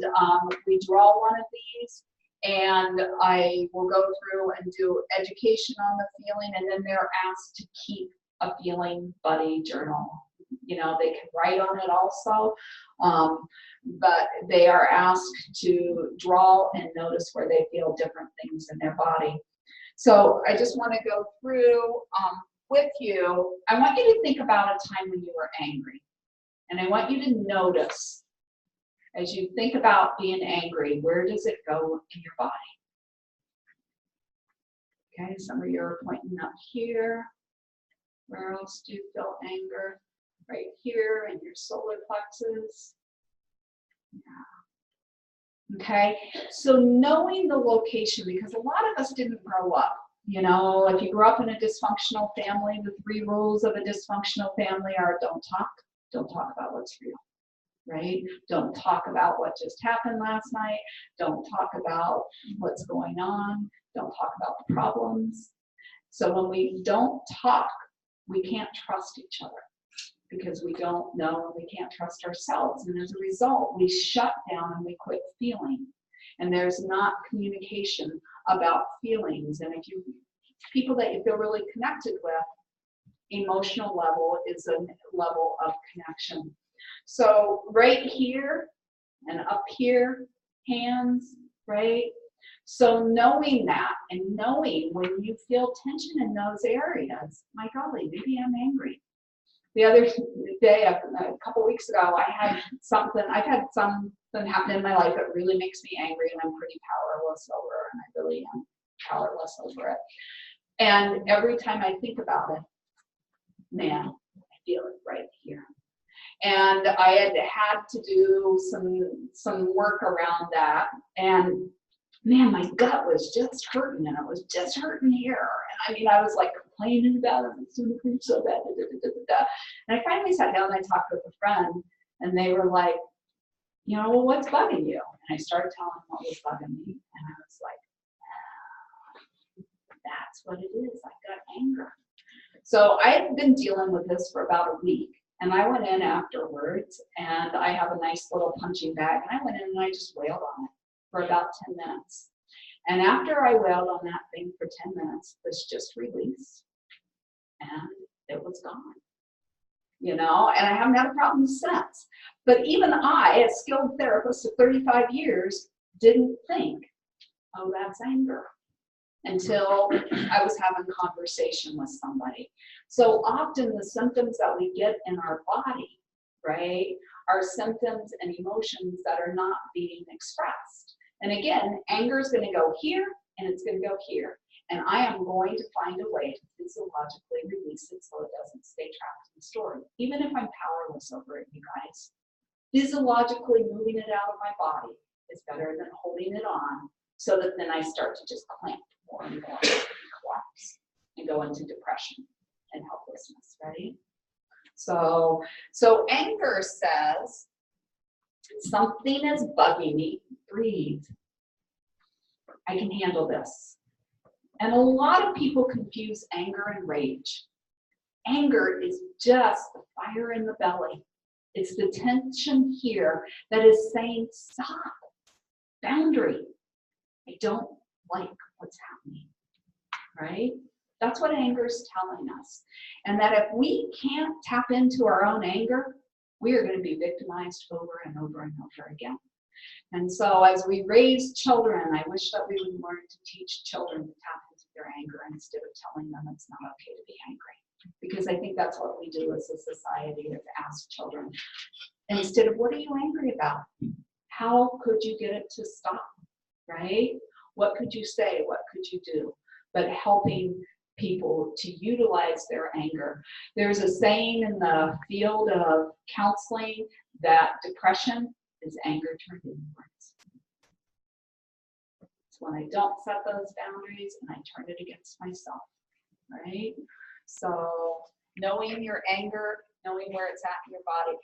we draw one of these, and I will go through and do education on the feeling, and then they're asked to keep a feeling buddy journal. You know, they can write on it also, but they are asked to draw and notice where they feel different things in their body. So I just want to go through with you. I want you to think about a time when you were angry. And I want you to notice, as you think about being angry, where does it go in your body? Okay, some of you are pointing up here. Where else do you feel anger? Right here in your solar plexus. Yeah. Okay, so knowing the location, because a lot of us didn't grow up. You know, if you grew up in a dysfunctional family, the 3 rules of a dysfunctional family are don't talk about what's real, right? Don't talk about what just happened last night. Don't talk about what's going on. Don't talk about the problems. So when we don't talk, we can't trust each other because we don't know and we can't trust ourselves. And as a result, we shut down and we quit feeling. And there's not communication about feelings. And if you, people that you feel really connected with, emotional level is a level of connection. So right here and up here, hands, right? So knowing that and knowing when you feel tension in those areas, my golly, maybe I'm angry. The other day, a couple weeks ago, I've had something happen in my life that really makes me angry, and I'm pretty powerless over it, and I really am powerless over it. And every time I think about it, man, I feel it right here. And I had to do some work around that, and man, my gut was just hurting, and it was just hurting here. And I mean, I was like complaining about it, it's going to hurt so bad, da, da, da, da, da. And I finally sat down and I talked with a friend, and they were like, you know, well, what's bugging you? And I started telling them what was bugging me, and I was like, that's what it is, I got anger. So I had been dealing with this for about a week, and I went in afterwards, and I have a nice little punching bag, and I went in and I just wailed on it for about 10 minutes. And after I wailed on that thing for 10 minutes, this just released, and it was gone. You know, and I haven't had a problem since. But even I, a skilled therapist of 35 years, didn't think, oh, that's anger, until I was having a conversation with somebody. So often the symptoms that we get in our body, right, are symptoms and emotions that are not being expressed. And again, anger is going to go here, and it's going to go here. And I am going to find a way to physiologically release it so it doesn't stay trapped in the story. Even if I'm powerless over it, you guys. Physiologically moving it out of my body is better than holding it on so that then I start to just clamp more and more and collapse and go into depression and helplessness, right? So anger says, something is bugging me, breathe. I can handle this. And a lot of people confuse anger and rage. Anger is just the fire in the belly. It's the tension here that is saying, stop, boundary. I don't like what's happening, right? That's what anger is telling us. And that if we can't tap into our own anger, we are going to be victimized over and over and over again. And so as we raise children, I wish that we would learn to teach children to tap into their anger instead of telling them it's not okay to be angry. Because I think that's what we do as a society, is ask children, instead of what are you angry about? How could you get it to stop, right? What could you say? What could you do? But helping people to utilize their anger. There's a saying in the field of counseling that depression is anger turned inwards. when I don't set those boundaries and I turn it against myself, right? So knowing your anger, knowing where it's at in your body.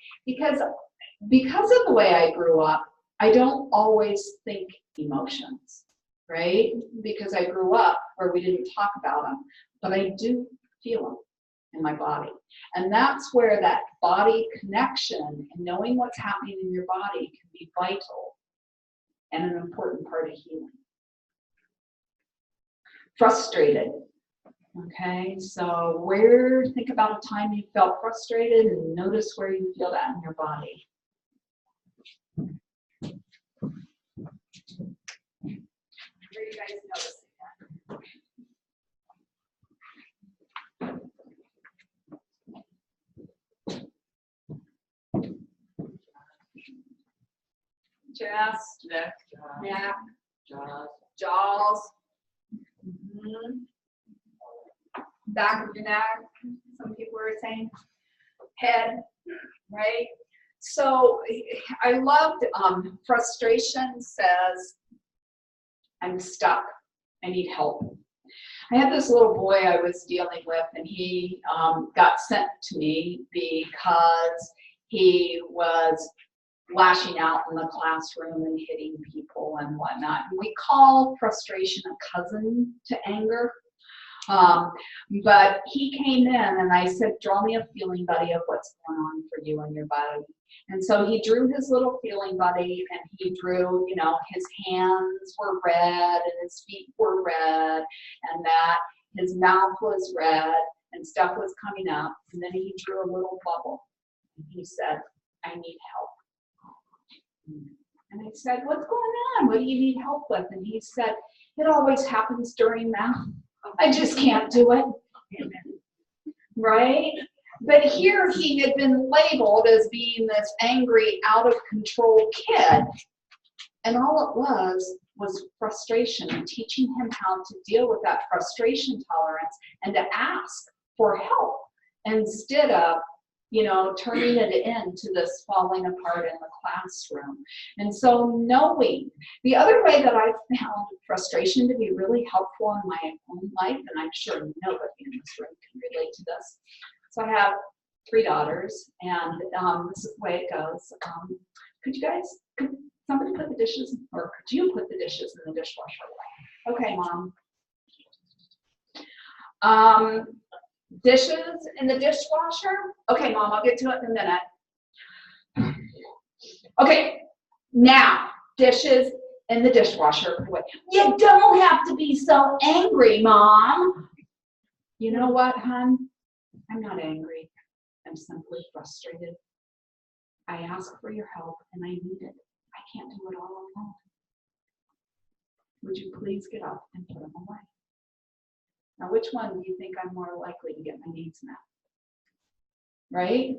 Because of the way I grew up, I don't always think emotions, right? Because I grew up where we didn't talk about them, but I do feel them in my body. And that's where that body connection and knowing what's happening in your body can be vital and an important part of healing. Frustrated. Okay, so think about a time you felt frustrated and notice where you feel that in your body. Where are you guys noticing that? Chest, Neck, neck, jaws. jaws, back of your neck, some people are saying, head, right? So I loved frustration says, I'm stuck, I need help. I had this little boy I was dealing with, and he got sent to me because he was lashing out in the classroom and hitting people and whatnot. We call frustration a cousin to anger. But he came in and I said, draw me a feeling buddy of what's going on for you and your body. And so he drew his little feeling buddy, and he drew, his hands were red and his feet were red, and that his mouth was red and stuff was coming up. And then he drew a little bubble. And he said, I need help. And I said, what's going on? What do you need help with? And he said, it always happens during math. I just can't do it. Right? But here he had been labeled as being this angry, out of control kid. And all it was frustration, and teaching him how to deal with that frustration tolerance and to ask for help instead of turning it into this falling apart in the classroom. And so knowing, the other way that I've found frustration to be really helpful in my own life, and I'm sure nobody in this room can relate to this. So I have 3 daughters, and this is the way it goes. Could somebody put the dishes, or could you put the dishes in the dishwasher? Okay, Mom. Dishes in the dishwasher? Okay, Mom, I'll get to it in a minute. Okay, now, dishes in the dishwasher. You don't have to be so angry, Mom. You know what, hon? I'm not angry. I'm simply frustrated. I ask for your help, and I need it. I can't do it all alone. Would you please get up and put them away? Now, which one do you think I'm more likely to get my needs met? Right?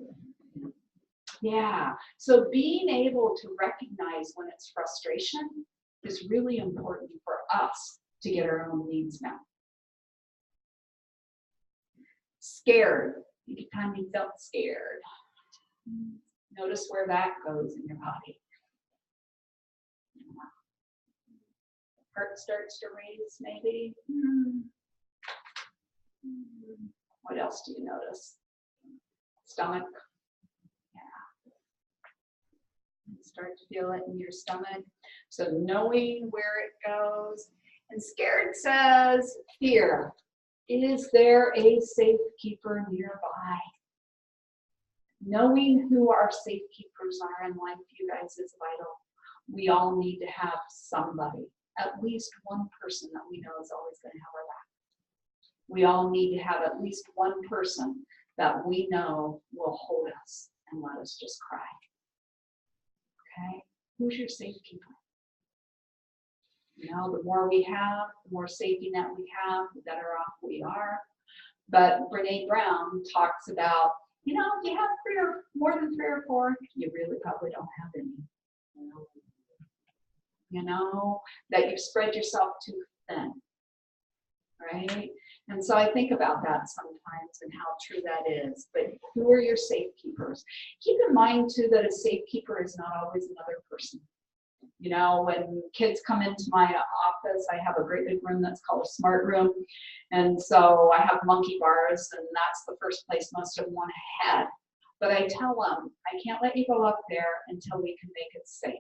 Yeah. So being able to recognize when it's frustration is really important for us to get our own needs met. Scared. Anytime you felt scared. Notice where that goes in your body. Heart starts to raise, maybe. What else do you notice? Stomach. Yeah. Start to feel it in your stomach. So knowing where it goes. And scared says fear. Is there a safekeeper nearby? Knowing who our safekeepers are in life, you guys, is vital. We all need to have somebody, at least one person that we know is always going to have our back. We all need to have at least one person that we know will hold us and let us just cry. Okay? Who's your safekeeper? The more we have, the more safety net we have, the better off we are. But Brene Brown talks about, if you have more than 3 or 4, you really probably don't have any. That you've spread yourself too thin. Right? And so I think about that sometimes and how true that is. But who are your safekeepers? Keep in mind, too, that a safekeeper is not always another person. You know, when kids come into my office, I have a great big room that's called a smart room. And so I have monkey bars, and that's the first place most of them want to head. But I tell them, I can't let you go up there until we can make it safe.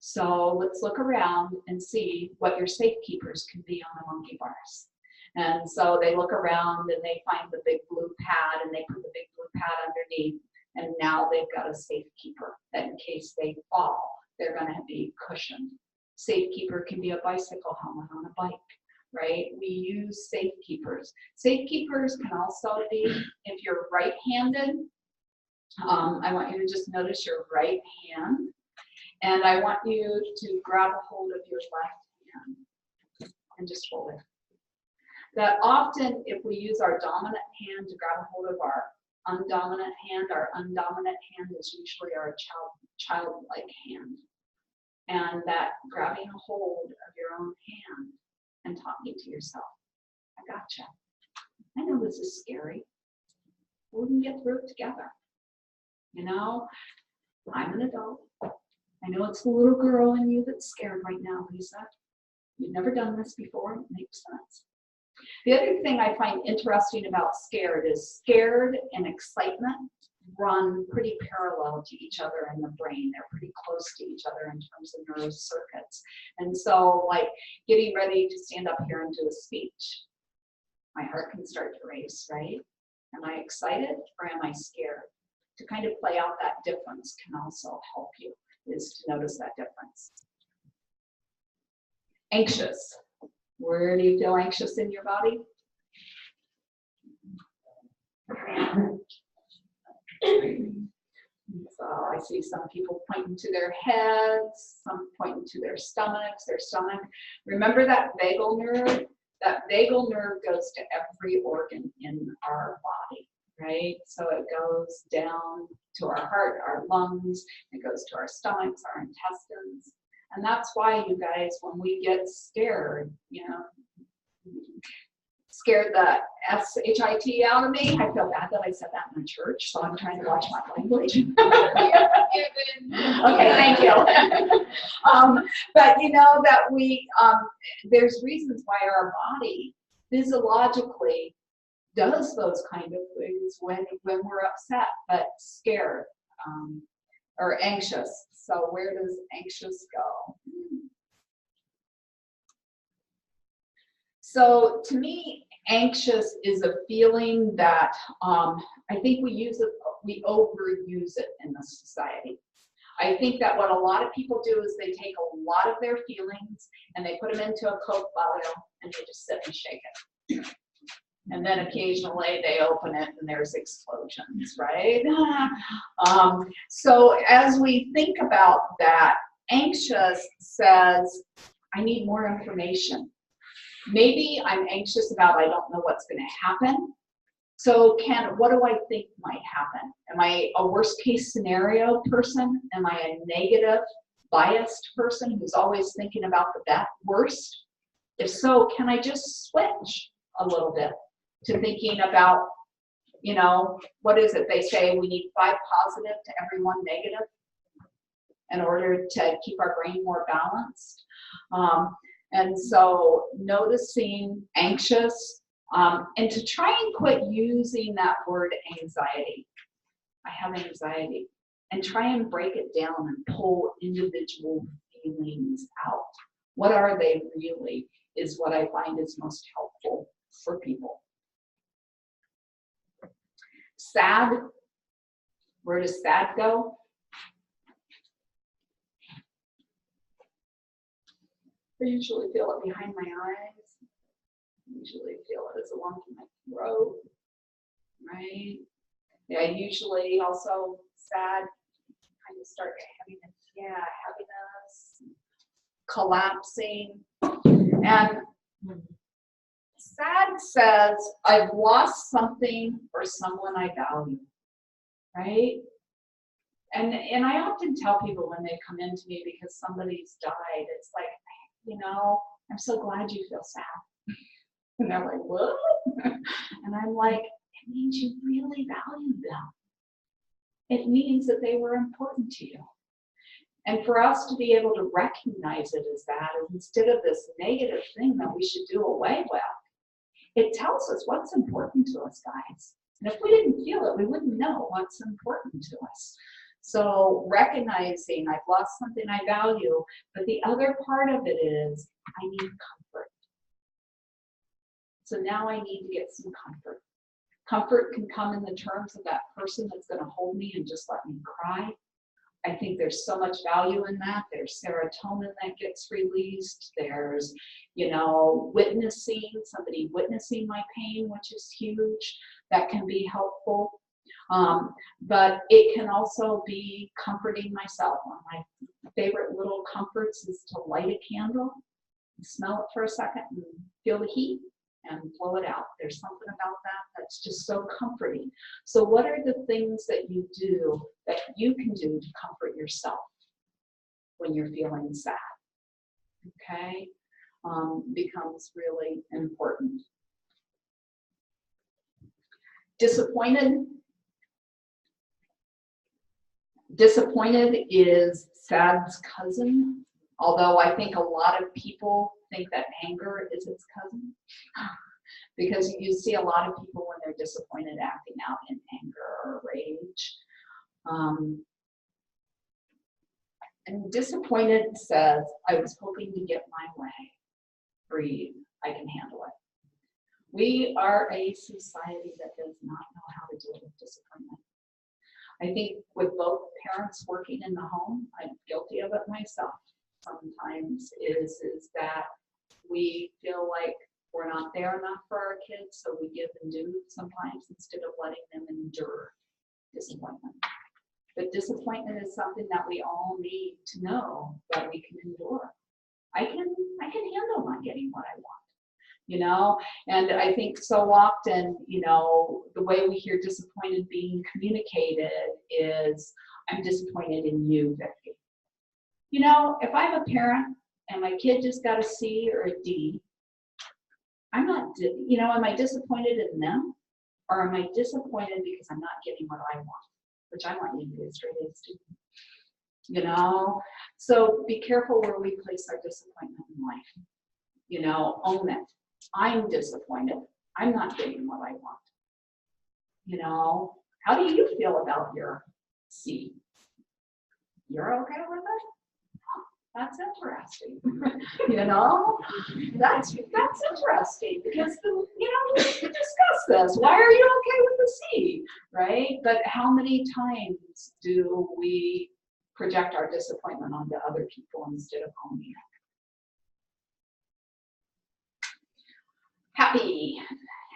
So let's look around and see what your safe keepers can be on the monkey bars. And so they look around and they find the big blue pad, and they put the big blue pad underneath. And now they've got a safe keeper that in case they fall, they're going to be cushioned. Safe keeper can be a bicycle helmet on a bike, right? We use safe keepers. Safe keepers can also be, if you're right-handed, I want you to just notice your right hand. And I want you to grab a hold of your left hand and just hold it. That often, if we use our dominant hand to grab a hold of our undominant hand is usually our childlike hand. And that grabbing a hold of your own hand and talking to yourself, I gotcha. I know this is scary. We can get through it together. You know, I'm an adult. I know it's the little girl in you that's scared right now, Lisa. You've never done this before. It makes sense. The other thing I find interesting about scared is scared and excitement run pretty parallel to each other in the brain. They're pretty close to each other in terms of neural circuits. And so, like, getting ready to stand up here and do a speech, my heart can start to race, right? Am I excited or am I scared? To kind of play out that difference can also help you, is to notice that difference. Anxious. Where do you feel anxious in your body? So I see some people pointing to their heads, some pointing to their stomachs, Remember that vagal nerve? That vagal nerve goes to every organ in our body, right? So it goes down to our heart, our lungs, it goes to our stomachs, our intestines. And that's why, you guys, when we get scared, you know, scared the S-H-I-T out of me. I feel bad that I said that in the church, so I'm trying to watch my language. Okay, thank you. But you know that we, there's reasons why our body physiologically does those kind of things when we're upset, but scared or anxious. So where does anxious go? So to me, anxious is a feeling that I think we overuse it in this society. I think that what a lot of people do is they take a lot of their feelings and they put them into a Coke bottle and they just sit and shake it. And then occasionally they open it and there's explosions, right? So as we think about that, anxious says, I need more information. Maybe I'm anxious about, I don't know what's going to happen. So what do I think might happen? Am I a worst case scenario person? Am I a negative, biased person who's always thinking about the worst? If so, can I just switch a little bit to thinking about, you know, what is it? They say we need 5 positive to every 1 negative in order to keep our brain more balanced. And so noticing anxious, and to try and quit using that word anxiety. I have anxiety. And try and break it down and pull individual feelings out. What are they really is what I find is most helpful for people. Sad. Where does sad go? I usually feel it behind my eyes. I usually feel it as a lump in my throat, right? Yeah, I usually also sad, kind of start heaviness, heaviness, collapsing. And sad says, I've lost something or someone I value, right? And I often tell people when they come into me because somebody's died, it's like, you know, I'm so glad you feel sad. And they're like, what? And I'm like, it means you really value them. It means that they were important to you. And for us to be able to recognize it as that, instead of this negative thing that we should do away with, it tells us what's important to us, guys. And if we didn't feel it, we wouldn't know what's important to us. So recognizing I've lost something I value, but the other part of it is I need comfort. So now I need to get some comfort. Comfort can come in the terms of that person that's going to hold me and just let me cry. I think there's so much value in that. There's serotonin that gets released. There's, witnessing, somebody witnessing my pain, which is huge. That can be helpful. But it can also be comforting myself. One of my favorite little comforts is to light a candle, smell it for a second, and feel the heat and blow it out. There's something about that that's just so comforting. So what are the things that you do that you can do to comfort yourself when you're feeling sad? Okay, becomes really important. Disappointed. Disappointed is sad's cousin, although I think a lot of people think that anger is its cousin, because you see a lot of people when they're disappointed acting out in anger or rage. And disappointed says, I was hoping to get my way. Breathe, I can handle it. We are a society that does not know how to deal with disappointment. I think with both parents working in the home, I'm guilty of it myself sometimes, is that we feel like we're not there enough for our kids, so we give and do sometimes instead of letting them endure disappointment. But disappointment is something that we all need to know that we can endure. I can handle not getting what I want, and I think so often, the way we hear disappointed being communicated is, I'm disappointed in you, Vicki. If I'm a parent and my kid just got a C or a D, I'm not, am I disappointed in them? Or am I disappointed because I'm not getting what I want? Which I want you to be a straight A student. So be careful where we place our disappointment in life. Own it. I'm disappointed. I'm not getting what I want. How do you feel about your C? You're okay with it? That's interesting. That's interesting because we discuss this. Why are you okay with the C, right? But how many times do we project our disappointment onto other people instead of owning it? Happy.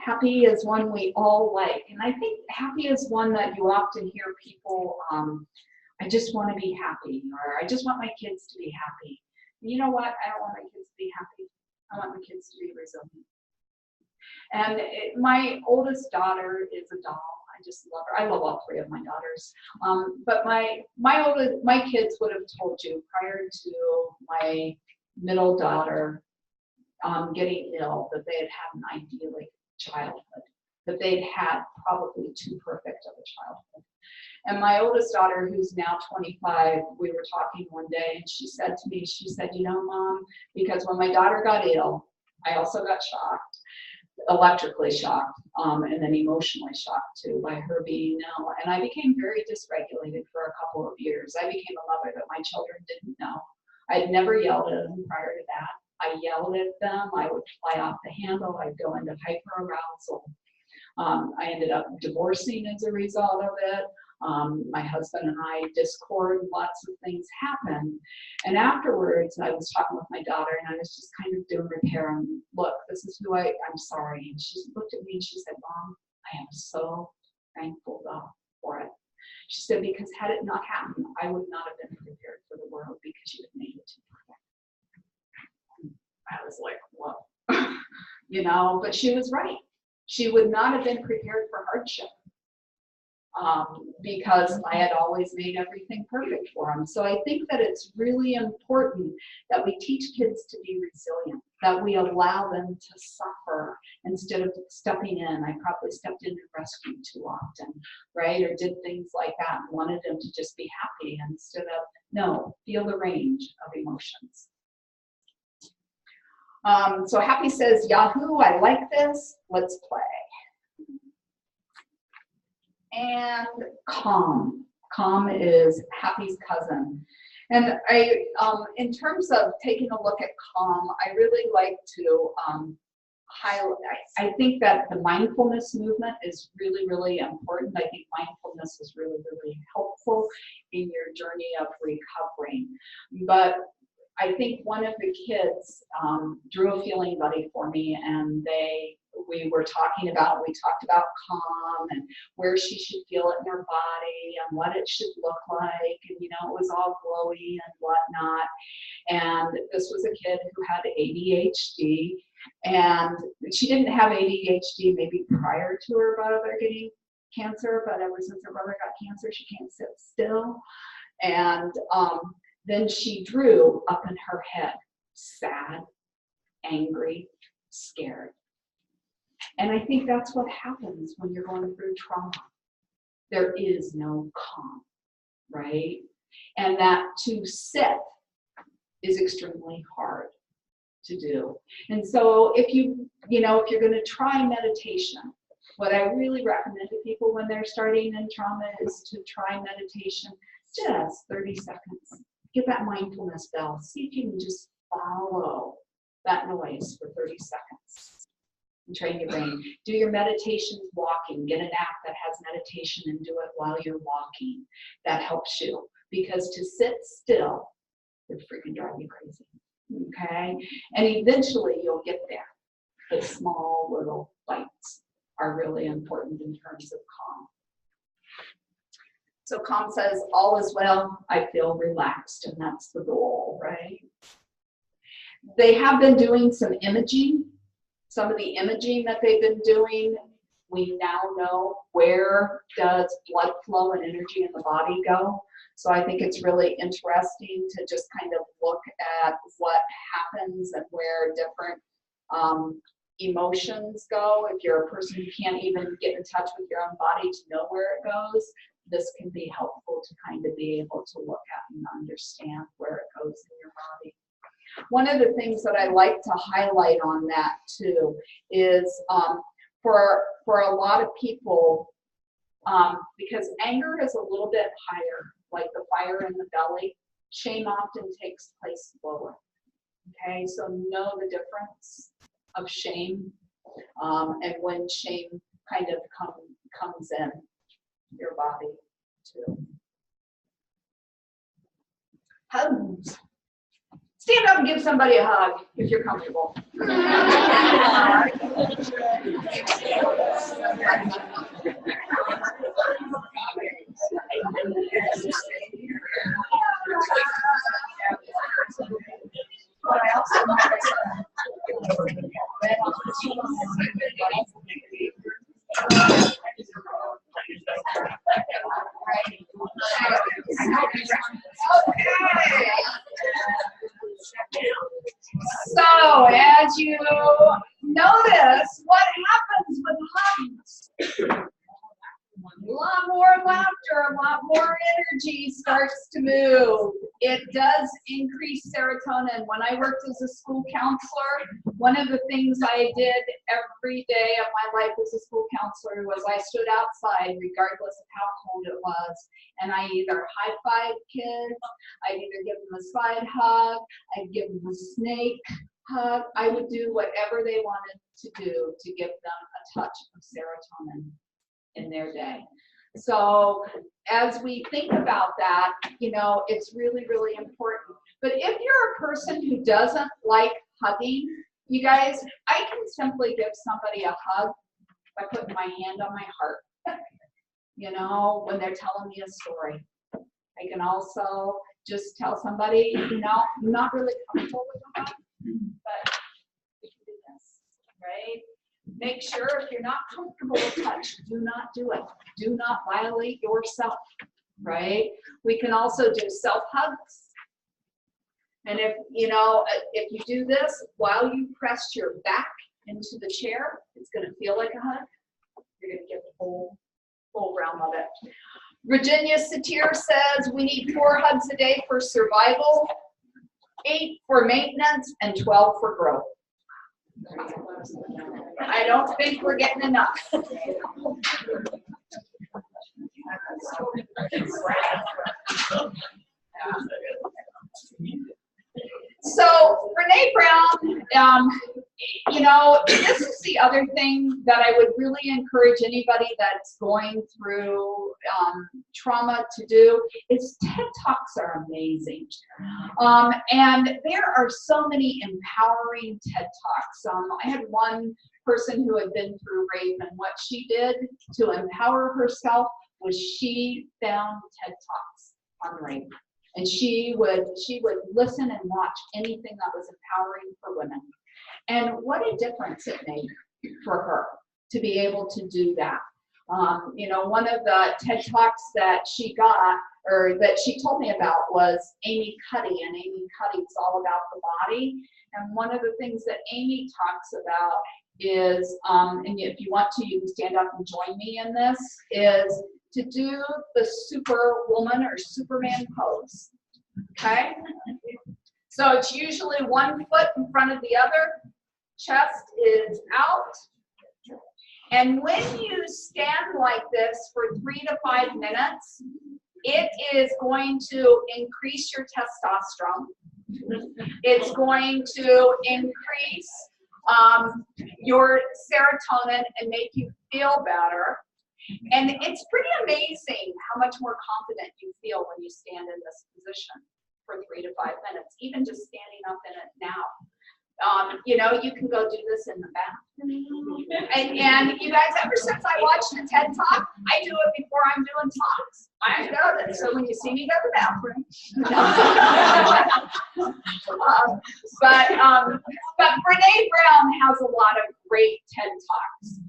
Happy is one we all like, and I think happy is one that you often hear people. I just want to be happy, or I just want my kids to be happy. And you know what? I don't want my kids to be happy. I want my kids to be resilient. And my oldest daughter is a doll. I just love her. I love all three of my daughters. But my kids would have told you prior to my middle daughter getting ill that they had had an idyllic childhood, that they'd had probably too perfect of a childhood. And my oldest daughter, who's now 25, we were talking one day, and she said to me, Mom, because when my daughter got ill, I also got shocked, electrically shocked, and then emotionally shocked too by her being ill. And I became very dysregulated for a couple of years. I became a mother that my children didn't know. I'd never yelled at them prior to that. I yelled at them. I would fly off the handle. I'd go into hyperarousal. I ended up divorcing as a result of it. My husband and I discord, lots of things happened. And afterwards, I was talking with my daughter, and I was just kind of doing repair. And look, this is who I'm sorry. And she looked at me and she said, Mom, I am so thankful for it. She said, because had it not happened, I would not have been prepared for the world because you had made it too perfect. I was like, whoa, but she was right. She would not have been prepared for hardship because I had always made everything perfect for them. So I think that it's really important that we teach kids to be resilient, that we allow them to suffer instead of stepping in. I probably stepped in and rescued too often, right? Or did things like that and wanted them to just be happy instead of No, feel the range of emotions. So Happy says, Yahoo, I like this, let's play. And Calm. Calm is Happy's cousin. And in terms of taking a look at Calm, I really like to highlight, I think that the mindfulness movement is really, really important. I think mindfulness is really, really helpful in your journey of recovering. But I think one of the kids drew a feeling buddy for me, and we talked about Calm and where she should feel it in her body and what it should look like, and it was all glowy and whatnot. And this was a kid who had ADHD, and she didn't have ADHD maybe prior to her brother getting cancer, but ever since her brother got cancer, she can't sit still. And then she drew up in her head, sad, angry, scared. And I think that's what happens when you're going through trauma. There is no calm, right? And that to sit is extremely hard to do. And so if you're going to try meditation, what I really recommend to people when they're starting in trauma is to try meditation just 30 seconds. Get that mindfulness bell. See if you can just follow that noise for 30 seconds. And train your brain. Do your meditations walking. Get an app that has meditation and do it while you're walking. That helps you. Because to sit still would freaking drive you crazy. Okay? And eventually you'll get there. But small little bites are really important in terms of calm. So Calm says, all is well, I feel relaxed, and that's the goal, right? They have been doing some imaging. Some of the imaging that they've been doing, we now know where does blood flow and energy in the body go. So I think it's really interesting to just kind of look at what happens and where different emotions go. If you're a person who can't even get in touch with your own body to know where it goes, this can be helpful to kind of be able to look at and understand where it goes in your body. One of the things that I like to highlight on that too is for a lot of people, because anger is a little bit higher, like the fire in the belly, shame often takes place lower. Okay, so know the difference of shame and when shame kind of comes in your body too. Hugs. Stand up and give somebody a hug if you're comfortable. So as you notice, what happens with hugs? A lot more laughter, a lot more energy starts to move. It does increase serotonin. When I worked as a school counselor, one of the things I did every day of my life as a school counselor was I stood outside regardless of how cold it was, and I either high-fived kids, I'd either give them a side hug, I'd give them a snake hug. I would do whatever they wanted to do to give them a touch of serotonin in their day. So as we think about that, it's really, really important. But if you're a person who doesn't like hugging, you guys, I can simply give somebody a hug by putting my hand on my heart, when they're telling me a story. I can also just tell somebody, I'm not really comfortable with a hug, but we can do this, right? Make sure if you're not comfortable with touch, do not do it. Do not violate yourself, right? We can also do self-hugs. And if you do this while you press your back into the chair, it's going to feel like a hug. You're going to get the full realm of it. Virginia Satir says we need 4 hugs a day for survival, 8 for maintenance, and 12 for growth. I don't think we're getting enough. So Brene Brown, you know, this is the other thing that I would really encourage anybody that's going through trauma to do is TED Talks are amazing. And there are so many empowering TED Talks. I had one person who had been through rape, and what she did to empower herself was she found TED Talks on rape. And she would listen and watch anything that was empowering for women. And what a difference it made for her to be able to do that. You know, one of the TED Talks that she got, or that she told me about, was Amy Cuddy, and Amy Cuddy's all about the body. And one of the things that Amy talks about is, and if you want to, you can stand up and join me in this, is to do the Superwoman or Superman pose, okay? So it's usually 1 foot in front of the other, chest is out. And when you stand like this for 3 to 5 minutes, it is going to increase your testosterone. It's going to increase your serotonin and make you feel better. And it's pretty amazing how much more confident you feel when you stand in this position for 3 to 5 minutes, even just standing up in it now. You know, you can go do this in the bathroom. And you guys, ever since I watched the TED Talk, I do it before I'm doing talks. I know that. So when you see me go to the bathroom. But Brene Brown has a lot of great TED Talks.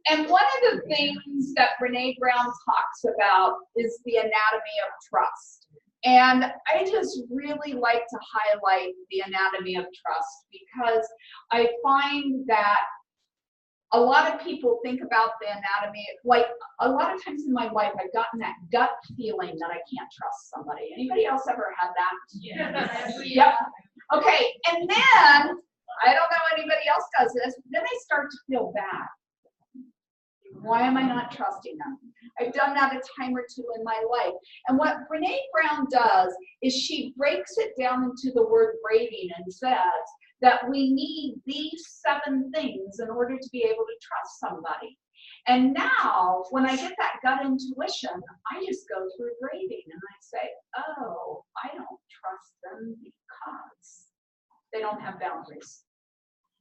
And one of the things that Brene Brown talks about is the anatomy of trust. And I just really like to highlight the anatomy of trust, because I find that a lot of people think about the anatomy, like a lot of times in my life, I've gotten that gut feeling that I can't trust somebody. Anybody else ever had that? Yeah. Yep. Okay, and then, I don't know anybody else does this, then I start to feel bad. Why am I not trusting them? I've done that a time or two in my life. And what Brene Brown does is she breaks it down into the word rating and says that we need these 7 things in order to be able to trust somebody. And now, when I get that gut intuition, I just go through rating and I say, oh, I don't trust them because they don't have boundaries.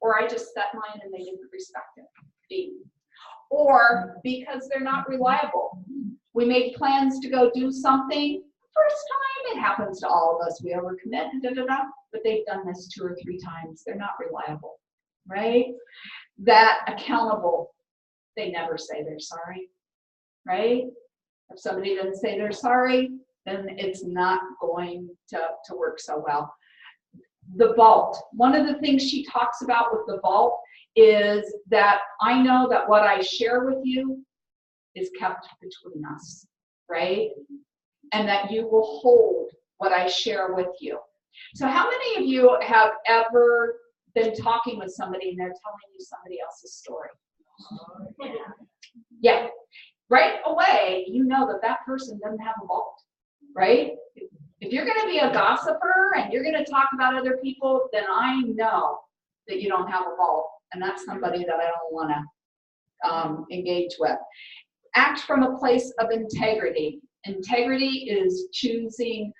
Or I just set mine and they didn't respect it. B. Or because they're not reliable. We make plans to go do something. First time, it happens to all of us. We overcommit, but they've done this 2 or 3 times. They're not reliable, right? That accountable, they never say they're sorry, right? If somebody doesn't say they're sorry, then it's not going to work so well. The vault. One of the things she talks about with the vault is that I know that what I share with you is kept between us, right? And that you will hold what I share with you. So how many of you have ever been talking with somebody and they're telling you somebody else's story? Yeah. Right away, you know that that person doesn't have a vault, right? If you're going to be a gossiper and you're going to talk about other people, then I know that you don't have a vault. And that's somebody that I don't want to engage with. Act from a place of integrity. Integrity is choosing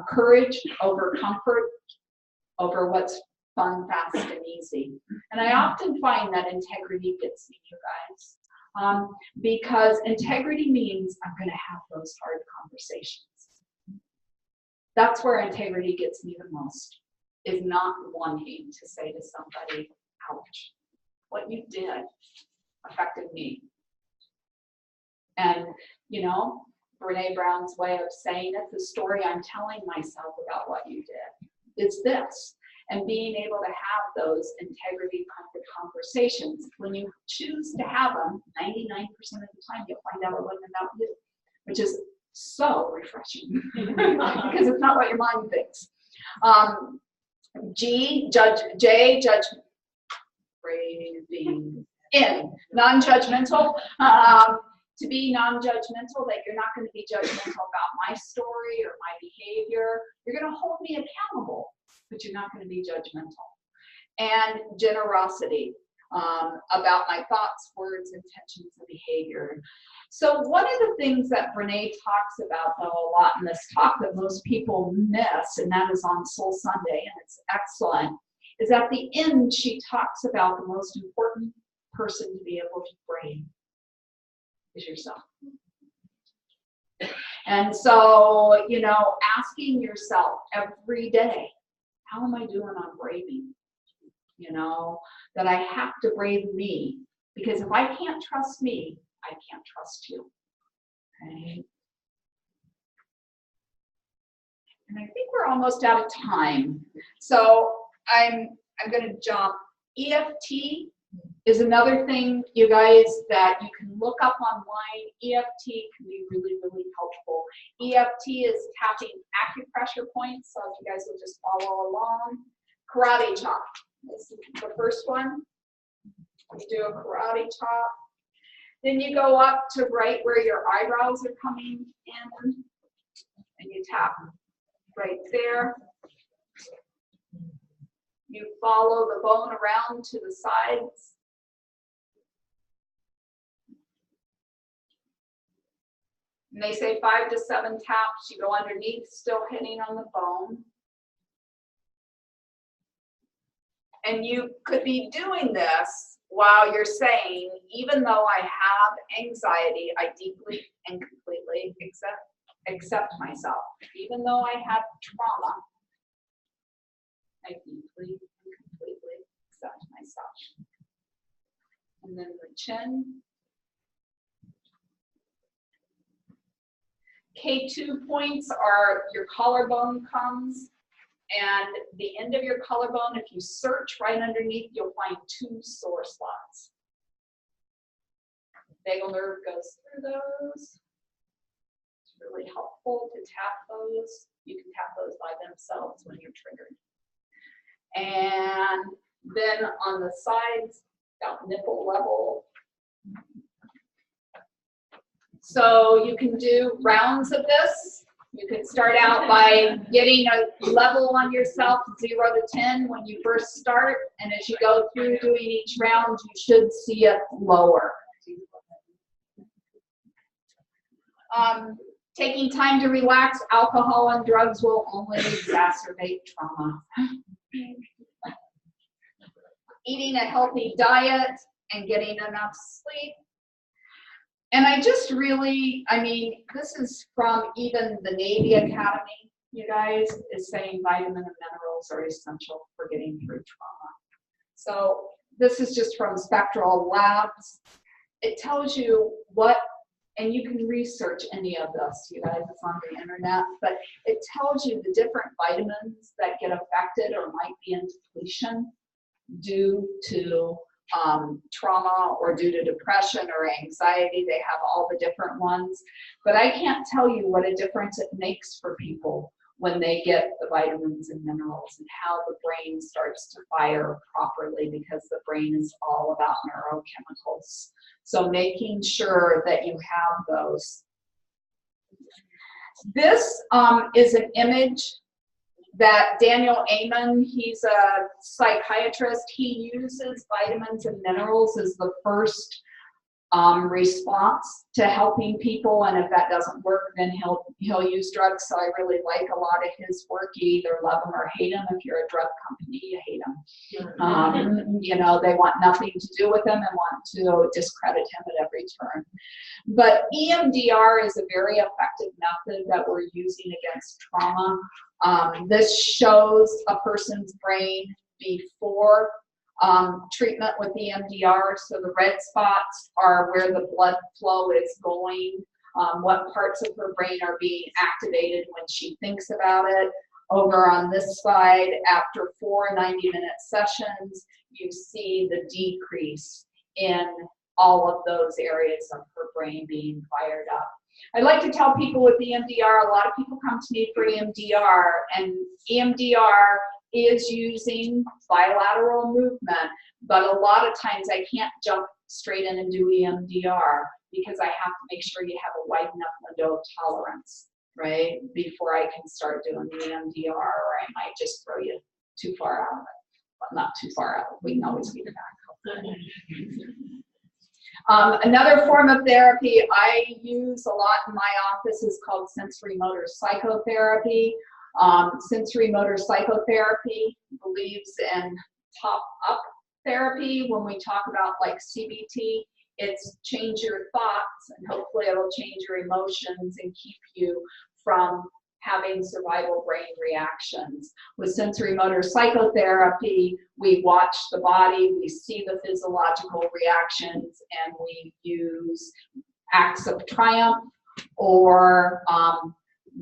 courage over comfort, over what's fun, fast, and easy. And I often find that integrity gets me, you guys, because integrity means I'm going to have those hard conversations. That's where integrity gets me the most, is not wanting to say to somebody, ouch, what you did affected me. And, you know, Brene Brown's way of saying it, the story I'm telling myself about what you did is this. And being able to have those integrity conversations, when you choose to have them, 99% of the time you'll find out it wasn't about you. which is so refreshing because it's not what your mind thinks. J, judgment. Breathing in, non-judgmental. To be non-judgmental, that you're not going to be judgmental about my story or my behavior. You're going to hold me accountable, but you're not going to be judgmental. And generosity, about my thoughts, words, intentions, and behavior. So one of the things that Brene talks about, though, a lot in this talk that most people miss, and that is on Soul Sunday, and it's excellent, is at the end she talks about the most important person to be able to brave is yourself. And so, you know, asking yourself every day, how am I doing on braving? You know, that I have to brave me, because if I can't trust me, I can't trust you. Okay. And I think we're almost out of time. So I'm going to jump. EFT is another thing, you guys, that you can look up online. EFT can be really, really helpful. EFT is tapping acupressure points. So if you guys will just follow along. Karate chop. This is the first one. You do a karate chop. Then you go up to right where your eyebrows are coming in, and you tap right there. You follow the bone around to the sides. And they say 5 to 7 taps. You go underneath, still hitting on the bone. And you could be doing this while you're saying, even though I have anxiety, I deeply and completely accept myself. Even though I have trauma, I deeply and completely accept myself. And then the chin. K2 points are your collarbone comes, and the end of your collarbone, if you search right underneath, you'll find 2 sore spots. Vagal nerve goes through those. It's really helpful to tap those. You can tap those by themselves when you're triggered. And then on the sides, about nipple level. So you can do rounds of this. You can start out by getting a level on yourself, 0 to 10 when you first start. And as you go through doing each round, you should see it lower. Taking time to relax, alcohol and drugs will only exacerbate trauma. Eating a healthy diet and getting enough sleep. And I just really, I mean, this is from even the Navy Academy, you guys, is saying vitamin and minerals are essential for getting through trauma. So this is just from Spectral Labs. It tells you what, and you can research any of this, you guys, it's on the internet, but it tells you the different vitamins that get affected or might be in depletion due to trauma or due to depression or anxiety. They have all the different ones, but I can't tell you what a difference it makes for people when they get the vitamins and minerals and how the brain starts to fire properly, because the brain is all about neurochemicals. So making sure that you have those. This is an image that Daniel Amen, he's a psychiatrist, he uses vitamins and minerals as the first response to helping people, and if that doesn't work, then he'll use drugs. So I really like a lot of his work. You either love him or hate him. If you're a drug company, you hate him. You know, they want nothing to do with him and want to discredit him at every turn. But EMDR is a very effective method that we're using against trauma. This shows a person's brain before treatment with EMDR. So the red spots are where the blood flow is going, what parts of her brain are being activated when she thinks about it. Over on this side, after 4 90-minute sessions, you see the decrease in all of those areas of her brain being fired up. I like to tell people with EMDR, a lot of people come to me for EMDR, and EMDR is using bilateral movement, but a lot of times I can't jump straight in and do EMDR because I have to make sure you have a wide enough window of tolerance, right, before I can start doing the EMDR, or I might just throw you too far out of it. Well, not too far out, we can always get it back. Another form of therapy I use a lot in my office is called sensory motor psychotherapy. Sensory motor psychotherapy believes in top-up therapy. When we talk about like CBT, it's change your thoughts, and hopefully it'll change your emotions and keep you from having survival brain reactions. With sensory motor psychotherapy, we watch the body, we see the physiological reactions, and we use acts of triumph, or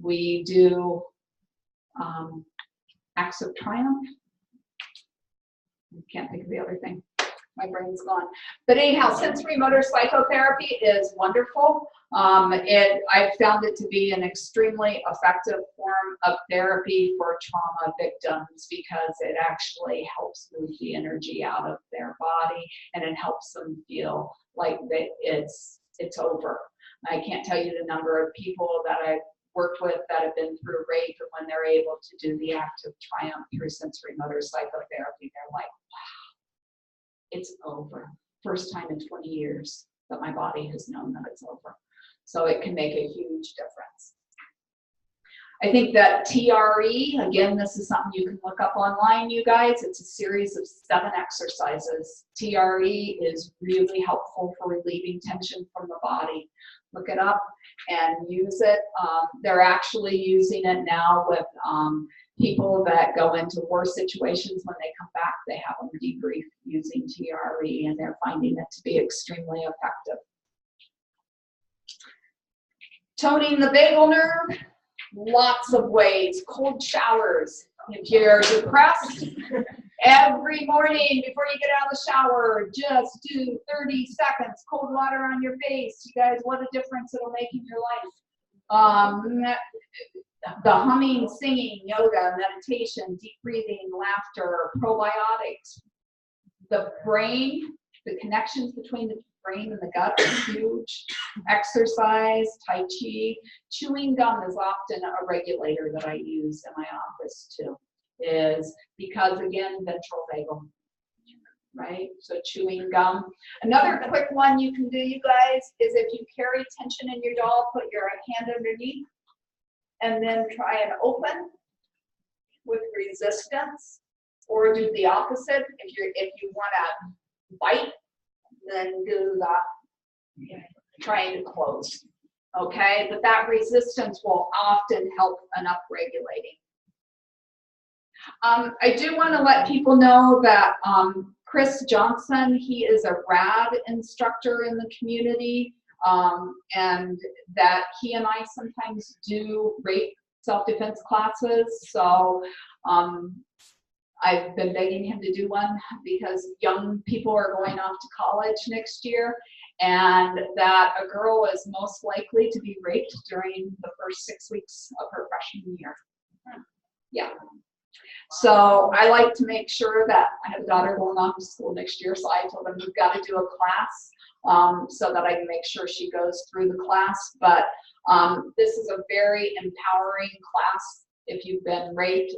we do acts of triumph. I can't think of the other thing. My brain's gone. But anyhow, sensory motor psychotherapy is wonderful. I've found it to be an extremely effective form of therapy for trauma victims because it actually helps move the energy out of their body, and it helps them feel like that it's over. I can't tell you the number of people that I've worked with that have been through rape, and when they're able to do the act of triumph through sensory motor psychotherapy, they're like, wow, it's over. First time in 20 years that my body has known that it's over. So it can make a huge difference. I think that TRE, again, this is something you can look up online, you guys. It's a series of 7 exercises. TRE is really helpful for relieving tension from the body. Look it up and use it. They're actually using it now with people that go into war situations. When they come back, they have them debrief using TRE, and they're finding it to be extremely effective. Toning the vagal nerve, lots of ways. Cold showers. If you're depressed, every morning before you get out of the shower, just do 30 seconds, cold water on your face. You guys, what a difference it'll make in your life. The humming, singing, yoga, meditation, deep breathing, laughter, probiotics. The brain, the connections between the brain and the gut are huge. Exercise, Tai Chi. Chewing gum is often a regulator that I use in my office too, is because, again, ventral vagal, right? So chewing gum. Another quick one you can do, you guys, is if you carry tension in your jaw, put your hand underneath and then try and open with resistance, or do the opposite. If you want to bite, then do the trying to close. Okay, but that resistance will often help in upregulating. I do want to let people know that Chris Johnson, he is a RAD instructor in the community, and that he and I sometimes do rape self-defense classes. So I've been begging him to do one because young people are going off to college next year, and that a girl is most likely to be raped during the first 6 weeks of her freshman year. Yeah. So I like to make sure that I have a daughter going off to school next year, so I told them we've got to do a class so that I can make sure she goes through the class. But this is a very empowering class. If you've been raped,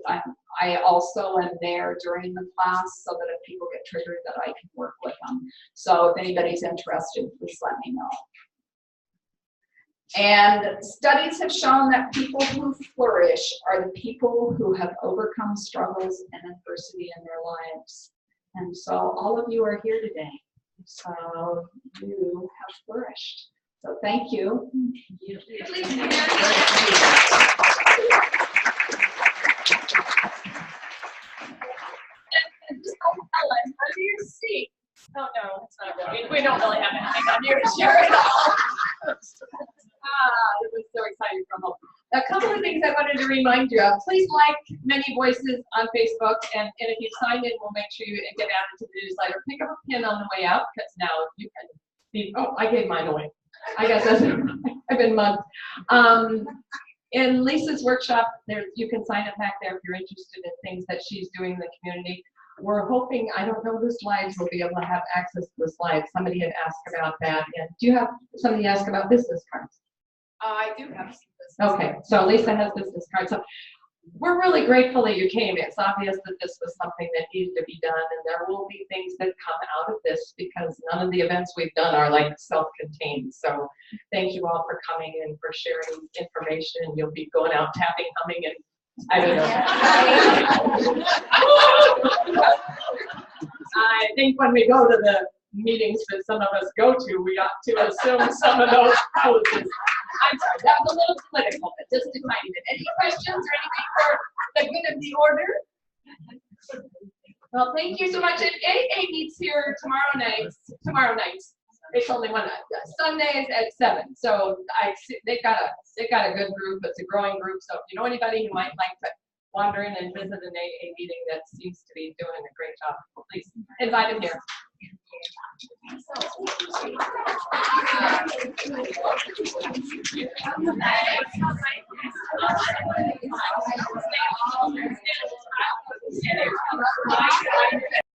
I also am there during the class so that if people get triggered, that I can work with them. So if anybody's interested, please let me know. And studies have shown that people who flourish are the people who have overcome struggles and adversity in their lives. And so all of you are here today. So you have flourished. So thank you. Under your seat. Oh no, it's not really. We don't really have anything on your chair at all. It was so exciting from home. A couple of things I wanted to remind you of. Please like Many Voices on Facebook, and if you sign in, we'll make sure you get added to the newsletter. Pick up a pin on the way out, because now you can be, oh, I gave mine away. I guess that's been months. In Lisa's workshop, there you can sign up back there if you're interested in things that she's doing in the community. We're hoping, I don't know who slides will be able to have access to the slides. Somebody had asked about that. And do you have somebody ask about business cards? I do have some business. Okay, so Lisa has business cards. So we're really grateful that you came. It's obvious that this was something that needed to be done, and there will be things that come out of this because none of the events we've done are like self-contained. So thank you all for coming and for sharing information. You'll be going out tapping, humming, and I don't know. I think when we go to the meetings that some of us go to, we ought to assume some of those poses. I'm sorry, that was a little political, but just a tiny bit. Any questions or anything for the good of the order? Well, thank you so much. And AA meets here tomorrow night. It's only one night. Sundays at 7. So they've got a good group. It's a growing group. So if you know anybody who might like to wander in and visit an AA meeting that seems to be doing a great job, please invite them here.